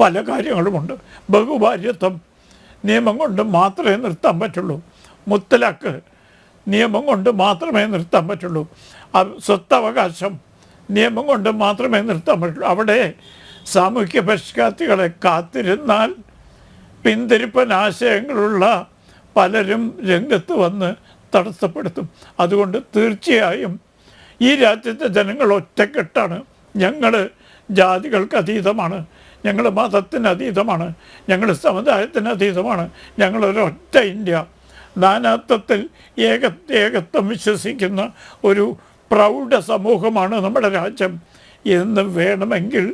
പല കാര്യങ്ങളുമുണ്ട്. ബഹുഭാര്യത്വം നിയമം കൊണ്ട് മാത്രമേ നിർത്താൻ പറ്റുള്ളൂ. മുത്തലാഖ് നിയമം കൊണ്ട് മാത്രമേ നിർത്താൻ പറ്റുള്ളൂ. സ്വത്തവകാശം നിയമം കൊണ്ട് മാത്രമേ നിർത്താൻ പറ്റുള്ളൂ. അവിടെ സാമൂഹ്യ പരിഷ്കർത്താക്കളെ കാത്തിരുന്നാൽ പിന്തിരിപ്പൻ ആശയങ്ങളുള്ള പലരും രംഗത്ത് വന്ന് തടസ്സപ്പെടുത്തും. അതുകൊണ്ട് തീർച്ചയായും ഈ രാജ്യത്തെ ജനങ്ങൾ ഒറ്റക്കെട്ടാണ്. ഞങ്ങൾ ജാതികൾക്ക് അതീതമാണ്, ഞങ്ങൾ മതത്തിന് അതീതമാണ്, ഞങ്ങൾ സമുദായത്തിന് അതീതമാണ്. ഞങ്ങളൊരൊറ്റ ഇന്ത്യ, നാനാത്വത്തിൽ ഏകത്വം വിശ്വസിക്കുന്ന ഒരു പ്രൗഢ സമൂഹമാണ് നമ്മുടെ രാജ്യം എന്ന് വേണമെങ്കിൽ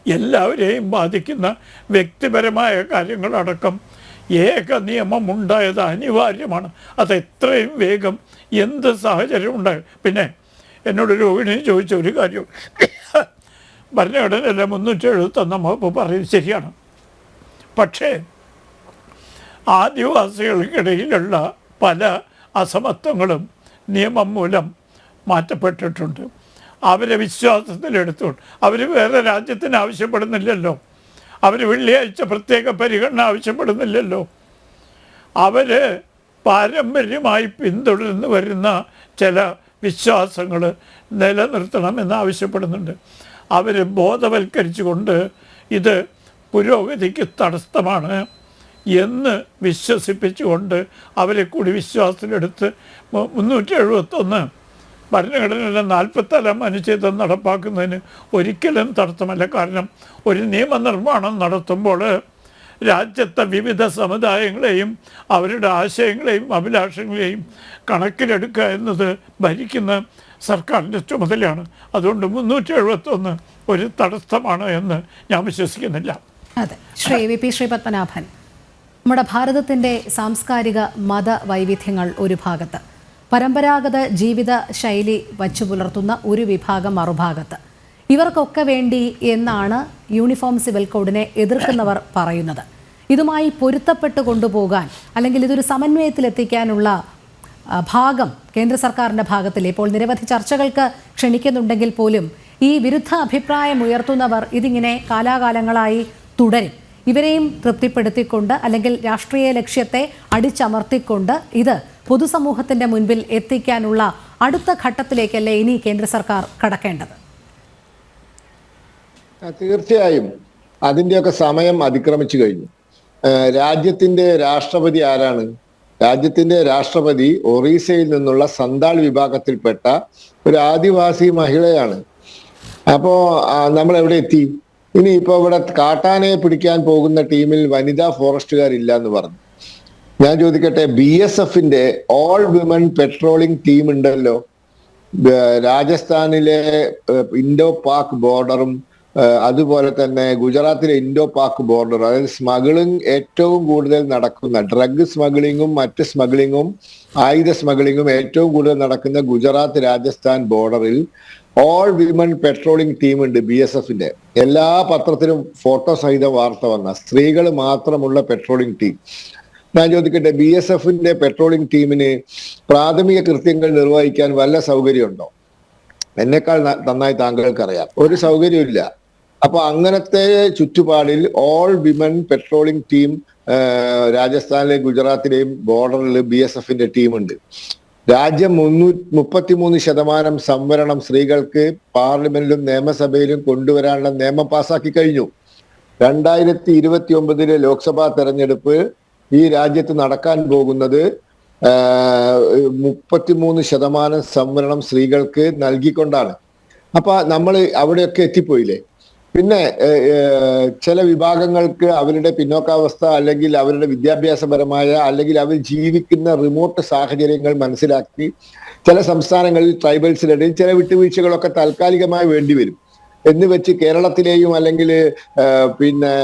എല്ലാവരെയും ബാധിക്കുന്ന വ്യക്തിപരമായ കാര്യങ്ങളടക്കം ഏക നിയമം ഉണ്ടായത് അനിവാര്യമാണ്. അത് എത്രയും വേഗം എന്ത് സാഹചര്യം ഉണ്ടായി. പിന്നെ എന്നോട് രോഹിണി ചോദിച്ച ഒരു കാര്യം, ഭരണഘടനയല്ല 371 വകുപ്പ് പറയുന്നത് ശരിയാണ്. പക്ഷേ ആദിവാസികൾക്കിടയിലുള്ള പല അസമത്വങ്ങളും നിയമം മൂലം മാറ്റപ്പെട്ടിട്ടുണ്ട്. അവരെ വിശ്വാസത്തിലെടുത്തുകൊണ്ട് അവർ വേറെ രാജ്യത്തിന് ആവശ്യപ്പെടുന്നില്ലല്ലോ, അവർ വെള്ളിയാഴ്ച പ്രത്യേക പരിഗണന ആവശ്യപ്പെടുന്നില്ലല്ലോ. അവർ പാരമ്പര്യമായി പിന്തുടർന്ന് വരുന്ന ചില വിശ്വാസങ്ങൾ നിലനിർത്തണമെന്ന് ആവശ്യപ്പെടുന്നുണ്ട്. അവർ ബോധവൽക്കരിച്ചുകൊണ്ട് ഇത് പുരോഗതിക്ക് തടസ്സമാണ് എന്ന് വിശ്വസിപ്പിച്ചുകൊണ്ട് അവരെ കൂടി വിശ്വാസത്തിലെടുത്ത് 371 ഭരണഘടനയുടെ 40 അനുച്ഛേദം നടപ്പാക്കുന്നതിന് ഒരിക്കലും തടസ്സമല്ല. കാരണം ഒരു നിയമനിർമ്മാണം നടത്തുമ്പോൾ രാജ്യത്തെ വിവിധ സമുദായങ്ങളെയും അവരുടെ ആശയങ്ങളെയും അഭിലാഷങ്ങളെയും കണക്കിലെടുക്കുക എന്നത് ഭരിക്കുന്ന സർക്കാരിൻ്റെ ചുമതലയാണ്. അതുകൊണ്ട് 371 ഒരു തടസ്സമാണ് എന്ന് ഞാൻ വിശ്വസിക്കുന്നില്ല. അതെ, ശ്രീ VP ശ്രീപത്മനാഭൻ, നമ്മുടെ ഭാരതത്തിൻ്റെ സാംസ്കാരിക മത വൈവിധ്യങ്ങൾ ഒരു ഭാഗത്ത്, പരമ്പരാഗത ജീവിത ശൈലി വച്ചു പുലർത്തുന്ന ഒരു വിഭാഗം മറുഭാഗത്ത്, ഇവർക്കൊക്കെ വേണ്ടി എന്നാണ് യൂണിഫോം സിവിൽ കോഡിനെ എതിർക്കുന്നവർ പറയുന്നത്. ഇതുമായി പൊരുത്തപ്പെട്ട് കൊണ്ടുപോകാൻ അല്ലെങ്കിൽ ഇതൊരു സമന്വയത്തിലെത്തിക്കാനുള്ള ഭാഗം കേന്ദ്ര സർക്കാരിൻ്റെ ഭാഗത്തിൽ ഇപ്പോൾ നിരവധി ചർച്ചകൾക്ക് ക്ഷണിക്കുന്നുണ്ടെങ്കിൽ പോലും ഈ വിരുദ്ധ അഭിപ്രായം ഉയർത്തുന്നവർ ഇതിങ്ങനെ കാലാകാലങ്ങളായി തുടരും. ഇവരെയും തൃപ്തിപ്പെടുത്തിക്കൊണ്ട് അല്ലെങ്കിൽ രാഷ്ട്രീയ ലക്ഷ്യത്തെ അടിച്ചമർത്തിക്കൊണ്ട് ഇത് പൊതുസമൂഹത്തിൻ്റെ മുൻപിൽ എത്തിക്കാനുള്ള അടുത്ത ഘട്ടത്തിലേക്കല്ലേ ഇനി കേന്ദ്ര സർക്കാർ കടക്കേണ്ടത്? തീർച്ചയായും അതിൻ്റെയൊക്കെ സമയം അതിക്രമിച്ചു കഴിഞ്ഞു. രാജ്യത്തിന്റെ രാഷ്ട്രപതി ആരാണ്? രാജ്യത്തിന്റെ രാഷ്ട്രപതി ഒറീസയിൽ നിന്നുള്ള സന്താൾ വിഭാഗത്തിൽപ്പെട്ട ഒരു ആദിവാസി മഹിളയാണ്. അപ്പോ നമ്മൾ എവിടെ എത്തി? ഇനി ഇപ്പൊ ഇവിടെ കാട്ടാനയെ പിടിക്കാൻ പോകുന്ന ടീമിൽ വനിതാ ഫോറസ്റ്റുകാരില്ല എന്ന് പറഞ്ഞു. ഞാൻ ചോദിക്കട്ടെ, BSFന്റെ ഓൾ വിമൻ പെട്രോളിംഗ് ടീം ഉണ്ടല്ലോ. രാജസ്ഥാനിലെ ഇൻഡോ പാക് ബോർഡറും അതുപോലെ തന്നെ ഗുജറാത്തിലെ ഇൻഡോ പാക് ബോർഡർ, അതായത് സ്മഗ്ലിംഗ് ഏറ്റവും കൂടുതൽ നടക്കുന്ന, ഡ്രഗ് സ്മഗ്ലിങ്ങും മറ്റ് സ്മഗ്ലിങ്ങും ആയുധ സ്മഗ്ലിങ്ങും ഏറ്റവും കൂടുതൽ നടക്കുന്ന ഗുജറാത്ത് രാജസ്ഥാൻ ബോർഡറിൽ ഓൾ വിമൻ പെട്രോളിംഗ് ടീം ഉണ്ട്. BSFന്റെ എല്ലാ പത്രത്തിലും ഫോട്ടോ സഹിത വാർത്ത വന്ന സ്ത്രീകൾ മാത്രമുള്ള പെട്രോളിംഗ് ടീം. ഞാൻ ചോദിക്കട്ടെ, BSFന്റെ പെട്രോളിംഗ് ടീമിന് പ്രാഥമിക കൃത്യങ്ങൾ നിർവഹിക്കാൻ വല്ല സൗകര്യമുണ്ടോ? എന്നെക്കാൾ നന്നായി താങ്കൾക്കറിയാം, ഒരു സൗകര്യമില്ല. അപ്പൊ അങ്ങനത്തെ ചുറ്റുപാടിൽ ഓൾ വിമൻ പെട്രോളിംഗ് ടീം രാജസ്ഥാനിലെയും ഗുജറാത്തിലെയും ബോർഡറിൽ BSFന്റെ ടീമുണ്ട്. രാജ്യം 33% സംവരണം സ്ത്രീകൾക്ക് പാർലമെന്റിലും നിയമസഭയിലും കൊണ്ടുവരാനുള്ള നിയമം പാസാക്കി കഴിഞ്ഞു. 2029 ലോക്സഭാ തെരഞ്ഞെടുപ്പ് ഈ രാജ്യത്ത് നടക്കാൻ പോകുന്നത് 33% സംവരണം സ്ത്രീകൾക്ക് നൽകിക്കൊണ്ടാണ്. അപ്പൊ നമ്മൾ അവിടെയൊക്കെ എത്തിപ്പോയില്ലേ? പിന്നെ ചില വിഭാഗങ്ങൾക്ക് അവരുടെ പിന്നോക്കാവസ്ഥ അല്ലെങ്കിൽ അവരുടെ വിദ്യാഭ്യാസപരമായ അല്ലെങ്കിൽ അവർ ജീവിക്കുന്ന റിമോട്ട് സാഹചര്യങ്ങൾ മനസ്സിലാക്കി ചില സംസ്ഥാനങ്ങളിൽ ട്രൈബൽസിനിടയിൽ ചില വിട്ടുവീഴ്ചകളൊക്കെ താൽക്കാലികമായി വേണ്ടിവരും എന്ന് വെച്ച് കേരളത്തിലെയും അല്ലെങ്കിൽ പിന്നെ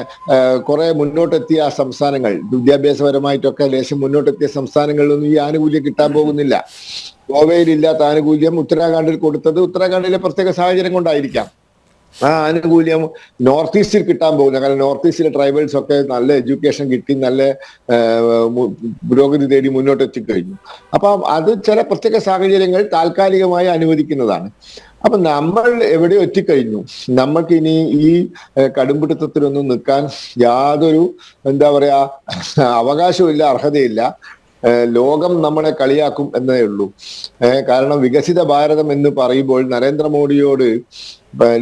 കുറെ മുന്നോട്ടെത്തിയ സംസ്ഥാനങ്ങൾ വിദ്യാഭ്യാസപരമായിട്ടൊക്കെ ലേശം മുന്നോട്ടെത്തിയ സംസ്ഥാനങ്ങളിലൊന്നും ഈ ആനുകൂല്യം കിട്ടാൻ പോകുന്നില്ല. ഗോവയിലില്ലാത്ത ആനുകൂല്യം ഉത്തരാഖണ്ഡിൽ കൊടുത്തത് ഉത്തരാഖണ്ഡിലെ പ്രത്യേക സാഹചര്യം കൊണ്ടായിരിക്കാം. ആ ആനുകൂല്യം നോർത്ത് ഈസ്റ്റിൽ കിട്ടാൻ പോകുന്ന, കാരണം നോർത്ത് ഈസ്റ്റിലെ ട്രൈബൽസ് ഒക്കെ നല്ല എഡ്യൂക്കേഷൻ കിട്ടി നല്ല പുരോഗതി തേടി മുന്നോട്ട് എത്തിക്കഴിഞ്ഞു. അപ്പൊ അത് ചില പ്രത്യേക സാഹചര്യങ്ങൾ താൽക്കാലികമായി അനുവദിക്കുന്നതാണ്. അപ്പൊ നമ്മൾ എവിടെ എത്തിക്കഴിഞ്ഞു. നമ്മൾക്ക് ഇനി ഈ കടുംപിടുത്തത്തിലൊന്നും നിൽക്കാൻ യാതൊരു എന്താ പറയാ അവകാശമില്ല, അർഹതയില്ല. ലോകം നമ്മളെ കളിയാക്കും എന്നേ ഉള്ളൂ. കാരണം വികസിത ഭാരതം എന്ന് പറയുമ്പോൾ നരേന്ദ്രമോദിയോട്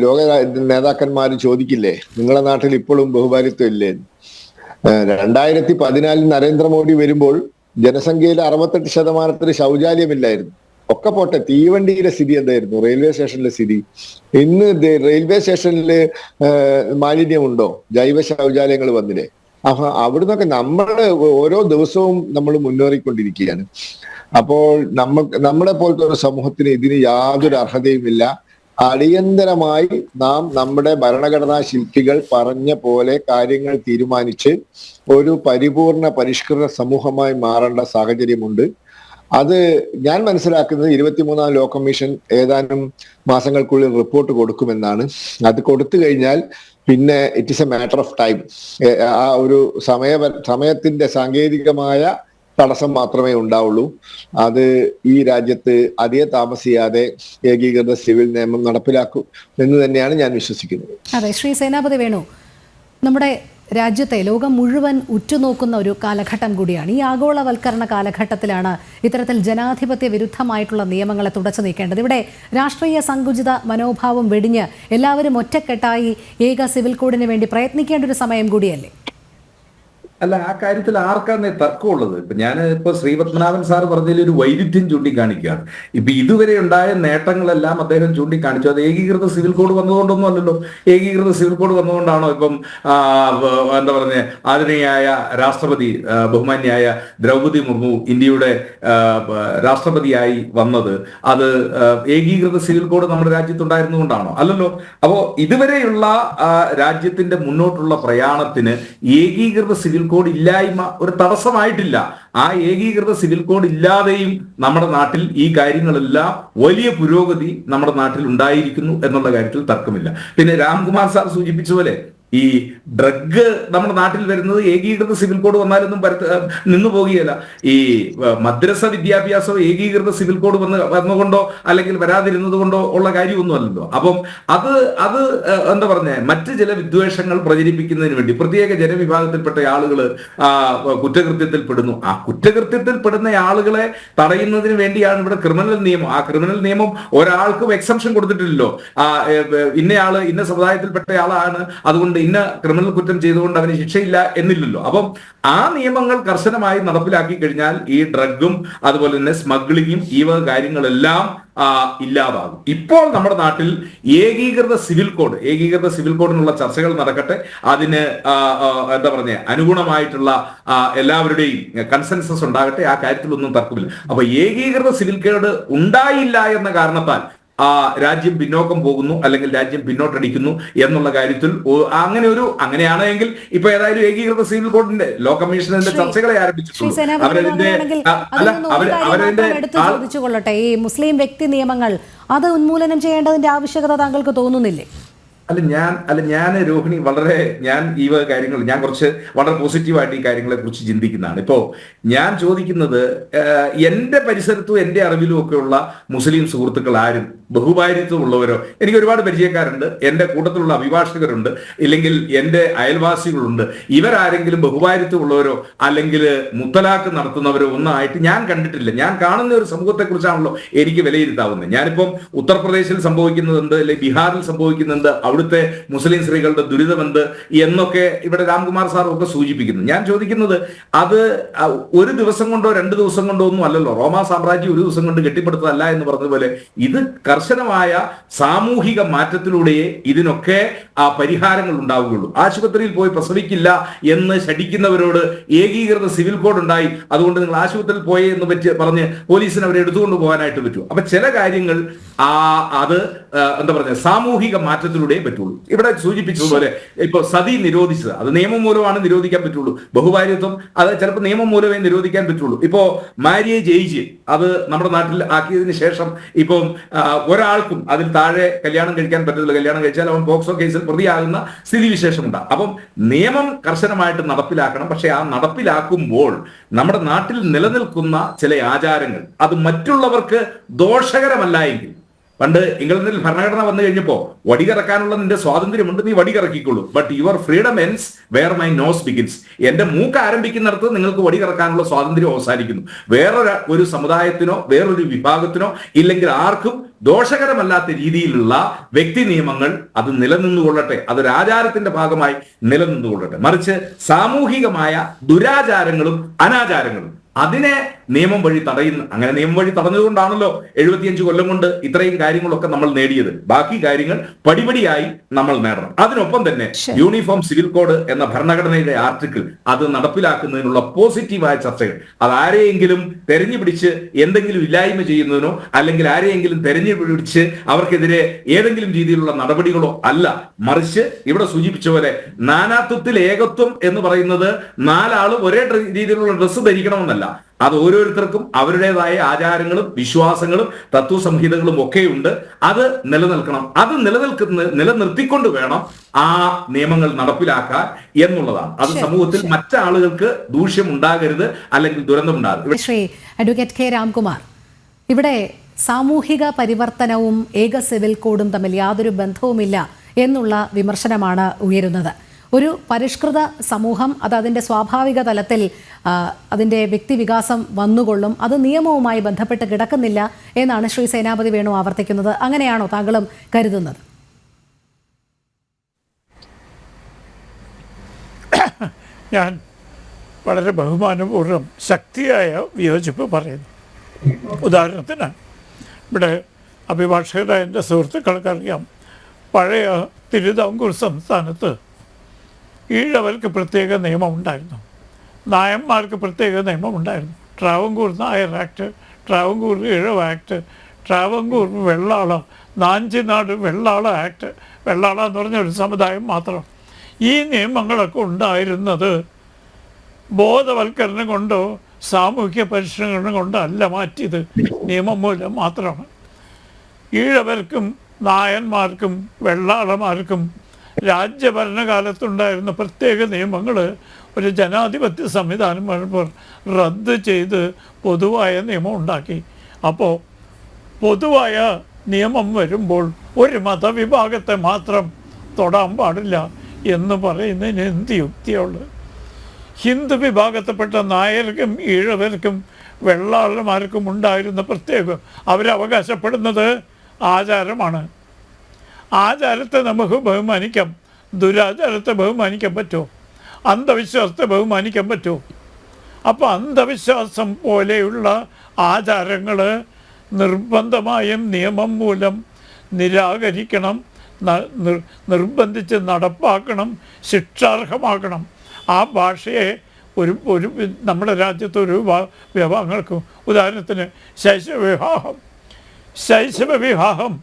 ലോക നേതാക്കന്മാർ ചോദിക്കില്ലേ, നിങ്ങളുടെ നാട്ടിൽ ഇപ്പോഴും ബഹുഭാരിത്വം ഇല്ലേ? 2014 നരേന്ദ്രമോദി വരുമ്പോൾ ജനസംഖ്യയിലെ 68% ശൗചാലയമില്ലായിരുന്നു. ഒക്കെ പോട്ടെ, തീവണ്ടിയിലെ സ്ഥിതി എന്തായിരുന്നു? റെയിൽവേ സ്റ്റേഷനിലെ സ്ഥിതി ഇന്ന് റെയിൽവേ സ്റ്റേഷനിൽ മാലിന്യമുണ്ടോ? ജൈവ ശൗചാലയങ്ങൾ വന്നില്ലേ? അപ്പൊ അവിടുന്നൊക്കെ നമ്മൾ ഓരോ ദിവസവും നമ്മൾ മുന്നേറിക്കൊണ്ടിരിക്കുകയാണ്. അപ്പോൾ നമ്മളെ പോലത്തെ ഒരു സമൂഹത്തിന് ഇതിന് യാതൊരു അർഹതയുമില്ല. അടിയന്തരമായി നാം നമ്മുടെ ഭരണഘടനാ ശില്പികൾ പറഞ്ഞ പോലെ കാര്യങ്ങൾ തീരുമാനിച്ച് ഒരു പരിപൂർണ പരിഷ്കൃത സമൂഹമായി മാറേണ്ട സാഹചര്യമുണ്ട്. അത് ഞാൻ മനസ്സിലാക്കുന്നത് 23ാം ലോ കമ്മീഷൻ ഏതാനും മാസങ്ങൾക്കുള്ളിൽ റിപ്പോർട്ട് കൊടുക്കുമെന്നാണ്. അത് കൊടുത്തു കഴിഞ്ഞാൽ പിന്നെ it is A matter of time. ആ ഒരു സമയത്തിന്റെ സാങ്കേതികമായ തടസ്സം മാത്രമേ ഉണ്ടാവുള്ളൂ. അത് ഈ രാജ്യത്ത് അധികം താമസിയാതെ ഏകീകൃത സിവിൽ നിയമം നടപ്പിലാക്കും എന്ന് തന്നെയാണ് ഞാൻ വിശ്വസിക്കുന്നത്. അതെ, ശ്രീ സേനാപതി വേണു, നമ്മുടെ രാജ്യത്തെ ലോകം മുഴുവൻ ഉറ്റുനോക്കുന്ന ഒരു കാലഘട്ടം കൂടിയാണ്. ഈ ആഗോളവൽക്കരണ കാലഘട്ടത്തിലാണ് ഇത്തരത്തിൽ ജനാധിപത്യ വിരുദ്ധമായിട്ടുള്ള നിയമങ്ങളെ തുടച്ചു നീക്കേണ്ടത്. ഇവിടെ രാഷ്ട്രീയ സങ്കുചിത മനോഭാവം വെടിഞ്ഞ് എല്ലാവരും ഒറ്റക്കെട്ടായി ഏക സിവിൽ കോഡിന് വേണ്ടി പ്രയത്നിക്കേണ്ട ഒരു സമയം കൂടിയല്ലേ? അല്ല, ആ കാര്യത്തിൽ ആർക്കാണ് തർക്കമുള്ളത്? ഇപ്പൊ ശ്രീപത്മനാഭൻ സാർ പറഞ്ഞതിൽ ഒരു വൈരുദ്ധ്യം ചൂണ്ടിക്കാണിക്കുകയാണ്. ഇപ്പൊ ഇതുവരെ ഉണ്ടായ നേട്ടങ്ങളെല്ലാം അദ്ദേഹം ചൂണ്ടിക്കാണിച്ചു. അത് ഏകീകൃത സിവിൽ കോഡ് വന്നതുകൊണ്ടൊന്നും അല്ലല്ലോ. ഏകീകൃത സിവിൽ കോഡ് വന്നതുകൊണ്ടാണോ ഇപ്പം എന്താ പറഞ്ഞ ആദരണീയായ രാഷ്ട്രപതി ബഹുമാന്യായ ദ്രൗപദി മുർമു ഇന്ത്യയുടെ രാഷ്ട്രപതിയായി വന്നത്? അത് ഏകീകൃത സിവിൽ കോഡ് നമ്മുടെ രാജ്യത്തുണ്ടായിരുന്നുകൊണ്ടാണോ? അല്ലല്ലോ. അപ്പോ ഇതുവരെയുള്ള രാജ്യത്തിന്റെ മുന്നോട്ടുള്ള പ്രയാണത്തിന് ഏകീകൃത സിവിൽ കോഡ് ഇല്ലായ്മ ഒരു തടസ്സമായിട്ടില്ല. ആ ഏകീകൃത സിവിൽ കോഡ് ഇല്ലാതെയും നമ്മുടെ നാട്ടിൽ ഈ കാര്യങ്ങളെല്ലാം വലിയ പുരോഗതി നമ്മുടെ നാട്ടിൽ ഉണ്ടായിരിക്കുന്നു എന്നുള്ള കാര്യത്തിൽ തർക്കമില്ല. പിന്നെ രാംകുമാർ സാർ സൂചിപ്പിച്ച പോലെ ഈ ഡ്രഗ് നമ്മുടെ നാട്ടിൽ വരുന്നത് ഏകീകൃത സിവിൽ കോഡ് വന്നാലൊന്നും നിന്നു പോകുകയല്ല. ഈ മദ്രസ വിദ്യാഭ്യാസം ഏകീകൃത സിവിൽ കോഡ് വന്നുകൊണ്ടോ അല്ലെങ്കിൽ വരാതിരുന്നത് കൊണ്ടോ ഉള്ള കാര്യമൊന്നും അല്ലല്ലോ. അപ്പം അത് എന്താ പറഞ്ഞ മറ്റ് ചില വിദ്വേഷങ്ങൾ പ്രചരിപ്പിക്കുന്നതിന് വേണ്ടി പ്രത്യേക ജനവിഭാഗത്തിൽപ്പെട്ട ആളുകൾ കുറ്റകൃത്യത്തിൽ പെടുന്നു. ആ കുറ്റകൃത്യത്തിൽ പെടുന്ന ആളുകളെ തടയുന്നതിന് വേണ്ടിയാണ് ഇവിടെ ക്രിമിനൽ നിയമം. ആ ക്രിമിനൽ നിയമം ഒരാൾക്കും എക്സംഷൻ കൊടുത്തിട്ടില്ലല്ലോ. ഇന്നയാള് ഇന്ന സമുദായത്തിൽപ്പെട്ട ആളാണ്, അതുകൊണ്ട് ഇന്ന ക്രിമിനൽ കുറ്റം ചെയ്തുകൊണ്ട് അവന് ശിക്ഷയില്ല എന്നില്ലല്ലോ. അപ്പം ആ നിയമങ്ങൾ കർശനമായി നടപ്പിലാക്കി കഴിഞ്ഞാൽ ഈ ഡ്രഗും അതുപോലെ തന്നെ സ്മഗ്ലിങ്ങും ഈ വക കാര്യങ്ങളെല്ലാം ഇല്ലാതാകും. ഇപ്പോൾ നമ്മുടെ നാട്ടിൽ ഏകീകൃത സിവിൽ കോഡിനുള്ള ചർച്ചകൾ നടക്കട്ടെ. അതിന് എന്താ പറഞ്ഞ അനുഗുണമായിട്ടുള്ള എല്ലാവരുടെയും കൺസെൻസസ് ഉണ്ടാകട്ടെ. ആ കാര്യത്തിലൊന്നും തർക്കമില്ല. അപ്പൊ ഏകീകൃത സിവിൽ കോഡ് ഉണ്ടായില്ല എന്ന കാരണത്താൽ രാജ്യം പിന്നോക്കം പോകുന്നു അല്ലെങ്കിൽ രാജ്യം പിന്നോട്ടടിക്കുന്നു എന്നുള്ള കാര്യത്തിൽ അങ്ങനെയാണെങ്കിൽ ഇപ്പൊ ഏതായാലും ഏകീകൃത സിവിൽ കോഡിന്റെ ലോ കമ്മീഷന്റെ ചർച്ചകളെ ആരംഭിച്ചിട്ടുള്ളൂ. ചോദിച്ചുകൊള്ളട്ടെ, ഈ മുസ്ലിം വ്യക്തി നിയമങ്ങൾ അത് ഉന്മൂലനം ചെയ്യേണ്ടതിന്റെ ആവശ്യകത താങ്കൾക്ക് തോന്നുന്നില്ലേ? ഞാൻ രോഹിണി ഞാൻ ഈ വക കാര്യങ്ങൾ ഞാൻ കുറച്ച് വളരെ പോസിറ്റീവായിട്ട് ഈ കാര്യങ്ങളെ കുറിച്ച് ചിന്തിക്കുന്നതാണ്. ഇപ്പോ ഞാൻ ചോദിക്കുന്നത്, എന്റെ പരിസരത്തും എന്റെ അറിവിലും ഒക്കെയുള്ള മുസ്ലിം സുഹൃത്തുക്കൾ ആരും ബഹുഭാര്യത്വമുള്ളവരോ, എനിക്ക് ഒരുപാട് പരിചയക്കാരുണ്ട്, എന്റെ കൂട്ടത്തിലുള്ള അഭിഭാഷകരുണ്ട്, ഇല്ലെങ്കിൽ എന്റെ അയൽവാസികളുണ്ട്, ഇവരാരെങ്കിലും ബഹുഭാര്യത്വമുള്ളവരോ അല്ലെങ്കിൽ മുത്തലാഖ് നടത്തുന്നവരോ ഒന്നായിട്ട് ഞാൻ കണ്ടിട്ടില്ല. ഞാൻ കാണുന്ന ഒരു സമൂഹത്തെ കുറിച്ചാണല്ലോ എനിക്ക് വിലയിരുത്താവുന്നത്. ഞാനിപ്പം ഉത്തർപ്രദേശിൽ സംഭവിക്കുന്നുണ്ട്, അല്ലെങ്കിൽ ബീഹാറിൽ സംഭവിക്കുന്നുണ്ട്, അവിടുത്തെ മുസ്ലിം സ്ത്രീകളുടെ ദുരിതമെന്ത് എന്നൊക്കെ ഇവിടെ രാംകുമാർ സാറും ഒക്കെ സൂചിപ്പിക്കുന്നു. ഞാൻ ചോദിക്കുന്നത്, അത് ഒരു ദിവസം കൊണ്ടോ 2 ദിവസം കൊണ്ടോ ഒന്നും അല്ലല്ലോ. റോമാ സാമ്രാജ്യം ഒരു ദിവസം കൊണ്ട് കെട്ടിപ്പടുത്തതല്ല എന്ന് പറഞ്ഞതുപോലെ ഇത് കർശനമായ സാമൂഹിക മാറ്റത്തിലൂടെയേ ഇതിനൊക്കെ പരിഹാരങ്ങൾ ഉണ്ടാവുകയുള്ളൂ. ആശുപത്രിയിൽ പോയി പ്രസവിക്കില്ല എന്ന് ശഠിക്കുന്നവരോട് ഏകീകൃത സിവിൽ കോഡ് ഉണ്ടായി, അതുകൊണ്ട് നിങ്ങൾ ആശുപത്രിയിൽ പോയി എന്ന് പറഞ്ഞ് പോലീസിന് അവരെ എടുത്തുകൊണ്ട് പോകാനായിട്ട് പറ്റൂ. അപ്പൊ ചില കാര്യങ്ങൾ അത് എന്താ പറയുക, സാമൂഹിക മാറ്റത്തിലൂടെ പറ്റുള്ളൂ. ഇവിടെ സൂചിപ്പിച്ചതുപോലെ ഇപ്പൊ സതി നിരോധിച്ചത് അത് നിയമം മൂലമാണ് നിരോധിക്കാൻ പറ്റുള്ളൂ. ബഹുഭാര്യത്വം അത് ചിലപ്പോൾ നിയമം മൂലമേ നിരോധിക്കാൻ പറ്റുള്ളൂ. ഇപ്പോ മാര്യേജ് ഏജ് അത് നമ്മുടെ നാട്ടിൽ ആക്കിയതിന് ശേഷം ഇപ്പം ഒരാൾക്കും അതിൽ താഴെ കല്യാണം കഴിക്കാൻ പറ്റത്തില്ല. കല്യാണം കഴിച്ചാൽ അവൻ പോക്സോ കേസിൽ പ്രതിയാകുന്ന സ്ഥിതിവിശേഷമുണ്ട്. അപ്പം നിയമം കർശനമായിട്ട് നടപ്പിലാക്കണം. പക്ഷെ ആ നടപ്പിലാക്കുമ്പോൾ നമ്മുടെ നാട്ടിൽ നിലനിൽക്കുന്ന ചില ആചാരങ്ങൾ അത് മറ്റുള്ളവർക്ക് ദോഷകരമല്ല എങ്കിൽ, പണ്ട് ഇംഗ്ലണ്ടിൽ ഭരണഘടന വന്നു കഴിഞ്ഞപ്പോ വടികറക്കാനുള്ള നിന്റെ സ്വാതന്ത്ര്യമുണ്ട്, നീ വടികറക്കിക്കൊള്ളൂ, but your freedom ends where my nose begins. എന്റെ മൂക്ക് ആരംഭിക്കുന്നിടത്ത് നിങ്ങൾക്ക് വടികറക്കാനുള്ള സ്വാതന്ത്ര്യം അവസാനിക്കുന്നു. വേറൊരു സമുദായത്തിനോ വേറൊരു വിഭാഗത്തിനോ ഇല്ലെങ്കിൽ ആർക്കും ദോഷകരമല്ലാത്ത രീതിയിലുള്ള വ്യക്തി നിയമങ്ങൾ അത് നിലനിന്നുകൊള്ളട്ടെ, അതൊരു ആചാരത്തിന്റെ ഭാഗമായി നിലനിന്നുകൊള്ളട്ടെ. മറിച്ച് സാമൂഹികമായ ദുരാചാരങ്ങളും അനാചാരങ്ങളും അതിനെ നിയമം വഴി തടയുന്നു. അങ്ങനെ നിയമം വഴി തടഞ്ഞതുകൊണ്ടാണല്ലോ 75 കൊല്ലം കൊണ്ട് ഇത്രയും കാര്യങ്ങളൊക്കെ നമ്മൾ നേടിയത്. ബാക്കി കാര്യങ്ങൾ പടിപടിയായി നമ്മൾ നേടണം. അതിനൊപ്പം തന്നെ യൂണിഫോം സിവിൽ കോഡ് എന്ന ഭരണഘടനയുടെ ആർട്ടിക്കിൾ അത് നടപ്പിലാക്കുന്നതിനുള്ള പോസിറ്റീവായ ചർച്ചകൾ, അത് ആരെയെങ്കിലും തെരഞ്ഞു പിടിച്ച് എന്തെങ്കിലും ഇല്ലായ്മ ചെയ്യുന്നതിനോ അല്ലെങ്കിൽ ആരെയെങ്കിലും തെരഞ്ഞു പിടിച്ച് അവർക്കെതിരെ ഏതെങ്കിലും രീതിയിലുള്ള നടപടികളോ അല്ല. മറിച്ച് ഇവിടെ സൂചിപ്പിച്ച പോലെ നാനാത്വത്തിൽ ഏകത്വം എന്ന് പറയുന്നത് 4 ആളും ഒരേ രീതിയിലുള്ള ഡ്രസ്സ് ധരിക്കണമെന്നല്ല. അത് ഓരോരുത്തർക്കും അവരുടേതായ ആചാരങ്ങളും വിശ്വാസങ്ങളും തത്വസംഹിതകളും ഒക്കെയുണ്ട്. അത് നിലനിൽക്കണം. അത് നിലനിർത്തിക്കൊണ്ട് വേണം ആ നിയമങ്ങൾ നടപ്പിലാക്കാൻ എന്നുള്ളതാണ്. അത് സമൂഹത്തിൽ മറ്റാളുകൾക്ക് ദൂഷ്യം ഉണ്ടാകരുത്, അല്ലെങ്കിൽ ദുരന്തം ഉണ്ടാകരുത്. ശ്രീ അഡ്വക്കേറ്റ് കെ രാംകുമാർ, ഇവിടെ സാമൂഹിക പരിവർത്തനവും ഏക സിവിൽ കോഡും തമ്മിൽ യാതൊരു ബന്ധവുമില്ല എന്നുള്ള വിമർശനമാണ് ഉയരുന്നത്. ഒരു പരിഷ്കൃത സമൂഹം അത് അതിൻ്റെ സ്വാഭാവിക തലത്തിൽ അതിൻ്റെ വ്യക്തിവികാസം വന്നുകൊള്ളും, അത് നിയമവുമായി ബന്ധപ്പെട്ട് കിടക്കുന്നില്ല എന്നാണ് ശ്രീ സേനാപതി വേണു ആവർത്തിക്കുന്നത്. അങ്ങനെയാണോ താങ്കളും കരുതുന്നത്? ഞാൻ വളരെ ബഹുമാനപൂർവ്വം ശക്തിയായ വിയോജിപ്പ് പറയുന്നു. ഉദാഹരണത്തിന് ഇവിടെ അഭിഭാഷകരായ എൻ്റെ സുഹൃത്തുക്കൾക്കറിയാം, പഴയ തിരുവിതാംകൂർ സംസ്ഥാനത്ത് ഈഴവർക്ക് പ്രത്യേക നിയമമുണ്ടായിരുന്നു, നായന്മാർക്ക് പ്രത്യേക നിയമമുണ്ടായിരുന്നു. Travancore Nair act, Travancore Ezhava act, Travancore Vellala, Nanjinad Vellala act. Vellala എന്ന് പറഞ്ഞ ഒരു സമുദായം മാത്രം. ഈ നിയമങ്ങളൊക്കെ ഉണ്ടായിരുന്നത് ബോധവൽക്കരണം കൊണ്ടോ സാമൂഹ്യ പരിഷ്കരണം കൊണ്ടോ അല്ല മാറ്റിയത്, നിയമം മൂലം മാത്രമാണ്. ഈഴവർക്കും നായന്മാർക്കും വെള്ളാളമാർക്കും രാജ്യഭരണകാലത്തുണ്ടായിരുന്ന പ്രത്യേക നിയമങ്ങൾ ഒരു ജനാധിപത്യ സംവിധാനം വരുമ്പോൾ റദ്ദ് ചെയ്ത് പൊതുവായ നിയമം ഉണ്ടാക്കി. അപ്പോൾ പൊതുവായ നിയമം വരുമ്പോൾ ഒരു മതവിഭാഗത്തെ മാത്രം തൊടാൻ പാടില്ല എന്ന് പറയുന്നതിന് എന്ത് യുക്തിയുള്ളത്? ഹിന്ദു വിഭാഗത്തിൽപ്പെട്ട നായർക്കും ഈഴവർക്കും വെള്ളാളന്മാർക്കും ഉണ്ടായിരുന്ന പ്രത്യേകം അവരവകാശപ്പെടുന്നത് ആചാരമാണ്. ആചാരത്തെ നമുക്ക് ബഹുമാനിക്കാം, ദുരാചാരത്തെ ബഹുമാനിക്കാൻ പറ്റുമോ? അന്ധവിശ്വാസത്തെ ബഹുമാനിക്കാൻ പറ്റുമോ? അപ്പോൾ അന്ധവിശ്വാസം പോലെയുള്ള ആചാരങ്ങൾ നിർബന്ധമായും നിയമം മൂലം നിരാകരിക്കണം, നിർബന്ധിച്ച് നടപ്പാക്കണം, ശിക്ഷാർഹമാക്കണം. ആ ഭാഷയെ ഒരു നമ്മുടെ രാജ്യത്ത് ഒരു വിഭാഗങ്ങൾക്കും, ഉദാഹരണത്തിന് ശൈശവ വിവാഹം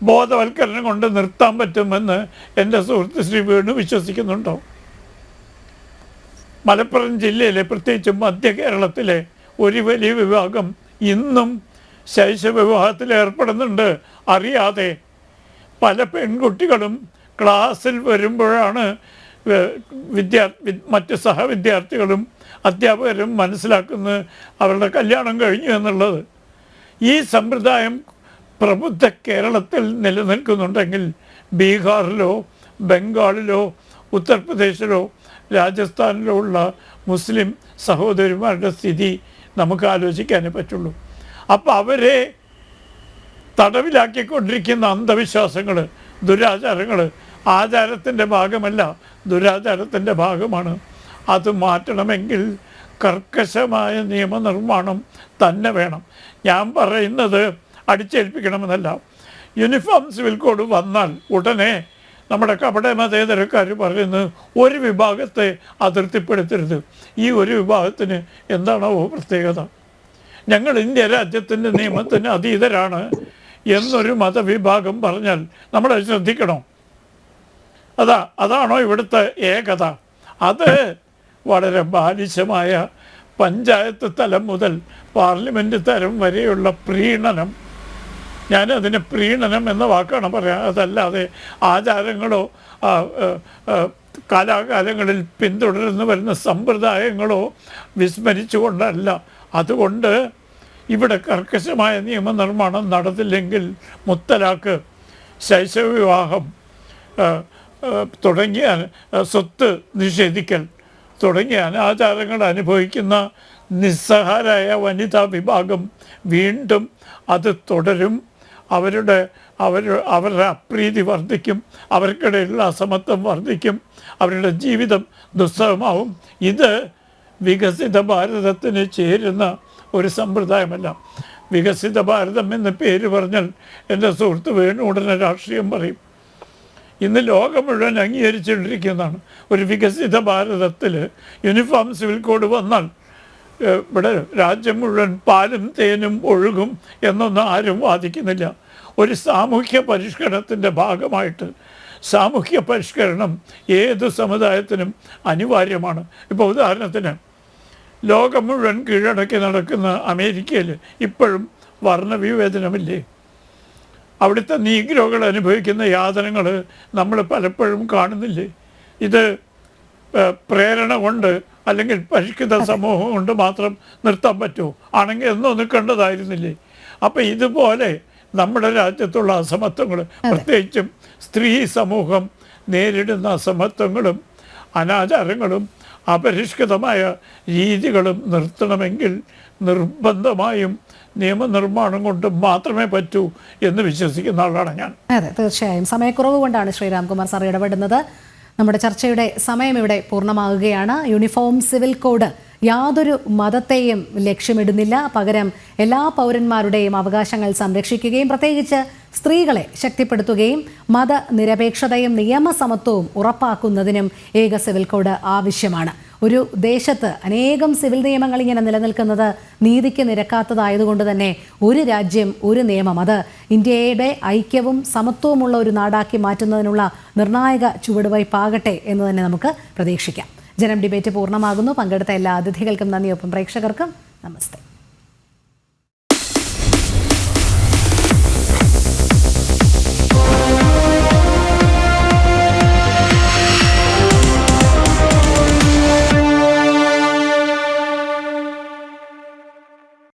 ബോധവൽക്കരണം കൊണ്ട് നിർത്താൻ പറ്റുമെന്ന് എൻ്റെ സുഹൃത്ത് ശ്രീ വേണു വിശ്വസിക്കുന്നുണ്ടോ? മലപ്പുറം ജില്ലയിലെ പ്രത്യേകിച്ചും മധ്യ കേരളത്തിലെ ഒരു വലിയ വിഭാഗം ഇന്നും ശൈശവ വിവാഹത്തിൽ ഏർപ്പെടുന്നുണ്ട് അറിയാതെ. പല പെൺകുട്ടികളും ക്ലാസ്സിൽ വരുമ്പോഴാണ് മറ്റ് സഹവിദ്യാർത്ഥികളും അധ്യാപകരും മനസ്സിലാക്കുന്നത് അവരുടെ കല്യാണം കഴിഞ്ഞു എന്നുള്ളത്. ഈ സമ്പ്രദായം പ്രബുദ്ധ കേരളത്തിൽ നിലനിൽക്കുന്നുണ്ടെങ്കിൽ ബീഹാറിലോ ബംഗാളിലോ ഉത്തർപ്രദേശിലോ രാജസ്ഥാനിലോ ഉള്ള മുസ്ലിം സഹോദരിമാരുടെ സ്ഥിതി നമുക്ക് ആലോചിക്കാനേ പറ്റുള്ളൂ. അപ്പോൾ അവരെ തടവിലാക്കിക്കൊണ്ടിരിക്കുന്ന അന്ധവിശ്വാസങ്ങൾ, ദുരാചാരങ്ങൾ ആചാരത്തിൻ്റെ ഭാഗമല്ല, ദുരാചാരത്തിൻ്റെ ഭാഗമാണ്. അത് മാറ്റണമെങ്കിൽ കർക്കശമായ നിയമനിർമ്മാണം തന്നെ വേണം. ഞാൻ പറയുന്നത് അടിച്ചേൽപ്പിക്കണമെന്നല്ല. യൂണിഫോം സിവിൽ കോഡ് വന്നാൽ ഉടനെ നമ്മുടെ കപട മതേതരക്കാർ പറയുന്നത് ഒരു വിഭാഗത്തെ അതിർത്തിപ്പെടുത്തരുത്. ഈ ഒരു വിഭാഗത്തിന് എന്താണോ പ്രത്യേകത? ഞങ്ങൾ ഇന്ത്യ രാജ്യത്തിൻ്റെ നിയമത്തിന് അതീതരാണ് എന്നൊരു മതവിഭാഗം പറഞ്ഞാൽ നമ്മളത് ശ്രദ്ധിക്കണോ? അതാണോ ഇവിടുത്തെ ഏകത? അത് വളരെ ബാലിശമായ പഞ്ചായത്ത് തലം മുതൽ പാർലമെൻറ്റ് തലം വരെയുള്ള പ്രീണനം, ഞാനതിന് പ്രീണനം എന്ന വാക്കാണ് പറയാം. അതല്ലാതെ ആചാരങ്ങളോ കാലാകാലങ്ങളിൽ പിന്തുടർന്നു വരുന്ന സമ്പ്രദായങ്ങളോ വിസ്മരിച്ചുകൊണ്ടല്ല. അതുകൊണ്ട് ഇവിടെ കർക്കശമായ നിയമനിർമ്മാണം നടത്തില്ലെങ്കിൽ മുത്തലാഖ്, ശൈശവ വിവാഹം തുടങ്ങിയ സ്വത്ത് നിഷേധിക്കൽ തുടങ്ങിയ അനാചാരങ്ങൾ അനുഭവിക്കുന്ന നിസ്സഹാരായ വനിതാ വിഭാഗം വീണ്ടും അത് തുടരും. അവരുടെ അപ്രീതി വർദ്ധിക്കും, അവർക്കിടയിലുള്ള അസമത്വം വർദ്ധിക്കും, അവരുടെ ജീവിതം ദുസ്സഹമാവും. ഇത് വികസിത ഭാരതത്തിന് ചേരുന്ന ഒരു സമ്പ്രദായമല്ല. വികസിത ഭാരതം എന്ന പേര് പറഞ്ഞാൽ എൻ്റെ സുഹൃത്ത് വേണു ഉടനെ രാഷ്ട്രീയം പറയും. ഇന്ന് ലോകം മുഴുവൻ അംഗീകരിച്ചുകൊണ്ടിരിക്കുന്നതാണ്. ഒരു വികസിത ഭാരതത്തിൽ യൂണിഫോം സിവിൽ കോഡ് വന്നാൽ ഇവിടെ രാജ്യം മുഴുവൻ പാലും തേനും ഒഴുകും എന്നൊന്നും ആരും വാദിക്കുന്നില്ല. ഒരു സാമൂഹ്യ പരിഷ്കരണത്തിൻ്റെ ഭാഗമായിട്ട് സാമൂഹ്യ പരിഷ്കരണം ഏത് സമുദായത്തിനും അനിവാര്യമാണ്. ഇപ്പോൾ ഉദാഹരണത്തിന് ലോകം മുഴുവൻ കീഴടക്കി നടക്കുന്ന അമേരിക്കയിൽ ഇപ്പോഴും വർണ്ണവിവേചനമില്ലേ? അവിടുത്തെ നീഗ്രോകൾ അനുഭവിക്കുന്ന യാതനകൾ നമ്മൾ പലപ്പോഴും കാണുന്നില്ലേ? ഇത് പ്രേരണ കൊണ്ട് അല്ലെങ്കിൽ പരിഷ്കൃത സമൂഹം കൊണ്ട് മാത്രം നിർത്താൻ പറ്റുമോ? ആണെങ്കിൽ എന്നോ നിൽക്കേണ്ടതായിരുന്നില്ലേ? അപ്പം ഇതുപോലെ നമ്മുടെ രാജ്യത്തുള്ള അസമത്വങ്ങൾ, പ്രത്യേകിച്ചും സ്ത്രീ സമൂഹം നേരിടുന്ന അസമത്വങ്ങളും അനാചാരങ്ങളും അപരിഷ്കൃതമായ രീതികളും നിർത്തണമെങ്കിൽ നിർബന്ധമായും നിയമനിർമ്മാണം കൊണ്ട് മാത്രമേ പറ്റൂ എന്ന് വിശ്വസിക്കുന്ന ആളാണ് ഞാൻ. അതെ, തീർച്ചയായും. സമയക്കുറവ് കൊണ്ടാണ് ശ്രീരാംകുമാർ സാർ ഇടപെടുന്നത്. നമ്മുടെ ചർച്ചയുടെ സമയം ഇവിടെ പൂർണ്ണമാകുകയാണ്. യൂണിഫോം സിവിൽ കോഡ് യാതൊരു മതത്തെയും ലക്ഷ്യമിടുന്നില്ല. പകരം എല്ലാ പൗരന്മാരുടെയും അവകാശങ്ങൾ സംരക്ഷിക്കുകയും പ്രത്യേകിച്ച് സ്ത്രീകളെ ശക്തിപ്പെടുത്തുകയും മതനിരപേക്ഷതയും നിയമസമത്വവും ഉറപ്പാക്കുന്നതിനും ഏക സിവിൽ കോഡ് ആവശ്യമാണ്. ഒരു ദേശത്ത് അനേകം സിവിൽ നിയമങ്ങൾ ഇങ്ങനെ നിലനിൽക്കുന്നത് നീതിക്ക് നിരക്കാത്തതായതുകൊണ്ട് തന്നെ ഒരു രാജ്യം ഒരു നിയമം, അത് ഇന്ത്യയുടെ ഐക്യവും സമത്വവുമുള്ള ഒരു നാടാക്കി മാറ്റുന്നതിനുള്ള നിർണായക ചുവടുവയ്പാകട്ടെ എന്ന് തന്നെ നമുക്ക് പ്രതീക്ഷിക്കാം. ജനം ഡിബേറ്റ് പൂർണ്ണമാകുന്നു. പങ്കെടുത്ത എല്ലാ അതിഥികൾക്കും നന്ദി. ഒപ്പം പ്രേക്ഷകർക്കും നമസ്തേ.